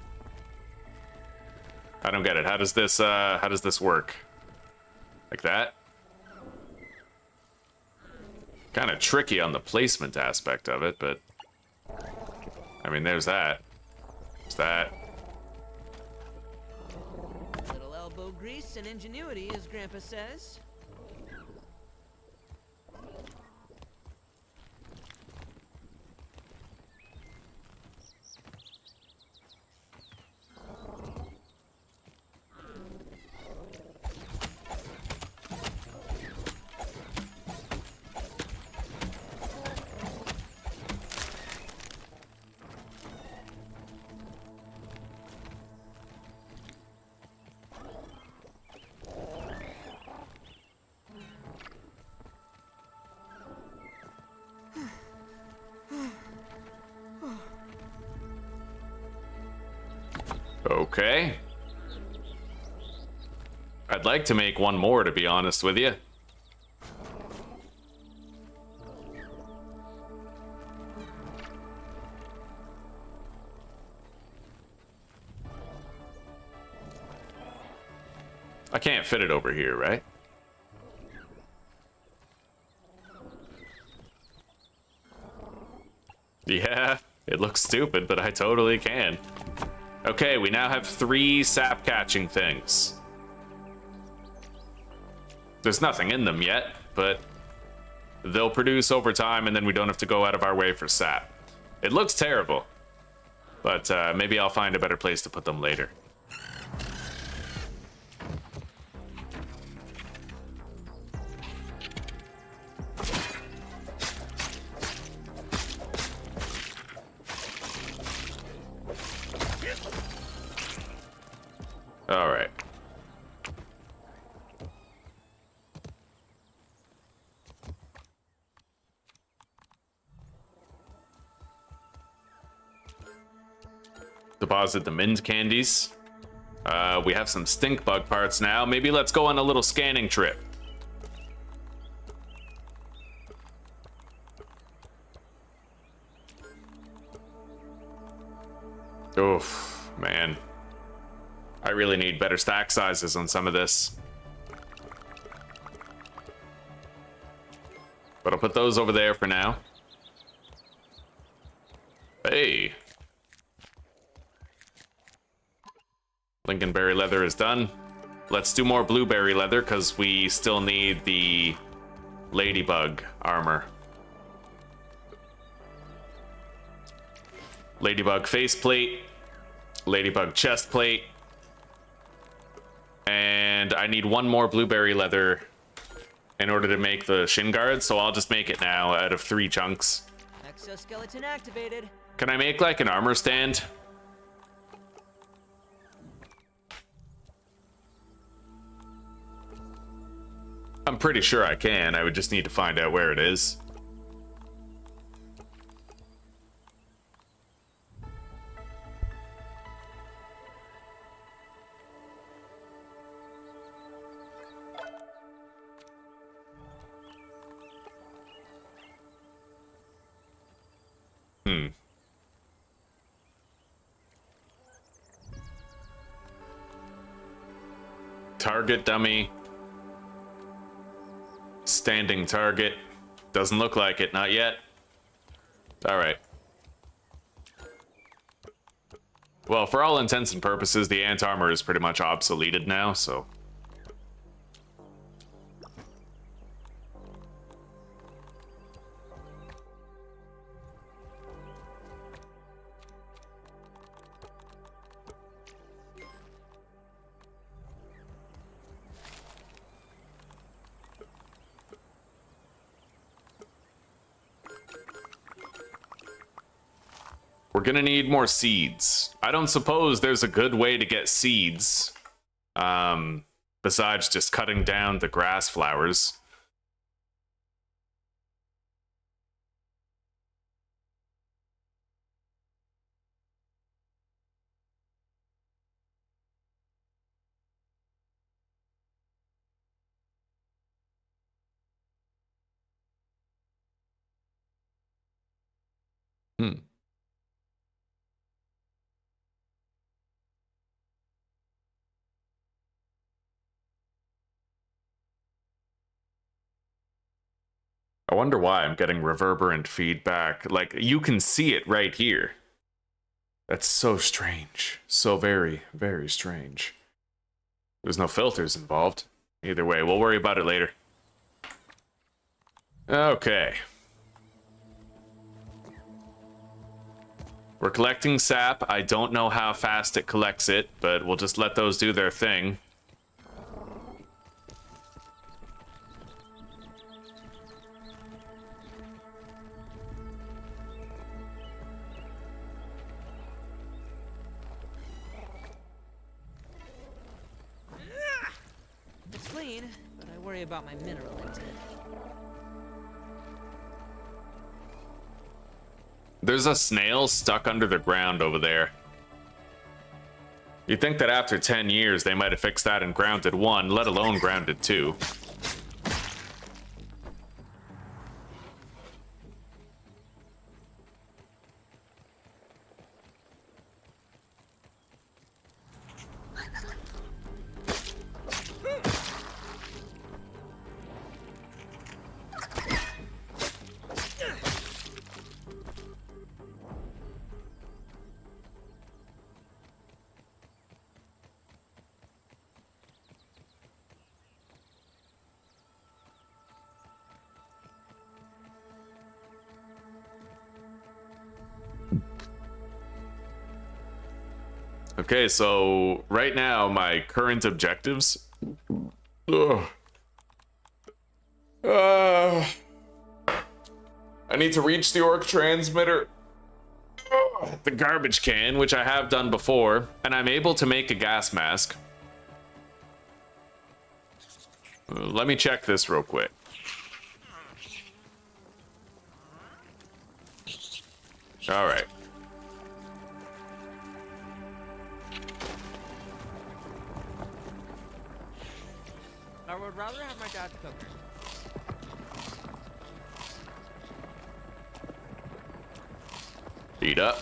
I don't get it. How does this work? Like that? Kind of tricky on the placement aspect of it, but I mean, there's that. There's that. Little elbow grease and ingenuity, as Grandpa says. Okay. I'd like to make one more, to be honest with you. I can't fit it over here, right? Yeah, it looks stupid, but I totally can. Okay, we now have 3 sap catching things. There's nothing in them yet, but they'll produce over time and then we don't have to go out of our way for sap. It looks terrible, but maybe I'll find a better place to put them later. All right. Deposit the mint candies. We have some stink bug parts now. Maybe let's go on a little scanning trip. Oof, man. I really need better stack sizes on some of this. But I'll put those over there for now. Hey. Lincolnberry leather is done. Let's do more blueberry leather because we still need the ladybug armor. Ladybug faceplate, ladybug chest plate, and I need one more blueberry leather in order to make the shin guard, so I'll just make it now out of 3 chunks. Exoskeleton activated. Can I make like an armor stand? I'm pretty sure I can. I would just need to find out where it is. Target dummy. Standing target. Doesn't look like it, not yet. Alright. Well, for all intents and purposes, the ant armor is pretty much obsoleted now, so... We're gonna need more seeds. I don't suppose there's a good way to get seeds, besides just cutting down the grass flowers. I wonder why I'm getting reverberant feedback. Like, you can see it right here. That's so strange. So very, very strange. There's no filters involved. Either way, we'll worry about it later. Okay. We're collecting sap. I don't know how fast it collects it, but we'll just let those do their thing. It's clean, but I worry about my mineral intake. There's a snail stuck under the ground over there. You'd think that after 10 years they might have fixed that in Grounded 1, let alone Grounded 2. Okay, so right now my current objectives. I need to reach the orc transmitter, the garbage can, which I have done before, and I'm able to make a gas mask. Let me check this real quick. All right. I would rather have my dad cook. Eat up.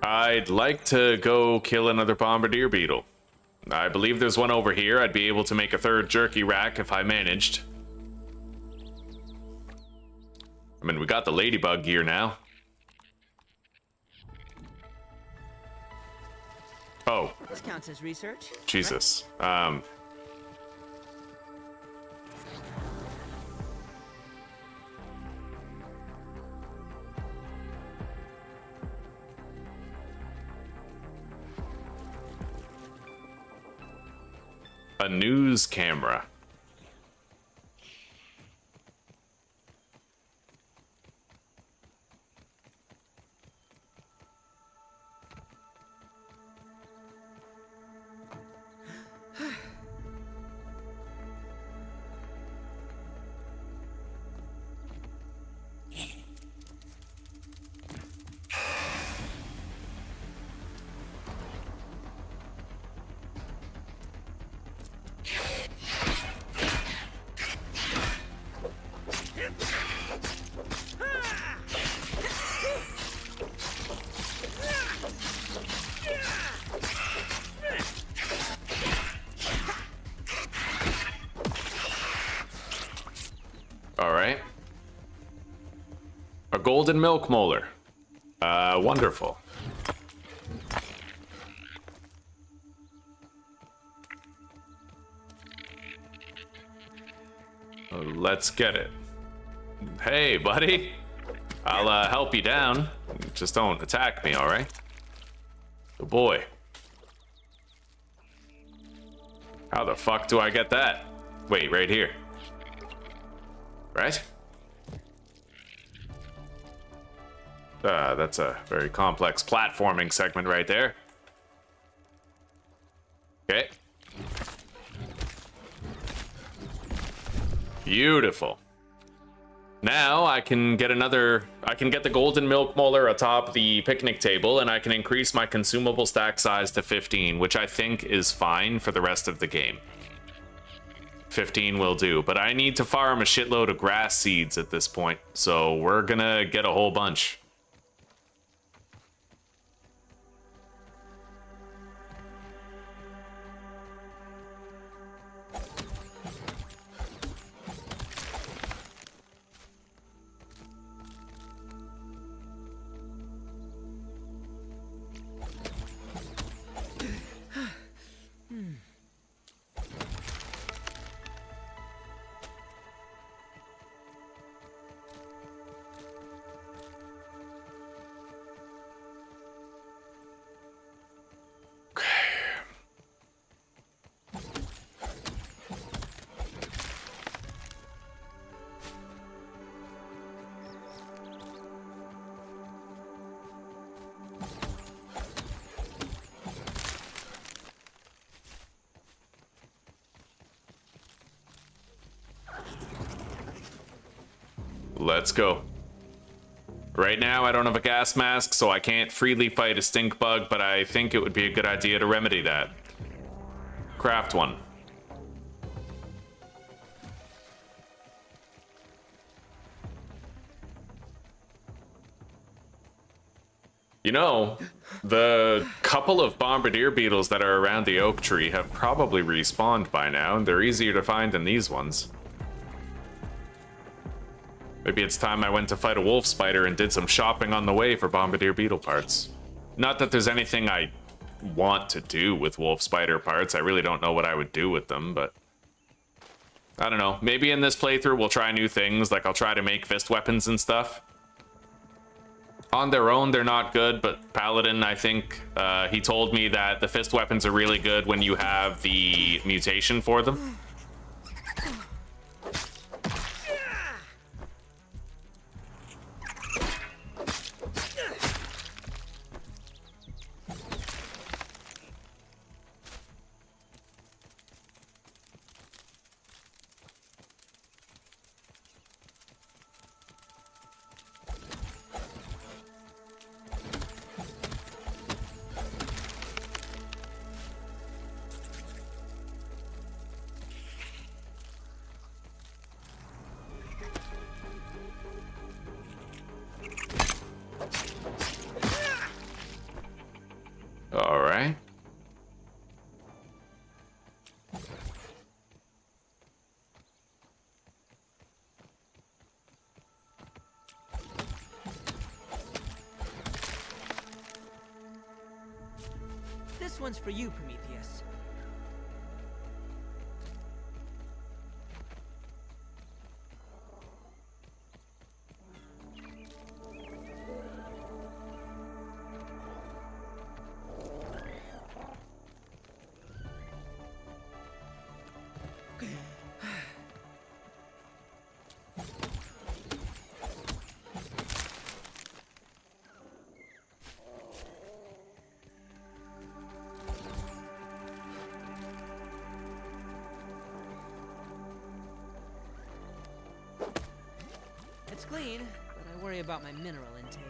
I'd like to go kill another bombardier beetle. I believe there's one over here. I'd be able to make a third jerky rack if I managed. I mean, we got the ladybug gear now. Oh, This counts as research. Jesus. A news camera. Alright. A golden milk molar. Wonderful. Let's get it. Hey, buddy. I'll help you down. Just don't attack me, alright? Good boy. How the fuck do I get that? Wait, right here. Right? That's a very complex platforming segment right there. Okay. Beautiful. Now I can get the golden milk molar atop the picnic table, and I can increase my consumable stack size to 15, which I think is fine for the rest of the game. 15 will do, but I need to farm a shitload of grass seeds at this point, so we're gonna get a whole bunch. Let's go. Right now, I don't have a gas mask, so I can't freely fight a stink bug, but I think it would be a good idea to remedy that. Craft one. You know, the couple of bombardier beetles that are around the oak tree have probably respawned by now, and they're easier to find than these ones. Maybe it's time I went to fight a wolf spider and did some shopping on the way for bombardier beetle parts. Not that there's anything I want to do with wolf spider parts. I really don't know what I would do with them, but I don't know. Maybe in this playthrough we'll try new things, like I'll try to make fist weapons and stuff. On their own, they're not good, but Paladin, I think, he told me that the fist weapons are really good when you have the mutation for them. This one's for you, Prometheus. It's clean, but I worry about my mineral intake.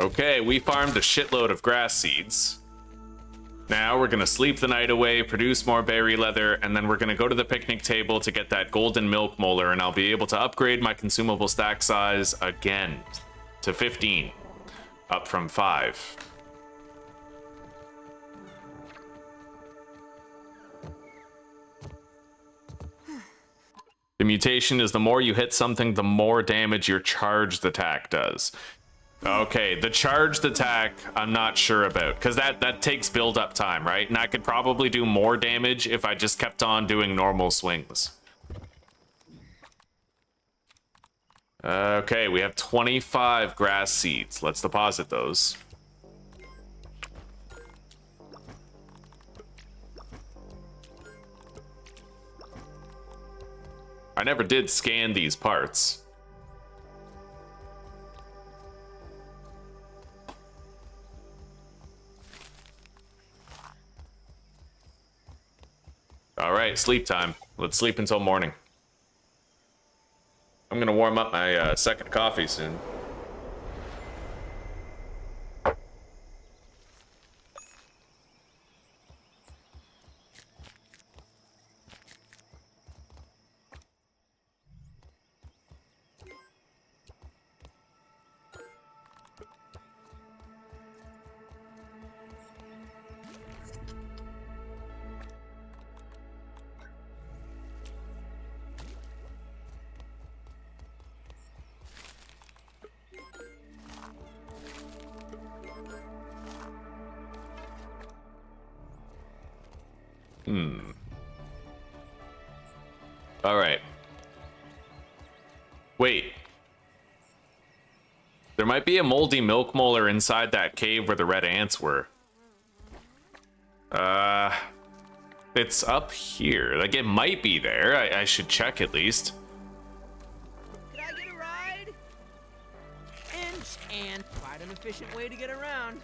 Okay, we farmed a shitload of grass seeds. Now we're gonna sleep the night away, produce more berry leather, and then we're gonna go to the picnic table to get that golden milk molar, and I'll be able to upgrade my consumable stack size again to 15, up from 5. The mutation is the more you hit something, the more damage your charged attack does. Okay, the charged attack, I'm not sure about, because that takes build-up time, right? And I could probably do more damage if I just kept on doing normal swings. Okay, we have 25 grass seeds. Let's deposit those. I never did scan these parts. All right, sleep time. Let's sleep until morning. I'm gonna warm up my second coffee soon. All right. Wait. There might be a moldy milk molar inside that cave where the red ants were. It's up here. Like, it might be there. I should check at least. Could I get a ride? And quite an efficient way to get around.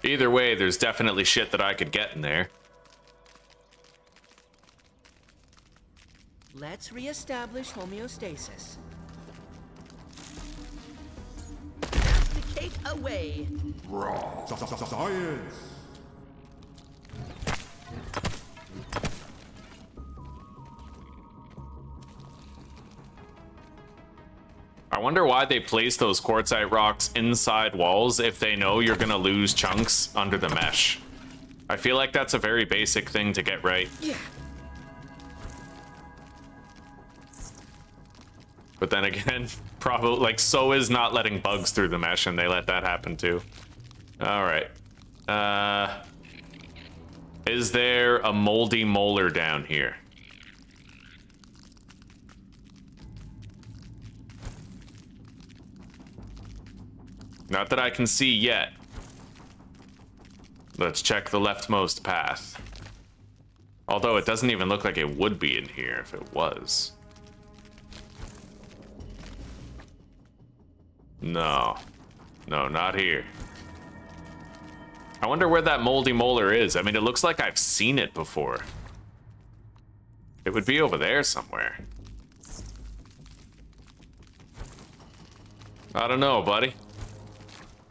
Either way, there's definitely shit that I could get in there. Let's reestablish homeostasis. Masticate away. Science. I wonder why they place those quartzite rocks inside walls if they know you're gonna lose chunks under the mesh. I feel like that's a very basic thing to get right. Yeah. But then again, probably like so is not letting bugs through the mesh, and they let that happen too. All right. Is there a moldy molar down here? Not that I can see yet. Let's check the leftmost path. Although it doesn't even look like it would be in here if it was. No. No, not here. I wonder where that moldy molar is. I mean, it looks like I've seen it before. It would be over there somewhere. I don't know, buddy.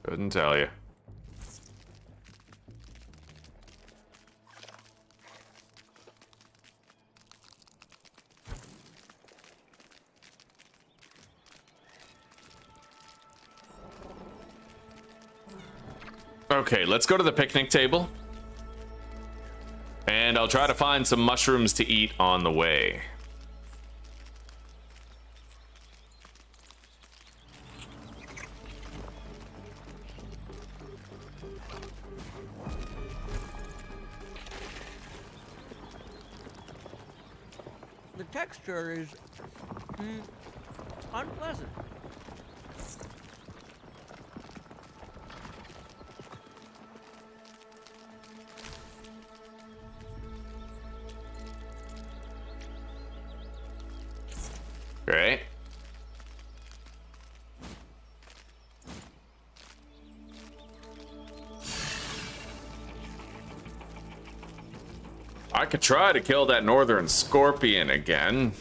Couldn't tell you. Okay, let's go to the picnic table. And I'll try to find some mushrooms to eat on the way. The texture is unpleasant. Great. I could try to kill that northern scorpion again.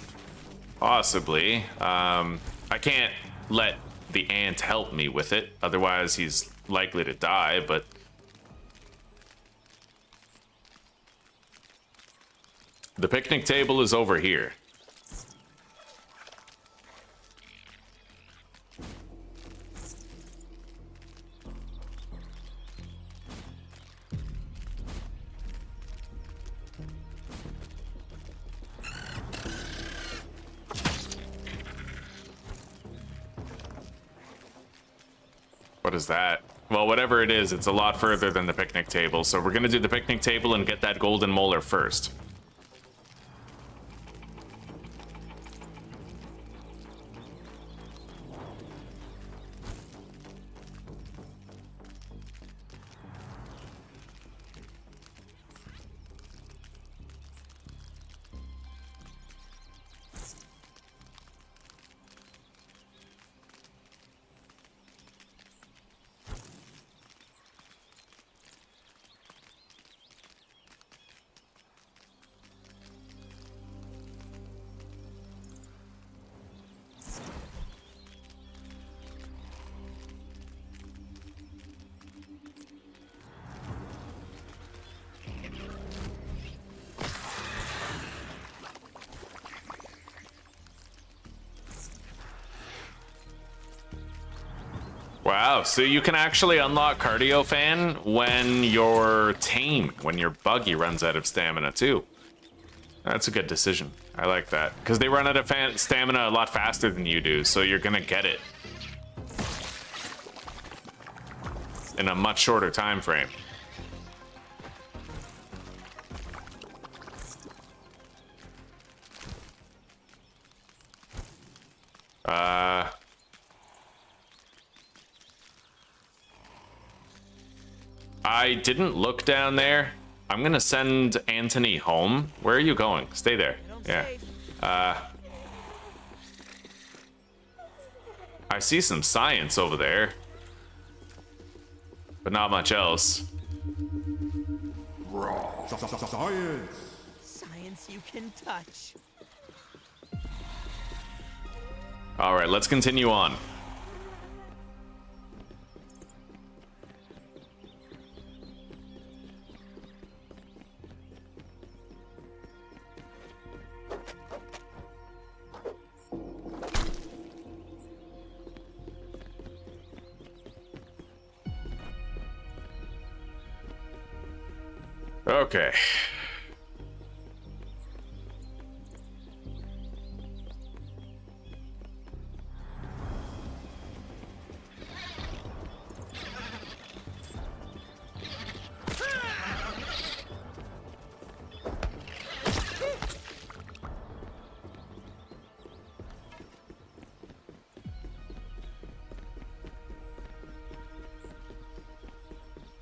Possibly. I can't let the ant help me with it, otherwise he's likely to die, but... The picnic table is over here. What is that? Well, whatever it is, it's a lot further than the picnic table, so we're gonna do the picnic table and get that golden molar first. Wow, so you can actually unlock Cardio Fan when you're tame, when your buggy runs out of stamina too. That's a good decision. I like that. Because they run out of stamina a lot faster than you do, so you're gonna get it in a much shorter time frame. I didn't look down there. I'm gonna send Anthony home. Where are you going? Stay there. Yeah. I see some science over there, but not much else. Science. Science you can touch. All right, let's continue on. Okay.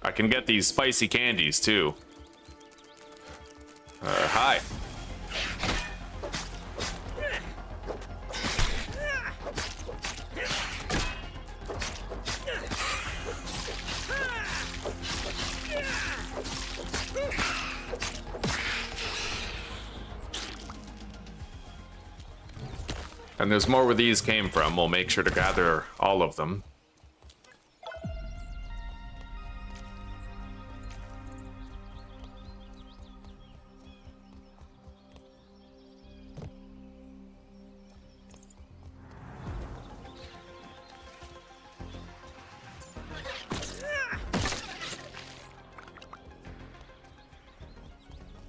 I can get these spicy candies too. Hi. And there's more where these came from. We'll make sure to gather all of them.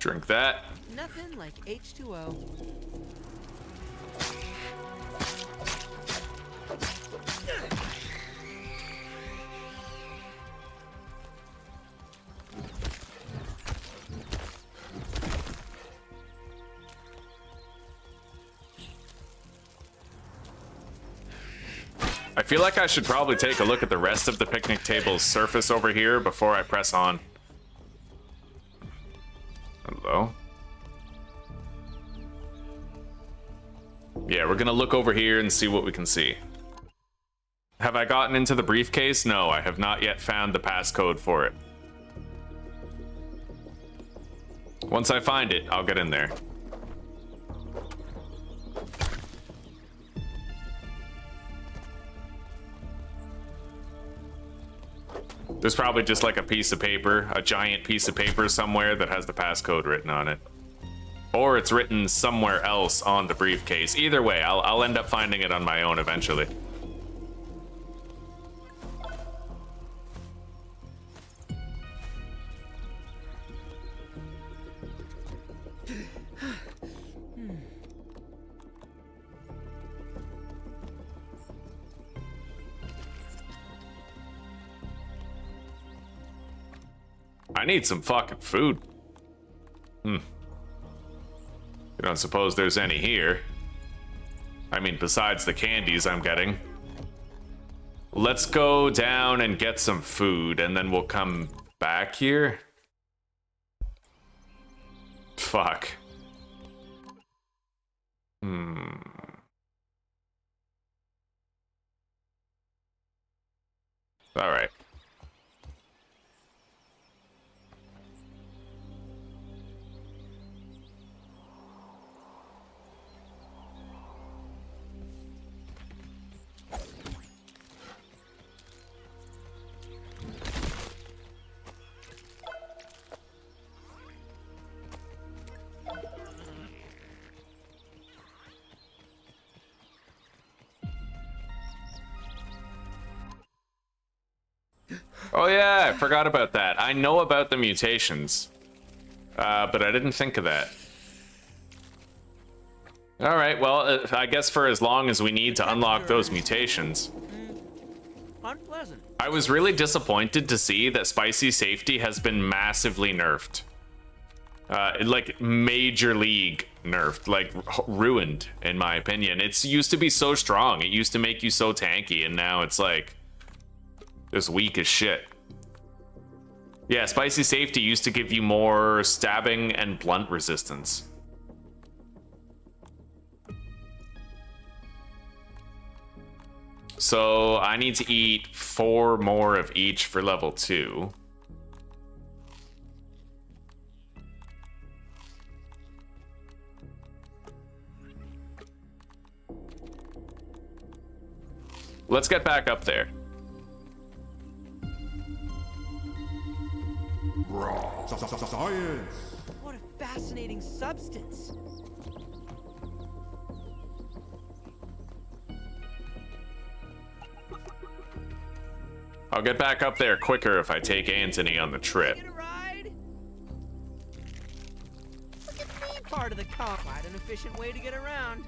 Drink that. Nothing like H2O. I feel like I should probably take a look at the rest of the picnic table's surface over here before I press on. Hello? Yeah, we're gonna look over here and see what we can see. Have I gotten into the briefcase? No, I have not yet found the passcode for it. Once I find it, I'll get in there. There's probably just like a piece of paper, a giant piece of paper somewhere that has the passcode written on it. Or it's written somewhere else on the briefcase. Either way, I'll end up finding it on my own eventually. I need some fucking food. You don't suppose there's any here? I mean, besides the candies I'm getting. Let's go down and get some food, and then we'll come back here. Fuck. All right. Oh yeah, I forgot about that. I know about the mutations, but I didn't think of that. All right, well, I guess for as long as we need to unlock those mutations. Unpleasant. I was really disappointed to see that spicy safety has been massively nerfed. Like major league nerfed, like ruined in my opinion. It's used to be so strong. It used to make you so tanky, and now it's like just weak as shit. Yeah, spicy safety used to give you more stabbing and blunt resistance. So I need to eat 4 more of each for level 2. Let's get back up there. Science! What a fascinating substance. I'll get back up there quicker if I take Anthony on the trip. Get a ride? Look at me, part of the comp. Quite an efficient way to get around.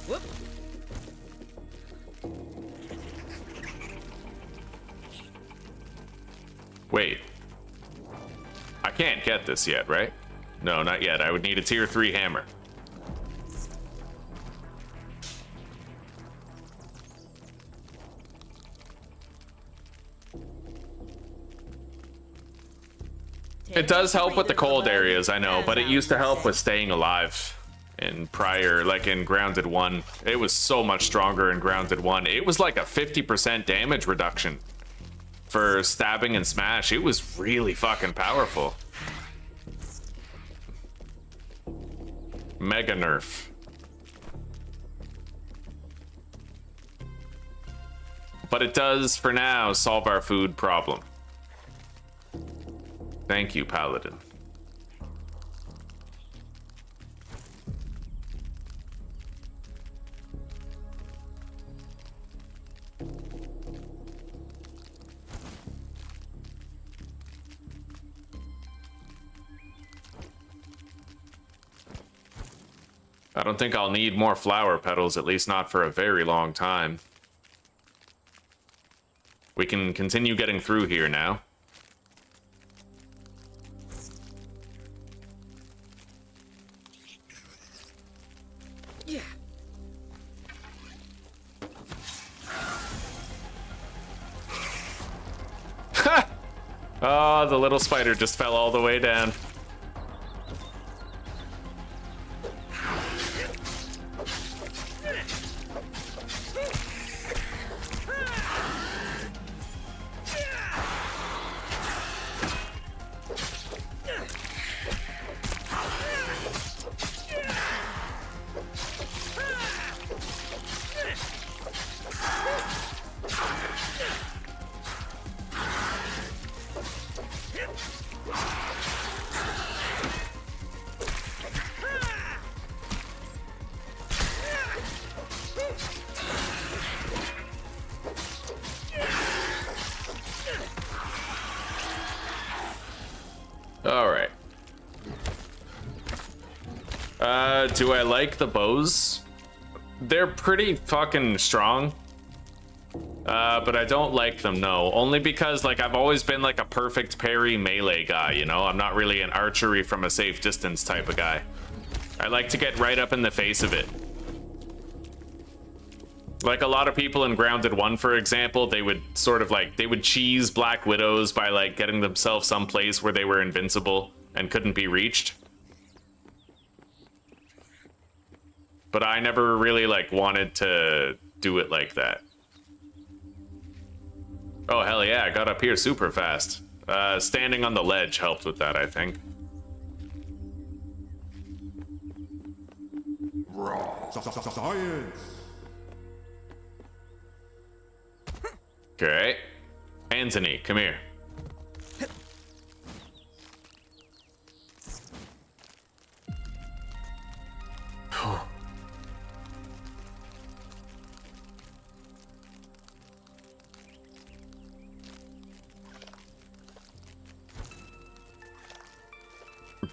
Whoop. Wait. I can't get this yet, right? No, not yet. I would need a tier 3 hammer. It does help with the cold areas, I know, but it used to help with staying alive in prior, like in Grounded 1. It was so much stronger in Grounded 1. It was like a 50% damage reduction for stabbing and smash. It was really fucking powerful. Mega nerf. But it does, for now, solve our food problem. Thank you, Paladin. I don't think I'll need more flower petals, at least not for a very long time. We can continue getting through here now. Yeah. Ha! Oh, the little spider just fell all the way down. Alright. Do I like the bows? They're pretty fucking strong. But I don't like them, no. Only because, like, I've always been, like, a perfect parry melee guy, you know? I'm not really an archery from a safe distance type of guy. I like to get right up in the face of it. Like a lot of people in Grounded 1, for example, they would sort of like, they would cheese Black Widows by like getting themselves someplace where they were invincible and couldn't be reached. But I never really like wanted to do it like that. Oh, hell yeah, I got up here super fast. Standing on the ledge helped with that, I think. Science. Okay. Anthony, come here.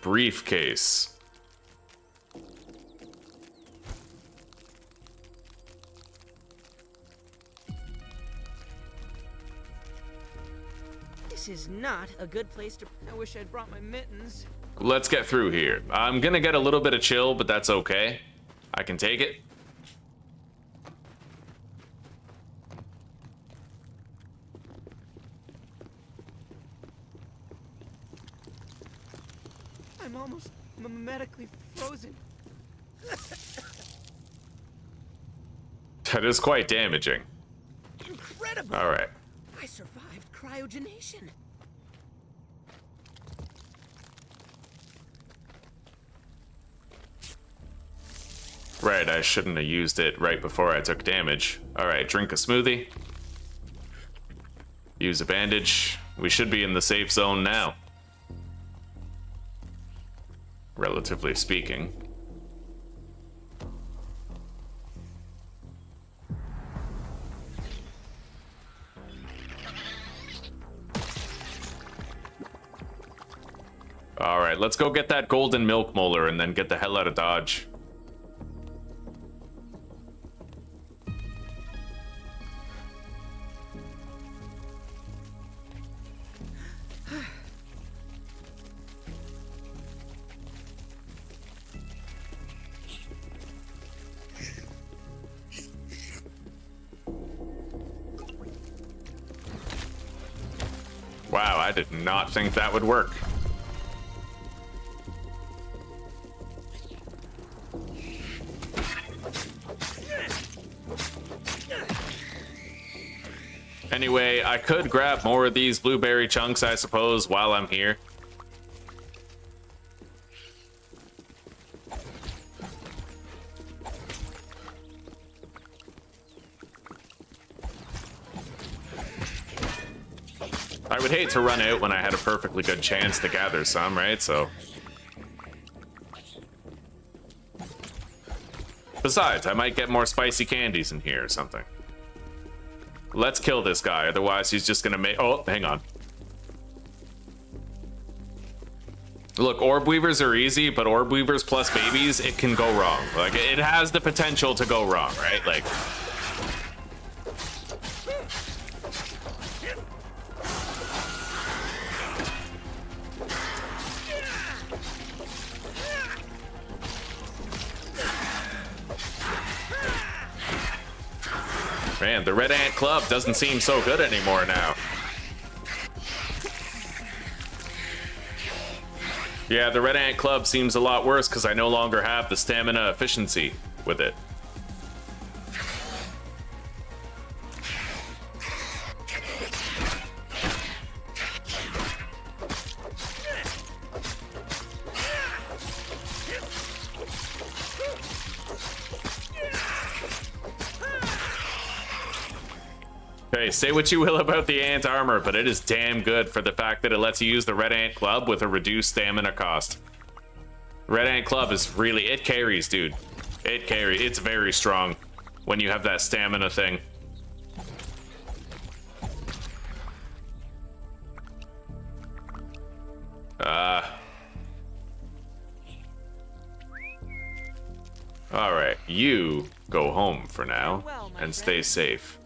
Briefcase. This is not a good place to... I wish I'd brought my mittens. Let's get through here. I'm gonna get a little bit of chill, but that's okay. I can take it. I'm almost medically frozen. That is quite damaging. Incredible! All right. I survived cryogenation. Right, I shouldn't have used it right before I took damage. All right, drink a smoothie. Use a bandage. We should be in the safe zone now. Relatively speaking. All right, let's go get that golden milk molar and then get the hell out of Dodge. Wow, I did not think that would work. Anyway, I could grab more of these blueberry chunks, I suppose, while I'm here. I would hate to run out when I had a perfectly good chance to gather some, right? So. Besides, I might get more spicy candies in here or something. Let's kill this guy, otherwise he's just gonna make... Oh, hang on. Look, orb weavers are easy, but orb weavers plus babies, it can go wrong. Like, it has the potential to go wrong, right? Like, man, the Red Ant Club doesn't seem so good anymore now. Yeah, the Red Ant Club seems a lot worse because I no longer have the stamina efficiency with it. Okay, say what you will about the ant armor, but it is damn good for the fact that it lets you use the Red Ant Club with a reduced stamina cost. Red Ant Club is really, it carries, dude. It carries. It's very strong when you have that stamina thing. All right, you go home for now and stay safe.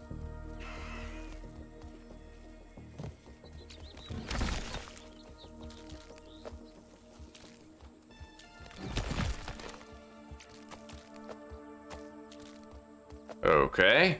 Okay.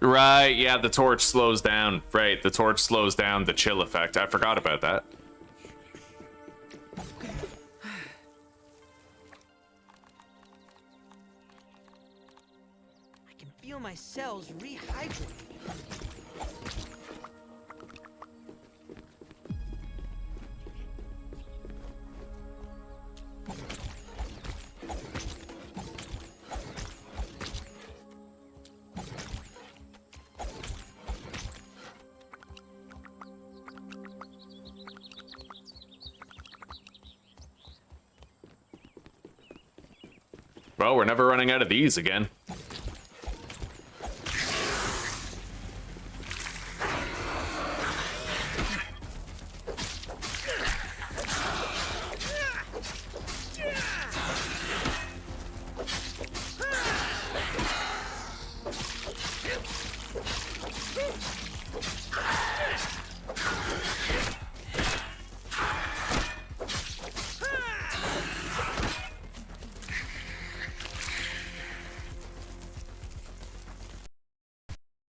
Right, yeah, the torch slows down. Right, the torch slows down the chill effect. I forgot about that. I can feel my cells rehydrating. Well, we're never running out of these again.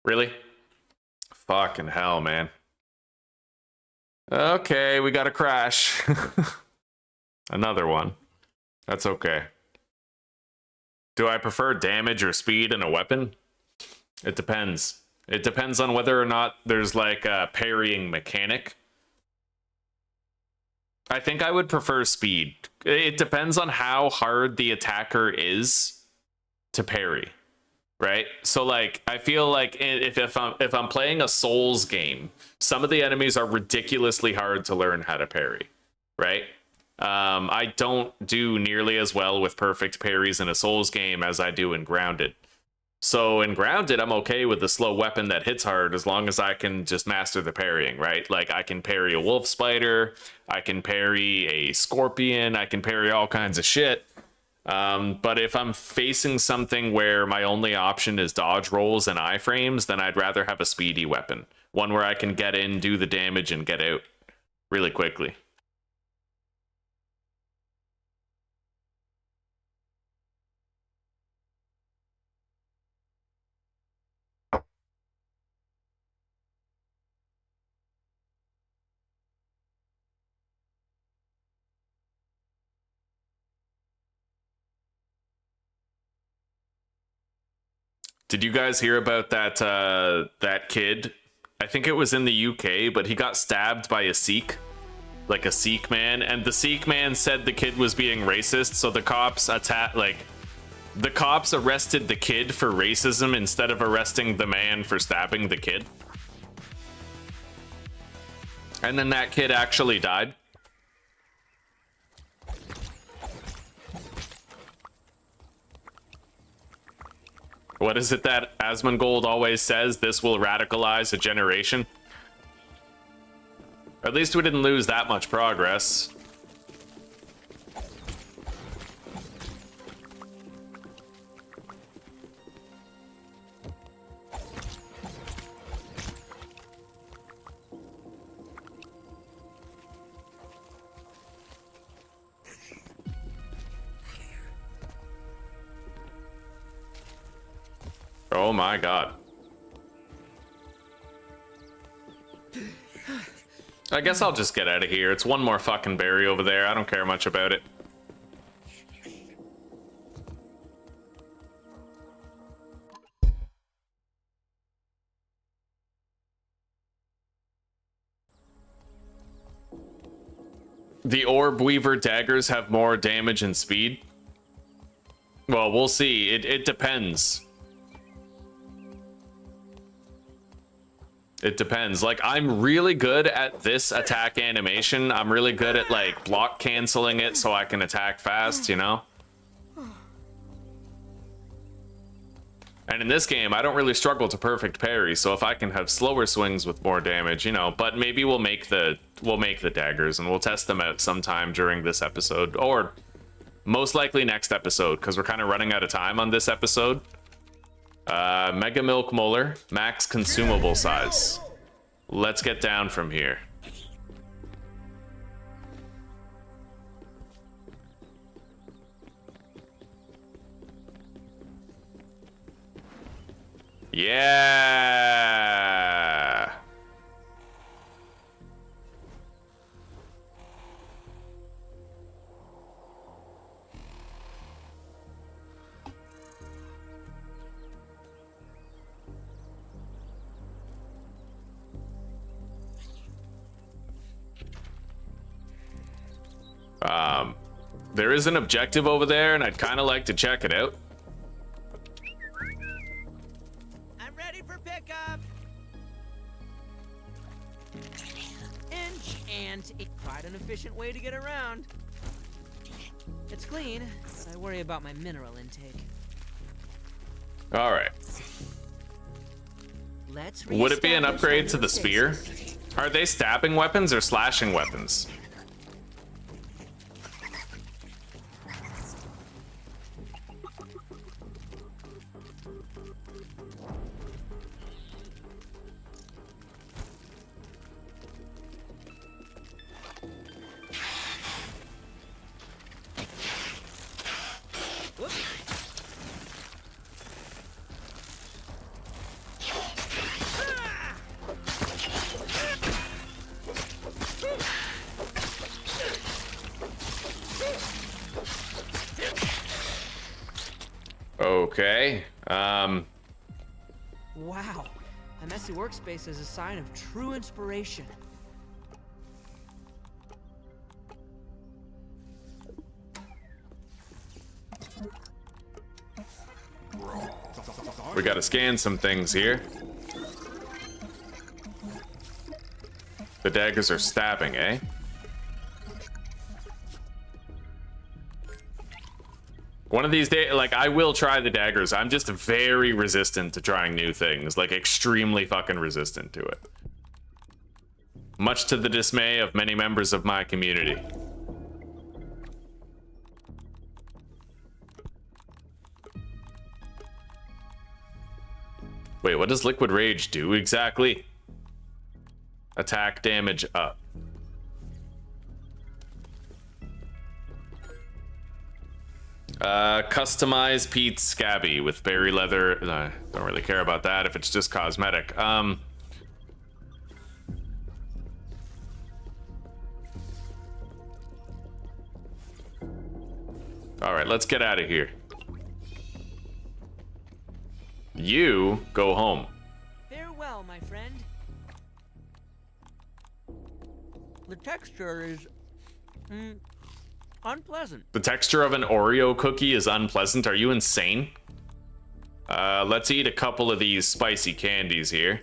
Really? Fucking hell, man. Okay, we got a crash. Another one. That's okay. Do I prefer damage or speed in a weapon? It depends. It depends on whether or not there's like a parrying mechanic. I think I would prefer speed. It depends on how hard the attacker is to parry. Right? So like I feel like if I'm playing a Souls game, some of the enemies are ridiculously hard to learn how to parry, right? I don't do nearly as well with perfect parries in a Souls game as I do in Grounded. So in Grounded, I'm okay with the slow weapon that hits hard as long as I can just master the parrying, right? Like I can parry a wolf spider, I can parry a scorpion, I can parry all kinds of shit. But if I'm facing something where my only option is dodge rolls and iframes, then I'd rather have a speedy weapon. One where I can get in, do the damage, and get out really quickly. Did you guys hear about that that kid? I think it was in the UK, but he got stabbed by a Sikh, like a Sikh man, and the Sikh man said the kid was being racist, so the cops the cops arrested the kid for racism instead of arresting the man for stabbing the kid. And then that kid actually died. What is it that Asmongold always says? This will radicalize a generation. At least we didn't lose that much progress. Oh my god. I guess I'll just get out of here. It's one more fucking berry over there. I don't care much about it. The Orb Weaver daggers have more damage and speed. Well, we'll see. It depends. It depends. Like, I'm really good at this attack animation. I'm really good at, like, block canceling it so I can attack fast, you know? And in this game, I don't really struggle to perfect parry, so if I can have slower swings with more damage, you know, but maybe we'll make the daggers and we'll test them out sometime during this episode, or most likely next episode, because we're kind of running out of time on this episode. Mega Milk Molar, max consumable size. Let's get down from here. Yeah. There is an objective over there, and I'd kind of like to check it out. I'm ready for pickup. And quite an efficient way to get around. It's clean, but I worry about my mineral intake. All right. Let's Would it be an reestablish upgrade to the spear? homeostasis. Are they stabbing weapons or slashing weapons? Okay. Wow, a messy workspace is a sign of true inspiration. We gotta scan some things here. The daggers are stabbing, eh? One of these days, like, I will try the daggers. I'm just very resistant to trying new things. Like, extremely fucking resistant to it. Much to the dismay of many members of my community. Wait, what does Liquid Rage do exactly? Attack damage up. Customize Pete's Scabby with berry leather. Don't really care about that if it's just cosmetic. All right, let's get out of here. You go home. Farewell, my friend. The texture is unpleasant. The texture of an Oreo cookie is unpleasant. Are you insane? Let's eat a couple of these spicy candies here.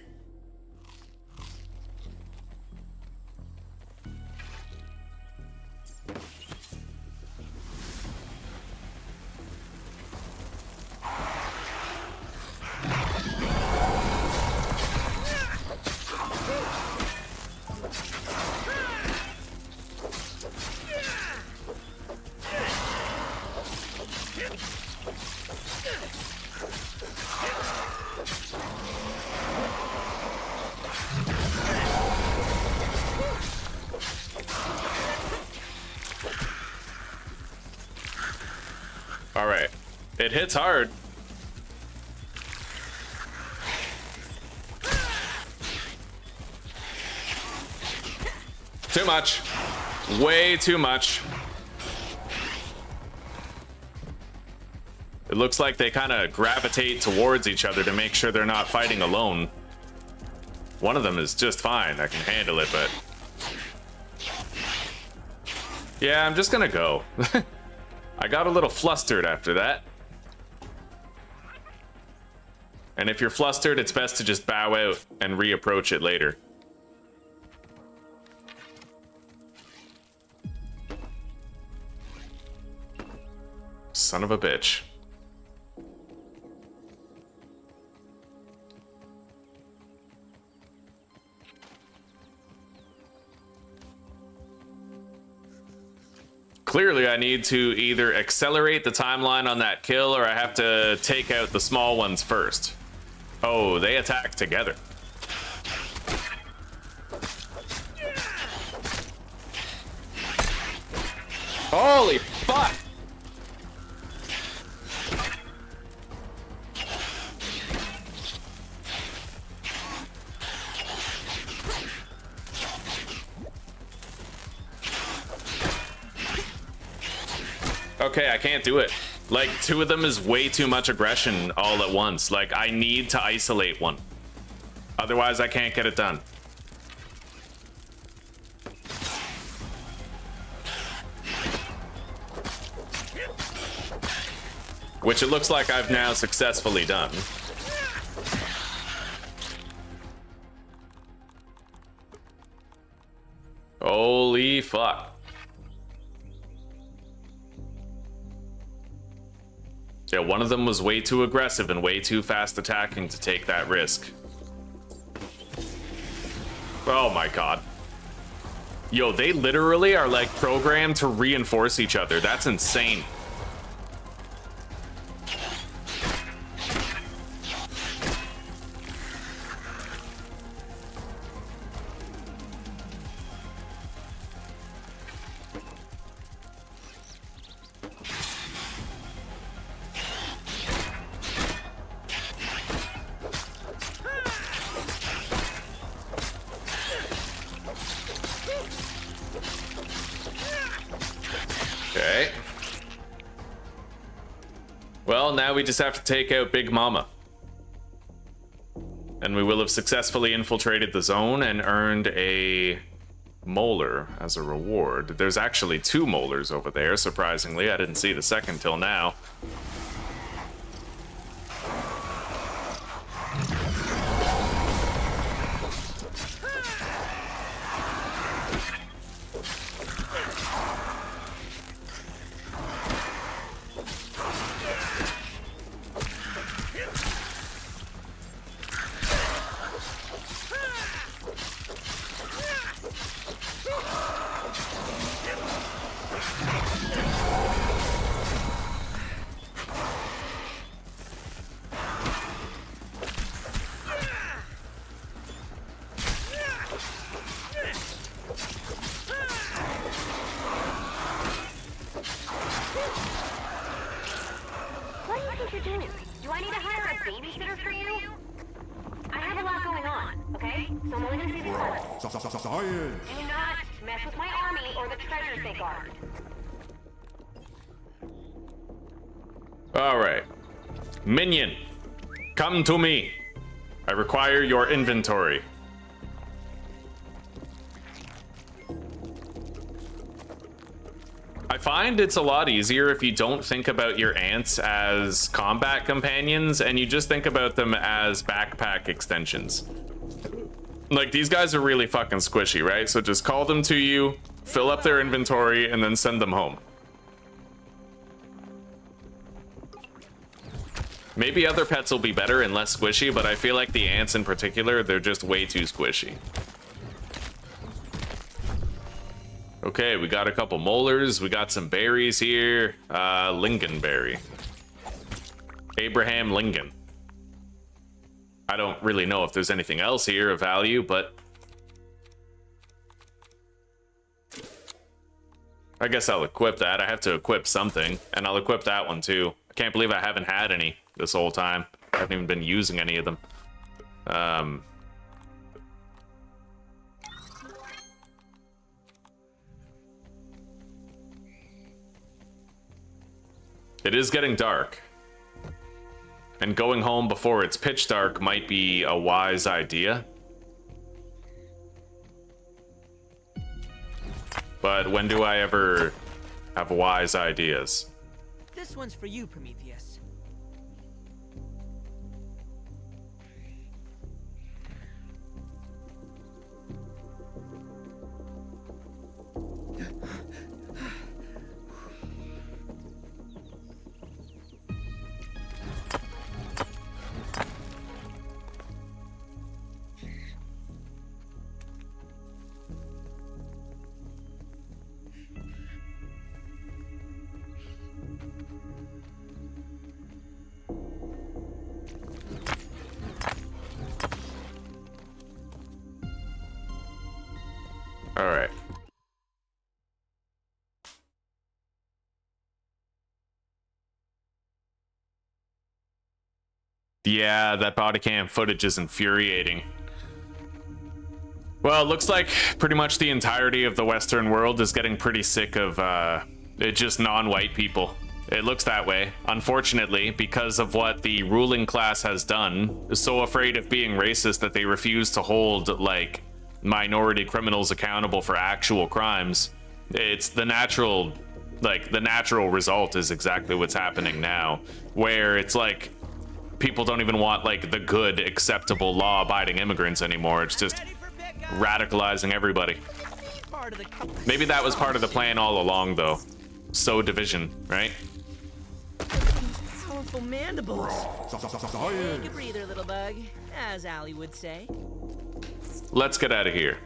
All right. It hits hard. Too much. Way too much. It looks like they kind of gravitate towards each other to make sure they're not fighting alone. One of them is just fine. I can handle it, but... yeah, I'm just gonna go. I got a little flustered after that. And if you're flustered, it's best to just bow out and reapproach it later. Son of a bitch. Clearly, I need to either accelerate the timeline on that kill or I have to take out the small ones first. Oh, they attack together. Holy fuck! Okay, I can't do it. Like, two of them is way too much aggression all at once. Like, I need to isolate one. Otherwise, I can't get it done. Which it looks like I've now successfully done. Holy fuck. Yeah, one of them was way too aggressive and way too fast attacking to take that risk. Oh my god. Yo, they literally are like programmed to reinforce each other. That's insane. Okay. Well, now we just have to take out Big Mama. And we will have successfully infiltrated the zone and earned a molar as a reward. There's actually 2 molars over there, surprisingly. I didn't see the second till now. What do you think you're doing? Do I need to hire a babysitter for you? I have a lot going on, okay? So I'm only gonna say this once. Science! Do not mess with my army or the treasures they guard. All right. Minion, come to me. I require your inventory. I find it's a lot easier if you don't think about your ants as combat companions and you just think about them as backpack extensions. Like, these guys are really fucking squishy, right? So just call them to you, fill up their inventory, and then send them home. Maybe other pets will be better and less squishy, but I feel like the ants in particular, they're just way too squishy. Okay, we got a couple molars. We got some berries here. Lingonberry. Abraham Lincoln. I don't really know if there's anything else here of value, but... I guess I'll equip that. I have to equip something, and I'll equip that one too. I can't believe I haven't had any this whole time. I haven't even been using any of them. It is getting dark. And going home before it's pitch dark might be a wise idea. But when do I ever have wise ideas? This one's for you, Prometheus. All right. Yeah, that body cam footage is infuriating. Well, it looks like pretty much the entirety of the Western world is getting pretty sick of it just non-white people. It looks that way, unfortunately, because of what the ruling class has done. Is so afraid of being racist that they refuse to hold, like, minority criminals accountable for actual crimes. It's the natural, like, the natural result is exactly what's happening now, where it's like people don't even want, like, the good, acceptable, law-abiding immigrants anymore. It's just radicalizing everybody. Maybe that was part of the plan all along, though. Sow division, right? Powerful mandibles. Take a Science. breather, little bug, as Allie would say. Let's get out of here.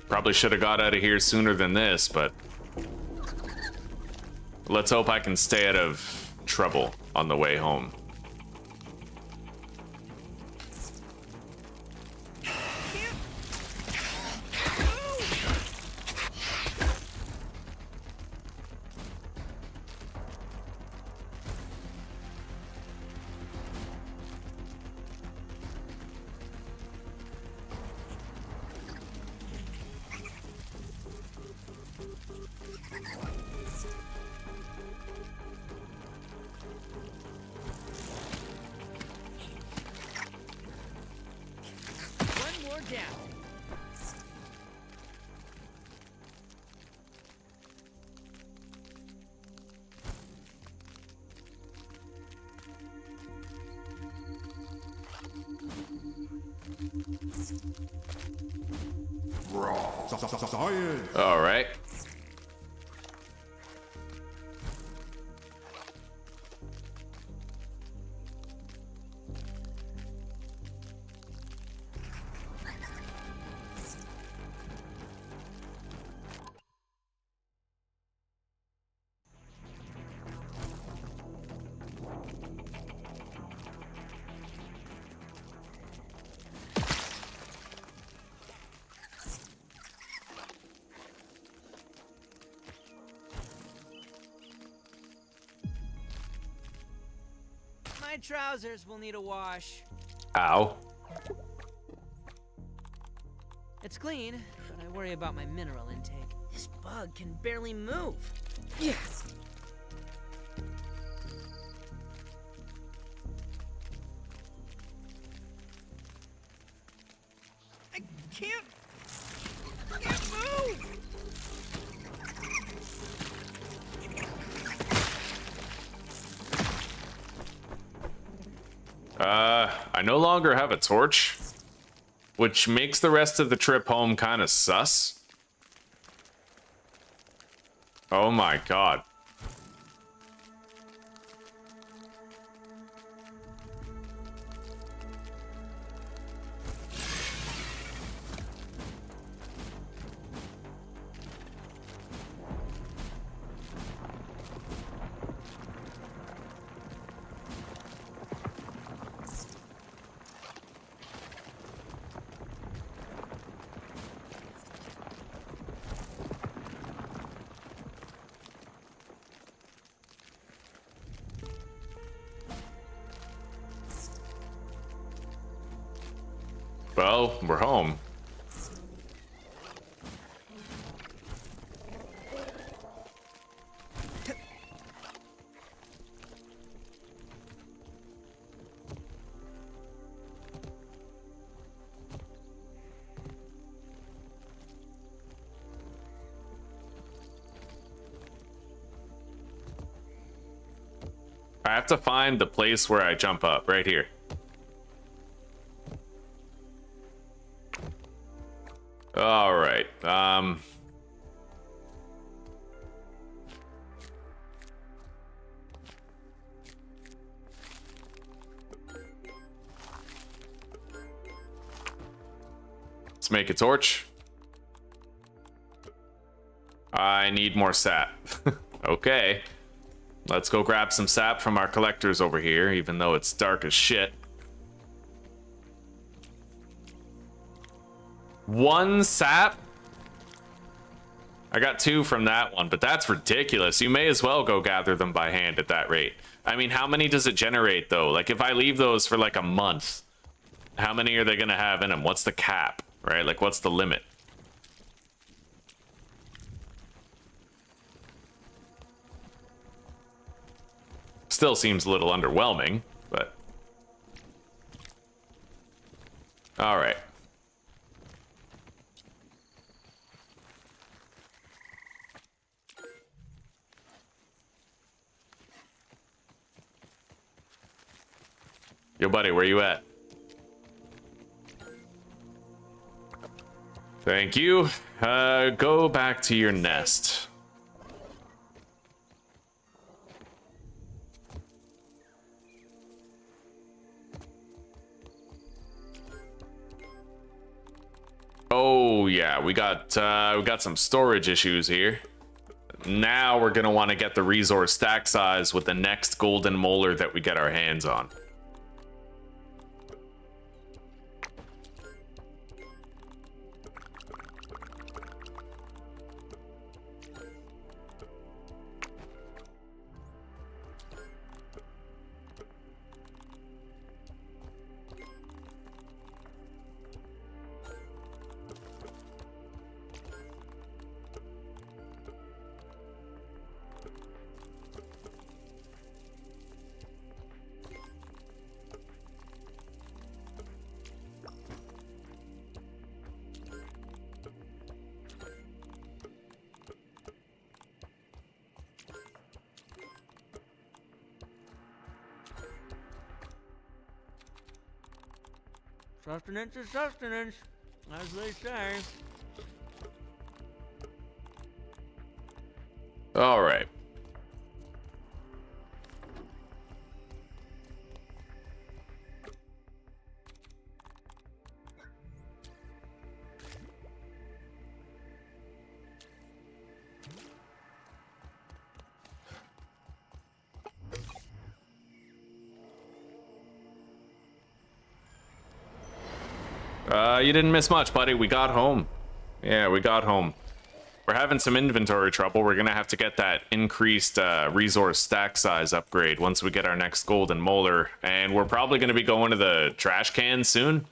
Probably should have got out of here sooner than this, but let's hope I can stay out of trouble on the way home. One more down. Science. All right. My trousers will need a wash. Ow. It's clean, but I worry about my mineral intake. This bug can barely move. Yes. I can't move. I no longer have a torch, which makes the rest of the trip home kind of sus. Oh my god. Well, we're home. I have to find the place where I jump up, right here. All right. Let's make a torch. I need more sap. Okay. Let's go grab some sap from our collectors over here, even though it's dark as shit. 1 sap? I got 2 from that one, but that's ridiculous. You may as well go gather them by hand at that rate. I mean, how many does it generate, though? Like, if I leave those for, like, a month, how many are they going to have in them? What's the cap, right? Like, what's the limit? Still seems a little underwhelming, but... All right. Yo, buddy, where you at? Thank you. Go back to your nest. Oh yeah, we got some storage issues here. Now we're gonna want to get the resource stack size with the next golden molar that we get our hands on. Sustenance is sustenance, as they say. All right. You didn't miss much, buddy. We got home. Yeah, we got home. We're having some inventory trouble. We're gonna have to get that increased resource stack size upgrade once we get our next golden molar. And we're probably gonna be going to the trash can soon.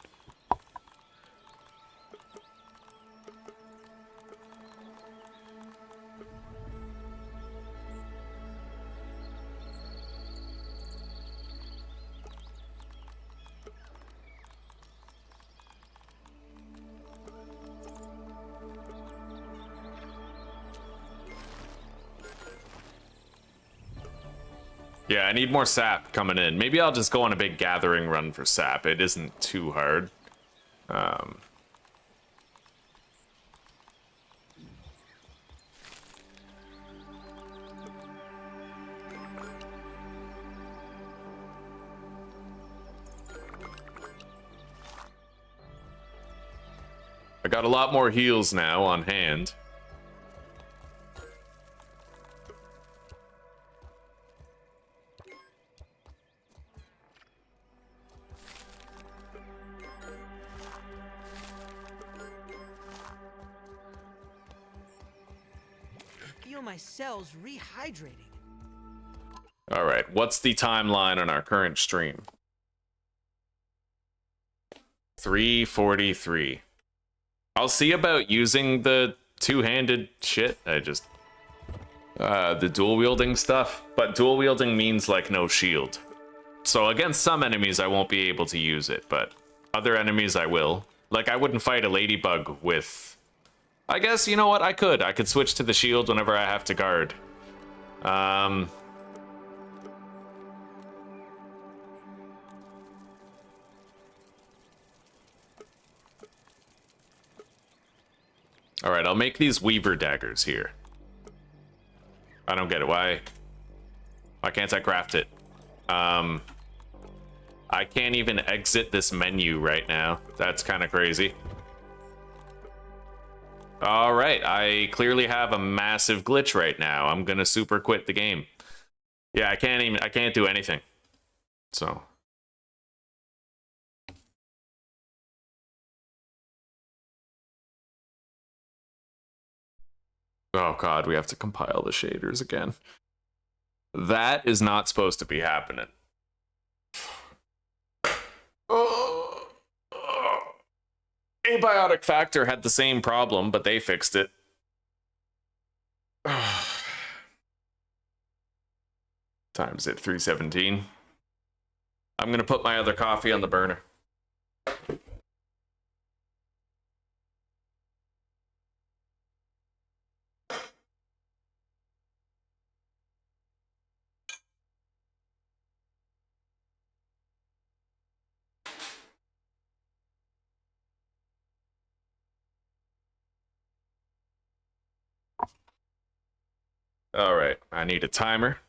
Yeah, I need more sap coming in. Maybe I'll just go on a big gathering run for sap. It isn't too hard. I got a lot more heals now on hand. My cells rehydrating. All right, what's the timeline on our current stream? 343. I'll see about using the two-handed shit. The dual wielding stuff, but dual wielding means like no shield. So against some enemies I won't be able to use it, but other enemies I will. Like I wouldn't fight a ladybug with... I guess, you know what, I could switch to the shield whenever I have to guard. Alright, I'll make these weaver daggers here. I don't get it. Why can't I craft it? I can't even exit this menu right now. That's kind of crazy. Alright, I clearly have a massive glitch right now. I'm gonna super quit the game. Yeah, I can't do anything. So... Oh god, we have to compile the shaders again. That is not supposed to be happening. Abiotic Factor had the same problem, but they fixed it. Time's at 3:17. I'm gonna put my other coffee on the burner. All right, I need a timer.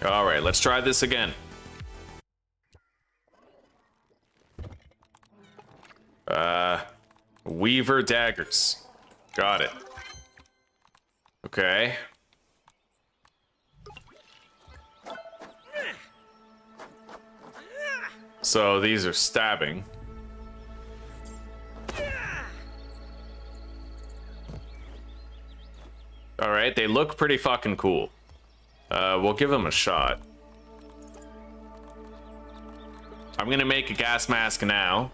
All right, let's try this again. Weaver daggers. Got it. Okay. So these are stabbing. All right, they look pretty fucking cool. We'll give them a shot. I'm gonna make a gas mask now.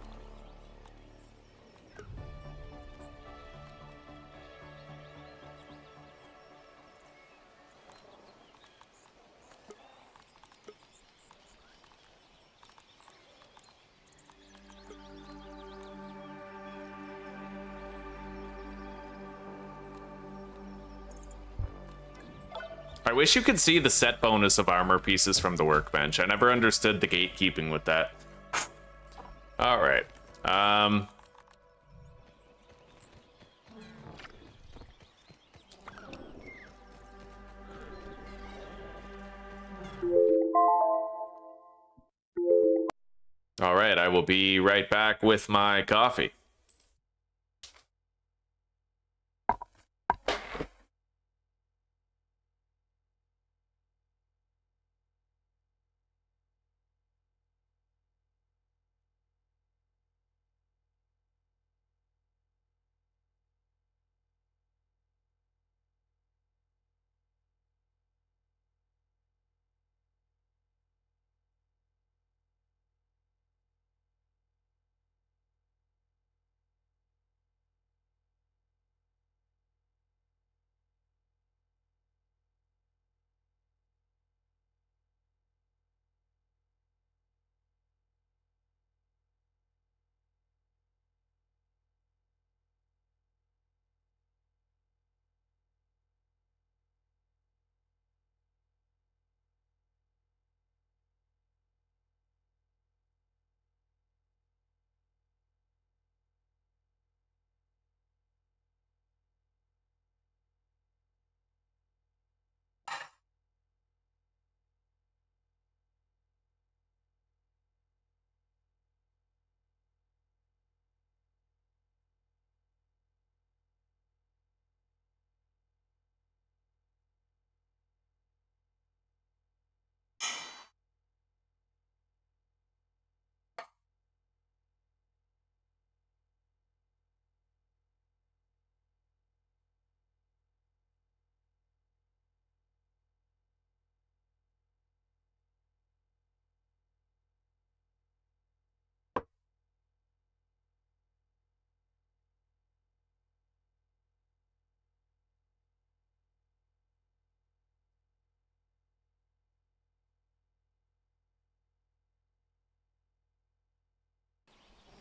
I wish you could see the set bonus of armor pieces from the workbench. I never understood the gatekeeping with that. All right. All right, I will be right back with my coffee.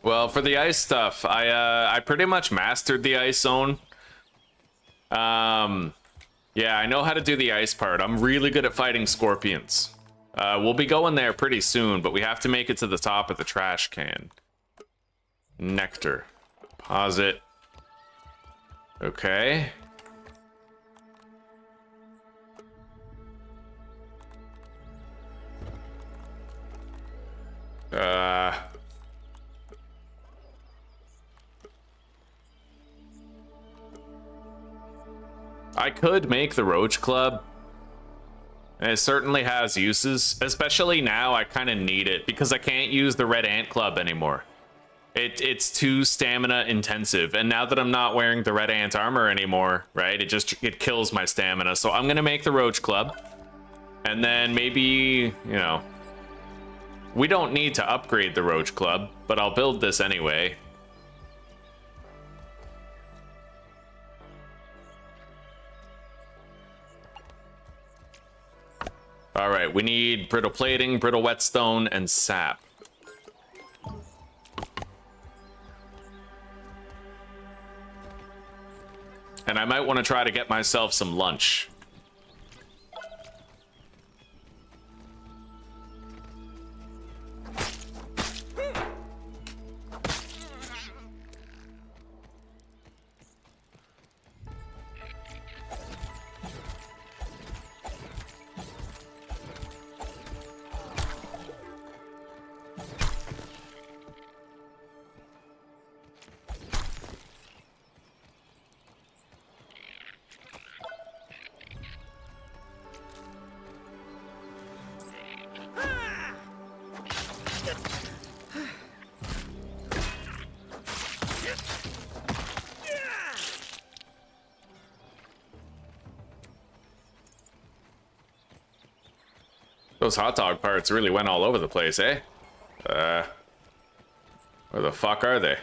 Well, for the ice stuff, I pretty much mastered the ice zone. Yeah, I know how to do the ice part. I'm really good at fighting scorpions. We'll be going there pretty soon, but we have to make it to the top of the trash can. Nectar. Pause it. Okay. I could make the Roach Club. And it certainly has uses, especially now. I kind of need it because I can't use the Red Ant Club anymore. It's too stamina intensive, and now that I'm not wearing the Red Ant armor anymore, right, it kills my stamina. So I'm gonna make the Roach Club, and then maybe, you know, we don't need to upgrade the Roach Club, but I'll build this anyway. All right, we need brittle plating, brittle whetstone, and sap. And I might want to try to get myself some lunch. Those hot dog parts really went all over the place, eh? Where the fuck are they?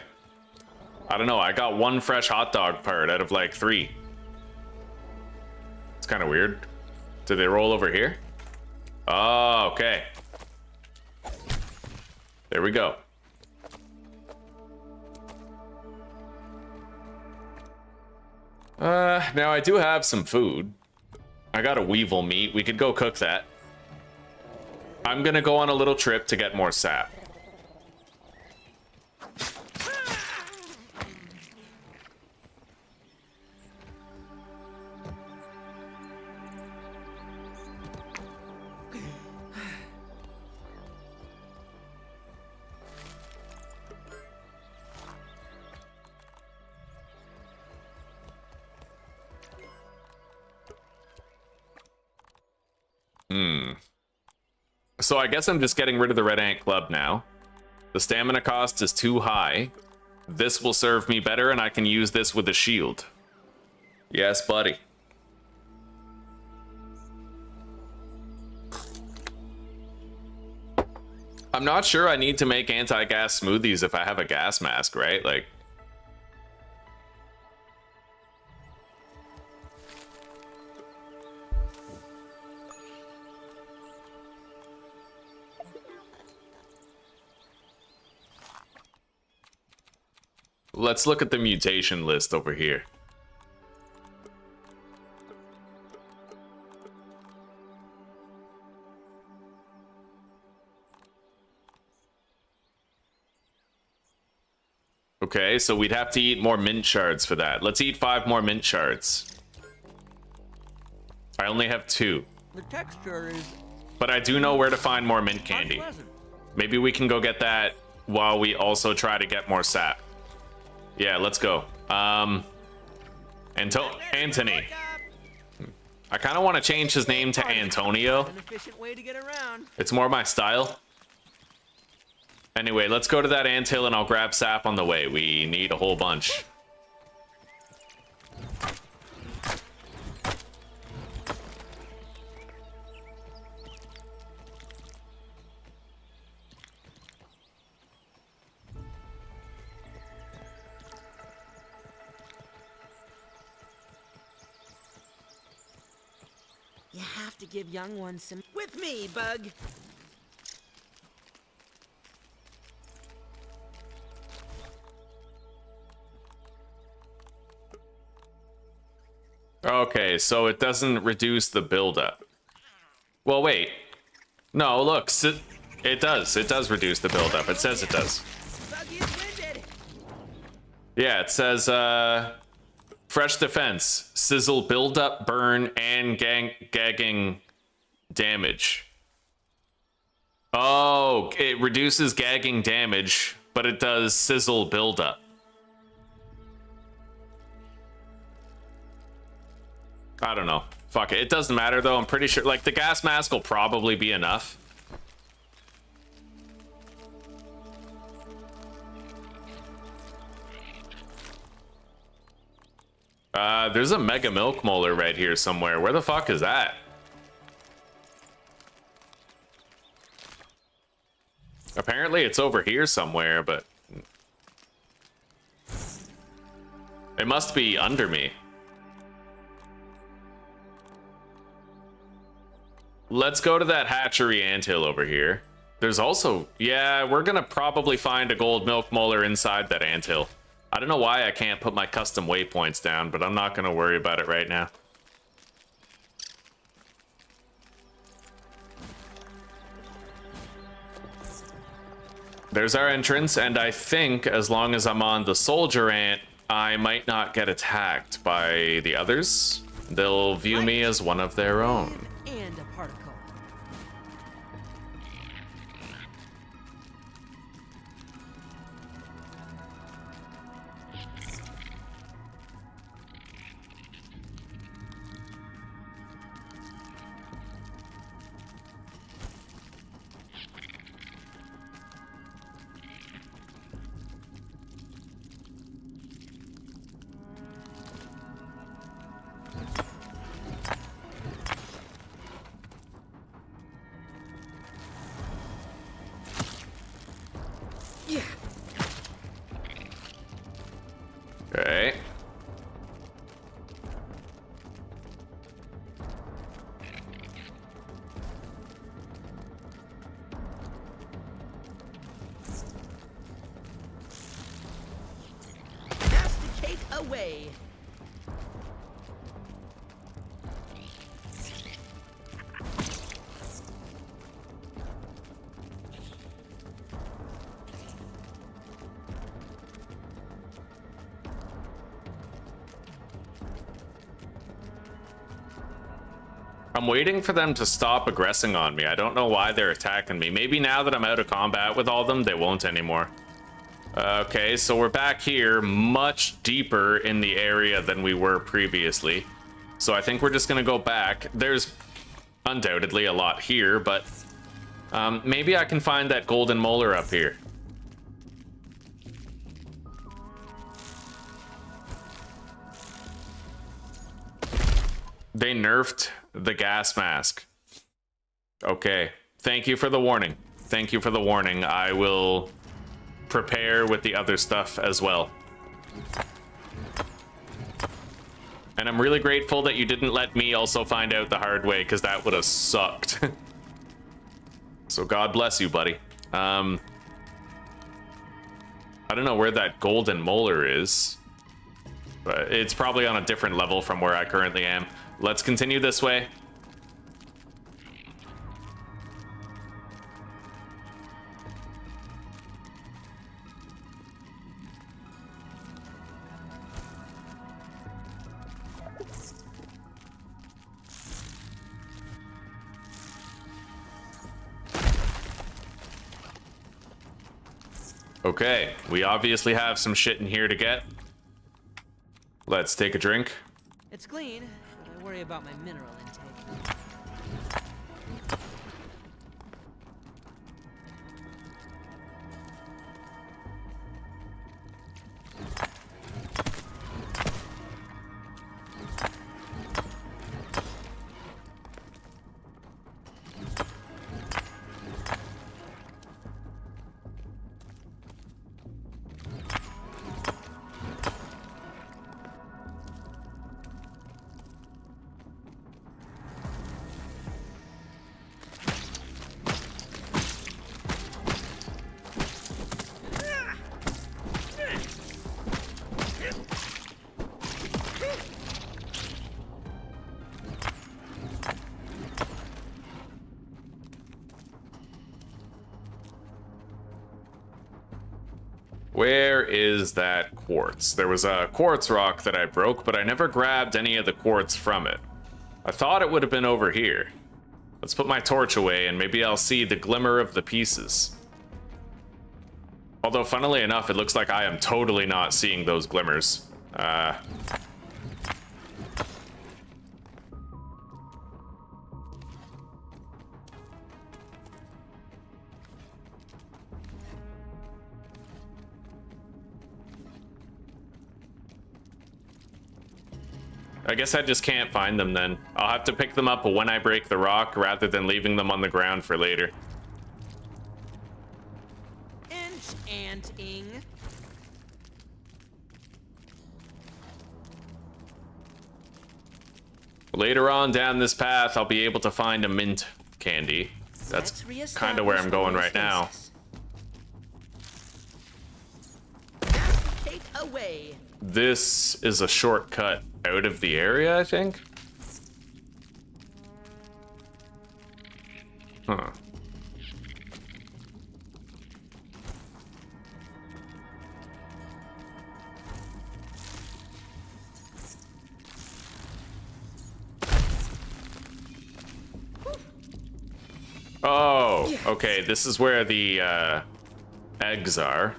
I don't know, I got one fresh hot dog part out of like 3. It's kind of weird. Did they roll over here? Oh, okay. There we go. Now I do have some food. I got a weevil meat. We could go cook that. I'm gonna go on a little trip to get more sap. So I guess I'm just getting rid of the Red Ant Club now. The stamina cost is too high. This will serve me better, and I can use this with a shield. Yes, buddy. I'm not sure I need to make anti-gas smoothies if I have a gas mask, right? Like... Let's look at the mutation list over here. Okay, so we'd have to eat more mint shards for that. Let's eat 5 more mint shards. I only have 2. The texture is But I do know where to find more mint candy. unpleasant. Maybe we can go get that while we also try to get more sap. Yeah, let's go. Anthony. I kind of want to change his name to Antonio. An efficient way to get around. It's more my style. Anyway, let's go to that anthill and I'll grab sap on the way. We need a whole bunch. You have to give young ones some... With me, Bug! Okay, so it doesn't reduce the buildup. Well, wait. No, look. It does. It does reduce the buildup. It says it does. Buggy is winded. Yeah, it says, fresh defense, sizzle, buildup, burn, and gagging damage. Oh, it reduces gagging damage, but it does sizzle buildup. I don't know. Fuck it. It doesn't matter, though. I'm pretty sure, like, the gas mask will probably be enough. There's a mega milk molar right here somewhere. Where the fuck is that? Apparently it's over here somewhere, but it must be under me. Let's go to that hatchery anthill over here. There's also, yeah, we're gonna probably find a gold milk molar inside that anthill. I don't know why I can't put my custom waypoints down, but I'm not gonna worry about it right now. There's our entrance, and I think as long as I'm on the soldier ant, I might not get attacked by the others. They'll view me as one of their own. And a particle. Okay. Masticate away. I'm waiting for them to stop aggressing on me. I don't know why they're attacking me. Maybe now that I'm out of combat with all of them, they won't anymore. Okay, so we're back here, much deeper in the area than we were previously. So I think we're just gonna go back. There's undoubtedly a lot here, but maybe I can find that golden molar up here. They nerfed the gas mask. Okay. Thank you for the warning. Thank you for the warning. I will prepare with the other stuff as well. And I'm really grateful that you didn't let me also find out the hard way, because that would have sucked. So God bless you, buddy. I don't know where that golden molar is, but it's probably on a different level from where I currently am. Let's continue this way. Okay, we obviously have some shit in here to get. Let's take a drink. It's clean, but I worry about my mineral intake. Where is that quartz? There was a quartz rock that I broke, but I never grabbed any of the quartz from it. I thought it would have been over here. Let's put my torch away and maybe I'll see the glimmer of the pieces. Although, funnily enough, it looks like I am totally not seeing those glimmers. I guess I just can't find them then. I'll have to pick them up when I break the rock rather than leaving them on the ground for later. Enchanting. Later on down this path, I'll be able to find a mint candy. That's kind of where I'm going right now. Take away. This is a shortcut out of the area, I think. Huh. Oh, okay, this is where the eggs are.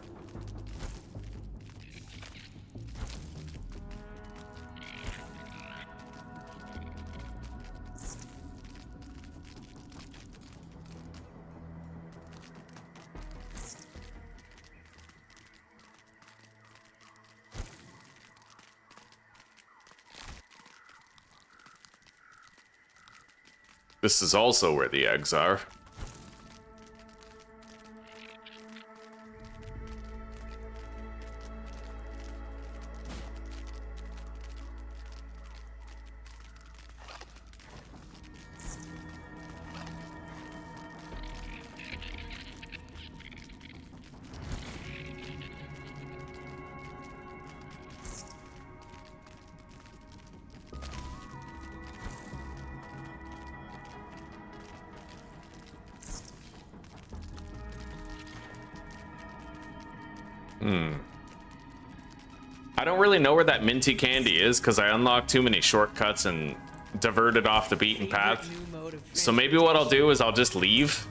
This is also where the eggs are. I don't really know where that minty candy is because I unlocked too many shortcuts and diverted off the beaten path. So maybe what I'll do is I'll just leave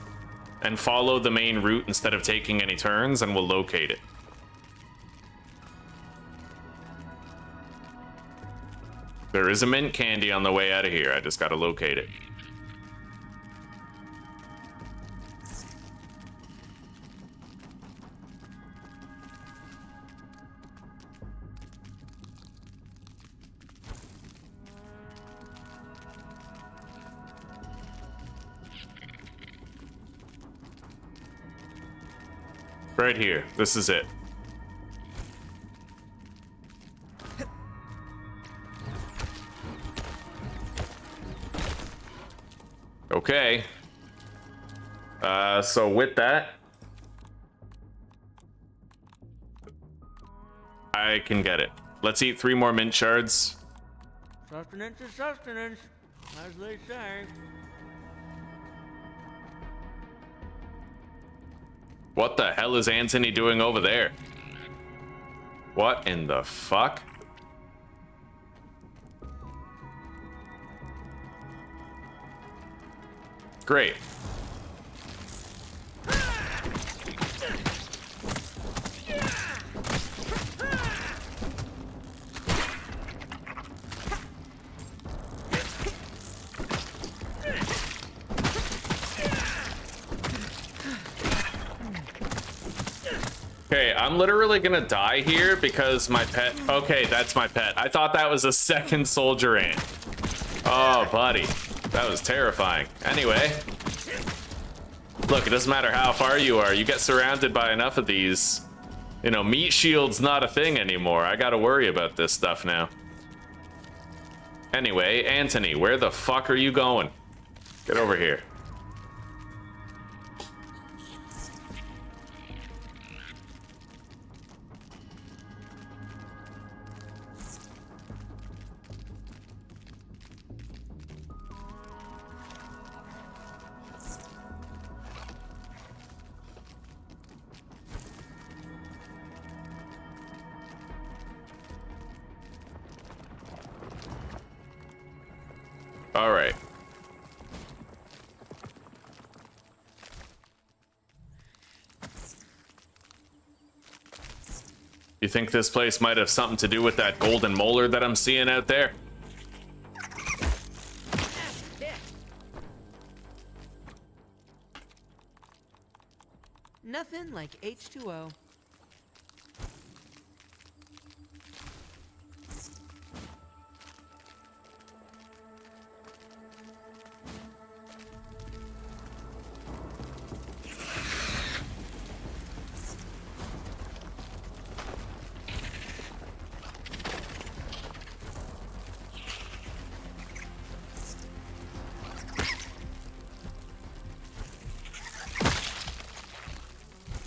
and follow the main route instead of taking any turns, and we'll locate it. There is a mint candy on the way out of here. I just gotta locate it. Right here. This is it. Okay. So with that, I can get it. Let's eat 3 more mint shards. Sustenance is sustenance, as they say. What the hell is Anthony doing over there? What in the fuck? Great. Okay, I'm literally gonna die here because my pet... Okay, that's my pet. I thought that was a second soldier ant. Oh, buddy. That was terrifying. Anyway. Look, it doesn't matter how far you are. You get surrounded by enough of these. You know, meat shield's not a thing anymore. I gotta worry about this stuff now. Anyway, Anthony, where the fuck are you going? Get over here. All right. You think this place might have something to do with that golden molar that I'm seeing out there? Nothing like H2O.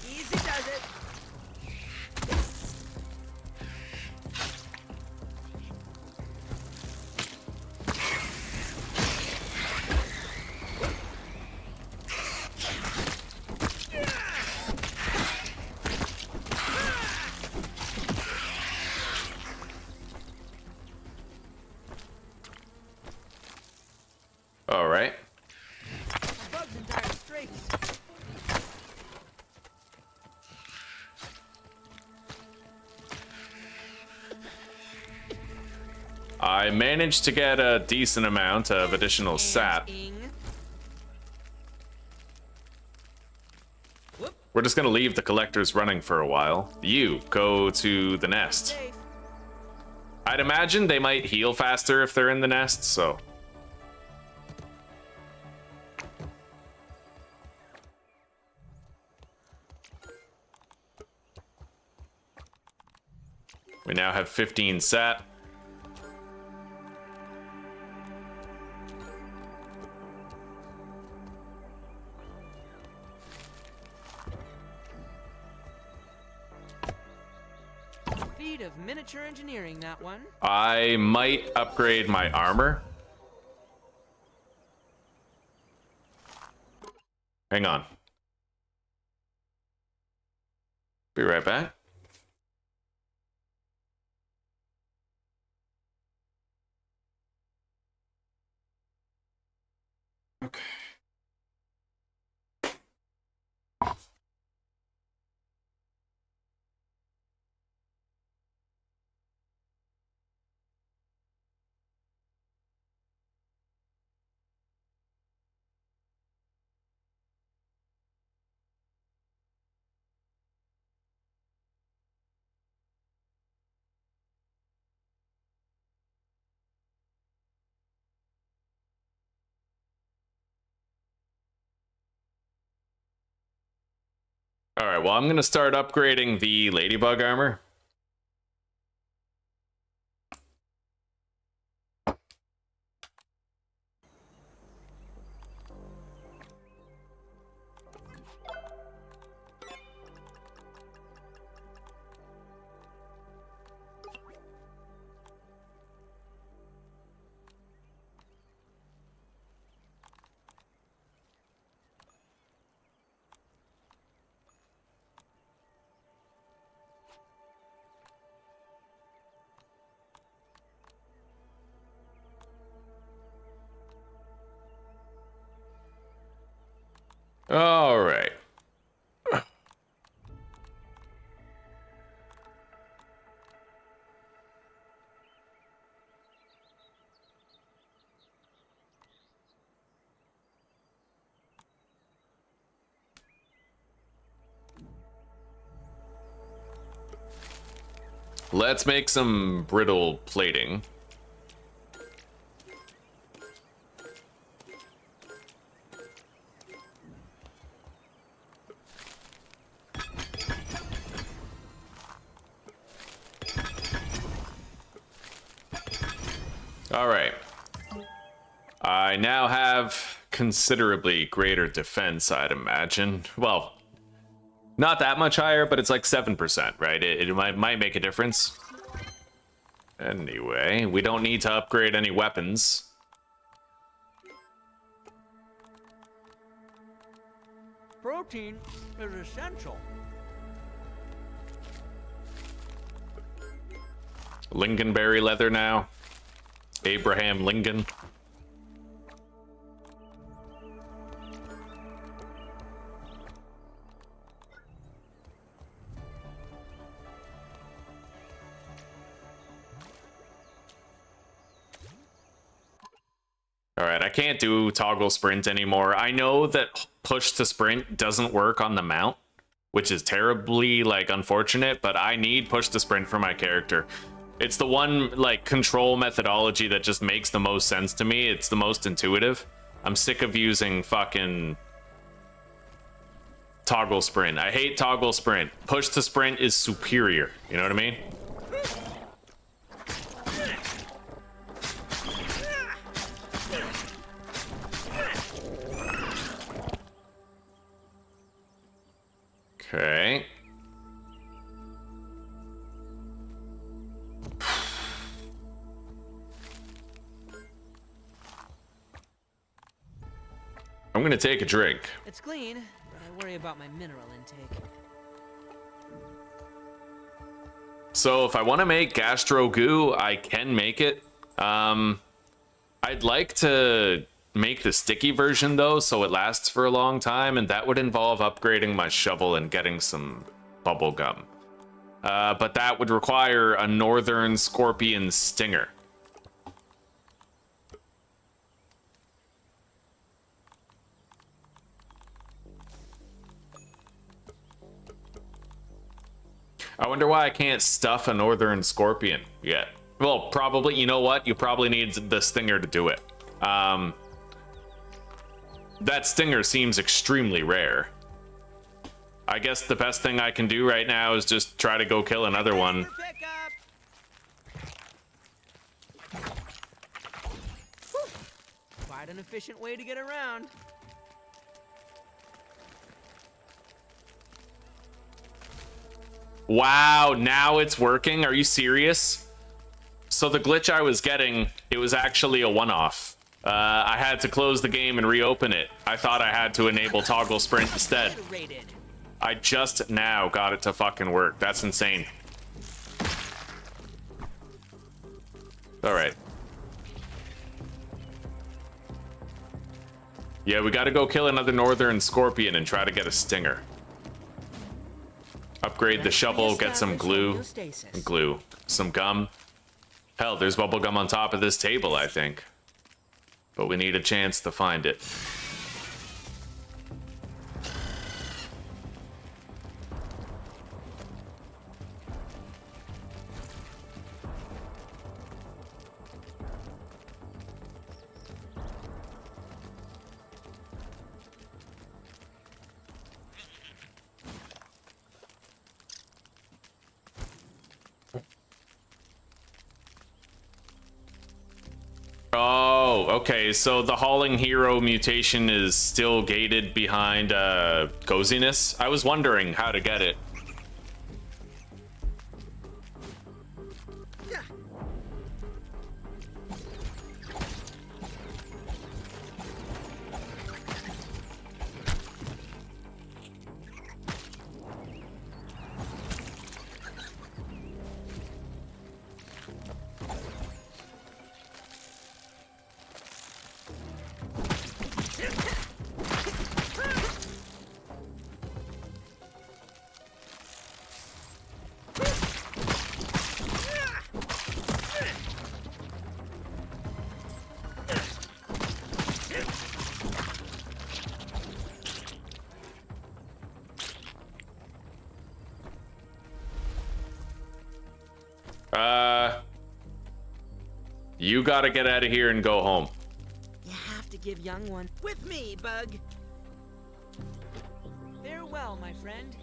Easy does it. All right. Bugs in dire straits. I managed to get a decent amount of additional sap. Whoop. We're just gonna leave the collectors running for a while. You go to the nest. Safe. I'd imagine they might heal faster if they're in the nest, so. We now have 15 sat. Feat of miniature engineering, that one. I might upgrade my armor. Hang on. Be right back. Okay. All right, well, I'm going to start upgrading the ladybug armor. All right. Let's make some brittle plating. All right. I now have considerably greater defense, I'd imagine. Well, not that much higher, but it's like 7%, right? It might make a difference. Anyway, we don't need to upgrade any weapons. Protein is essential. Lingonberry leather now. Abraham Lincoln. All right, I can't do toggle sprint anymore. I know that push to sprint doesn't work on the mount, which is terribly like unfortunate, but I need push to sprint for my character. It's the one like control methodology that just makes the most sense to me. It's the most intuitive. I'm sick of using fucking toggle sprint. I hate toggle sprint. Push to sprint is superior. You know what I mean? Okay. I'm gonna take a drink. It's clean, but I worry about my mineral intake. So if I want to make gastro goo, I can make it. I'd like to make the sticky version though, so it lasts for a long time, and that would involve upgrading my shovel and getting some bubble gum. But that would require a northern scorpion stinger. I wonder why I can't stuff a northern scorpion yet. Well, probably, you know what? You probably need the stinger to do it. That stinger seems extremely rare. I guess the best thing I can do right now is just try to go kill another one. Quite an efficient way to get around. Wow, now it's working? Are you serious? So the glitch I was getting, it was actually a one-off. I had to close the game and reopen it. I thought I had to enable toggle sprint instead. I just now got it to fucking work. That's insane. All right. Yeah, we gotta go kill another northern scorpion and try to get a stinger. Upgrade the shovel, get some glue. Some gum. Hell, there's bubble gum on top of this table, I think. But we need a chance to find it. Oh, okay, so the hauling hero mutation is still gated behind coziness. I was wondering how to get it. You gotta get out of here and go home. You have to give young one with me, Bug. Farewell, my friend.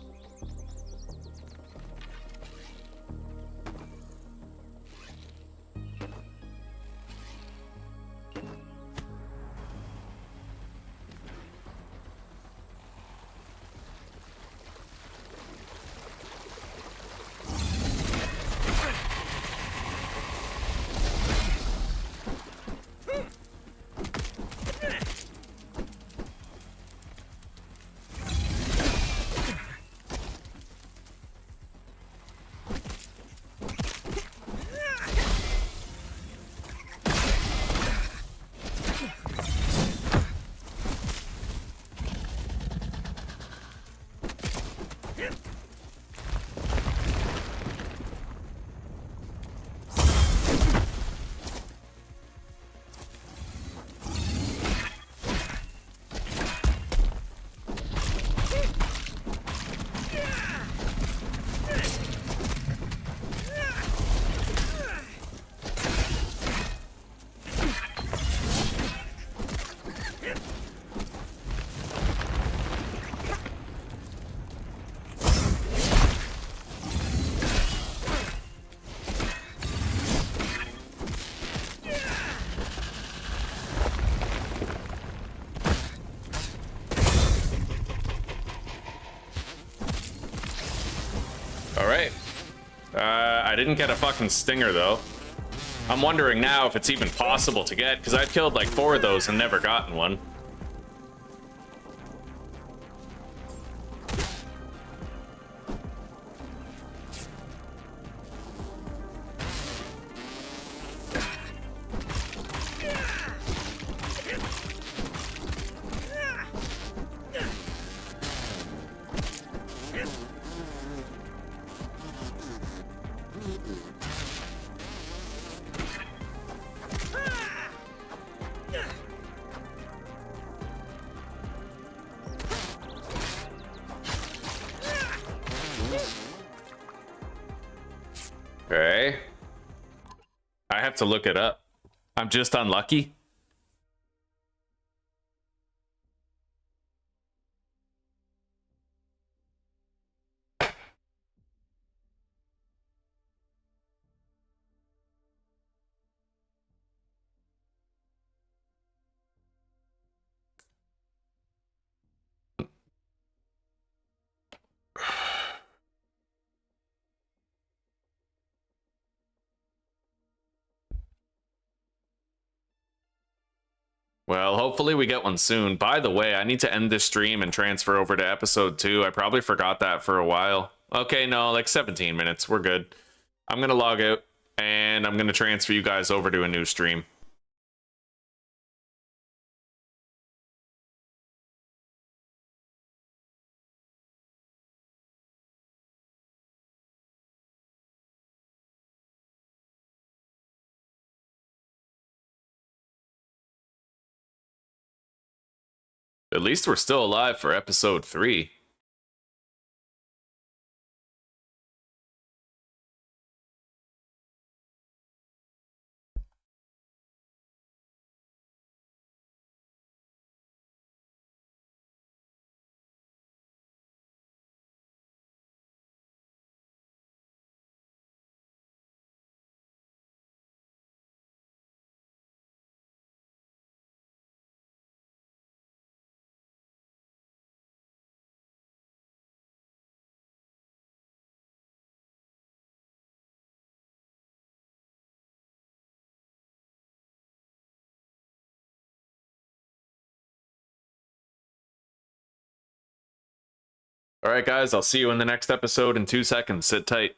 right. I didn't get a fucking stinger, though. I'm wondering now if it's even possible to get, because I've killed like 4 of those and never gotten one. Okay. I have to look it up. I'm just unlucky. Well, hopefully we get one soon. By the way, I need to end this stream and transfer over to episode 2. I probably forgot that for a while. Okay, no, like 17 minutes. We're good. I'm going to log out, and I'm going to transfer you guys over to a new stream. At least we're still alive for episode 3. All right, guys, I'll see you in the next episode in 2 seconds. Sit tight.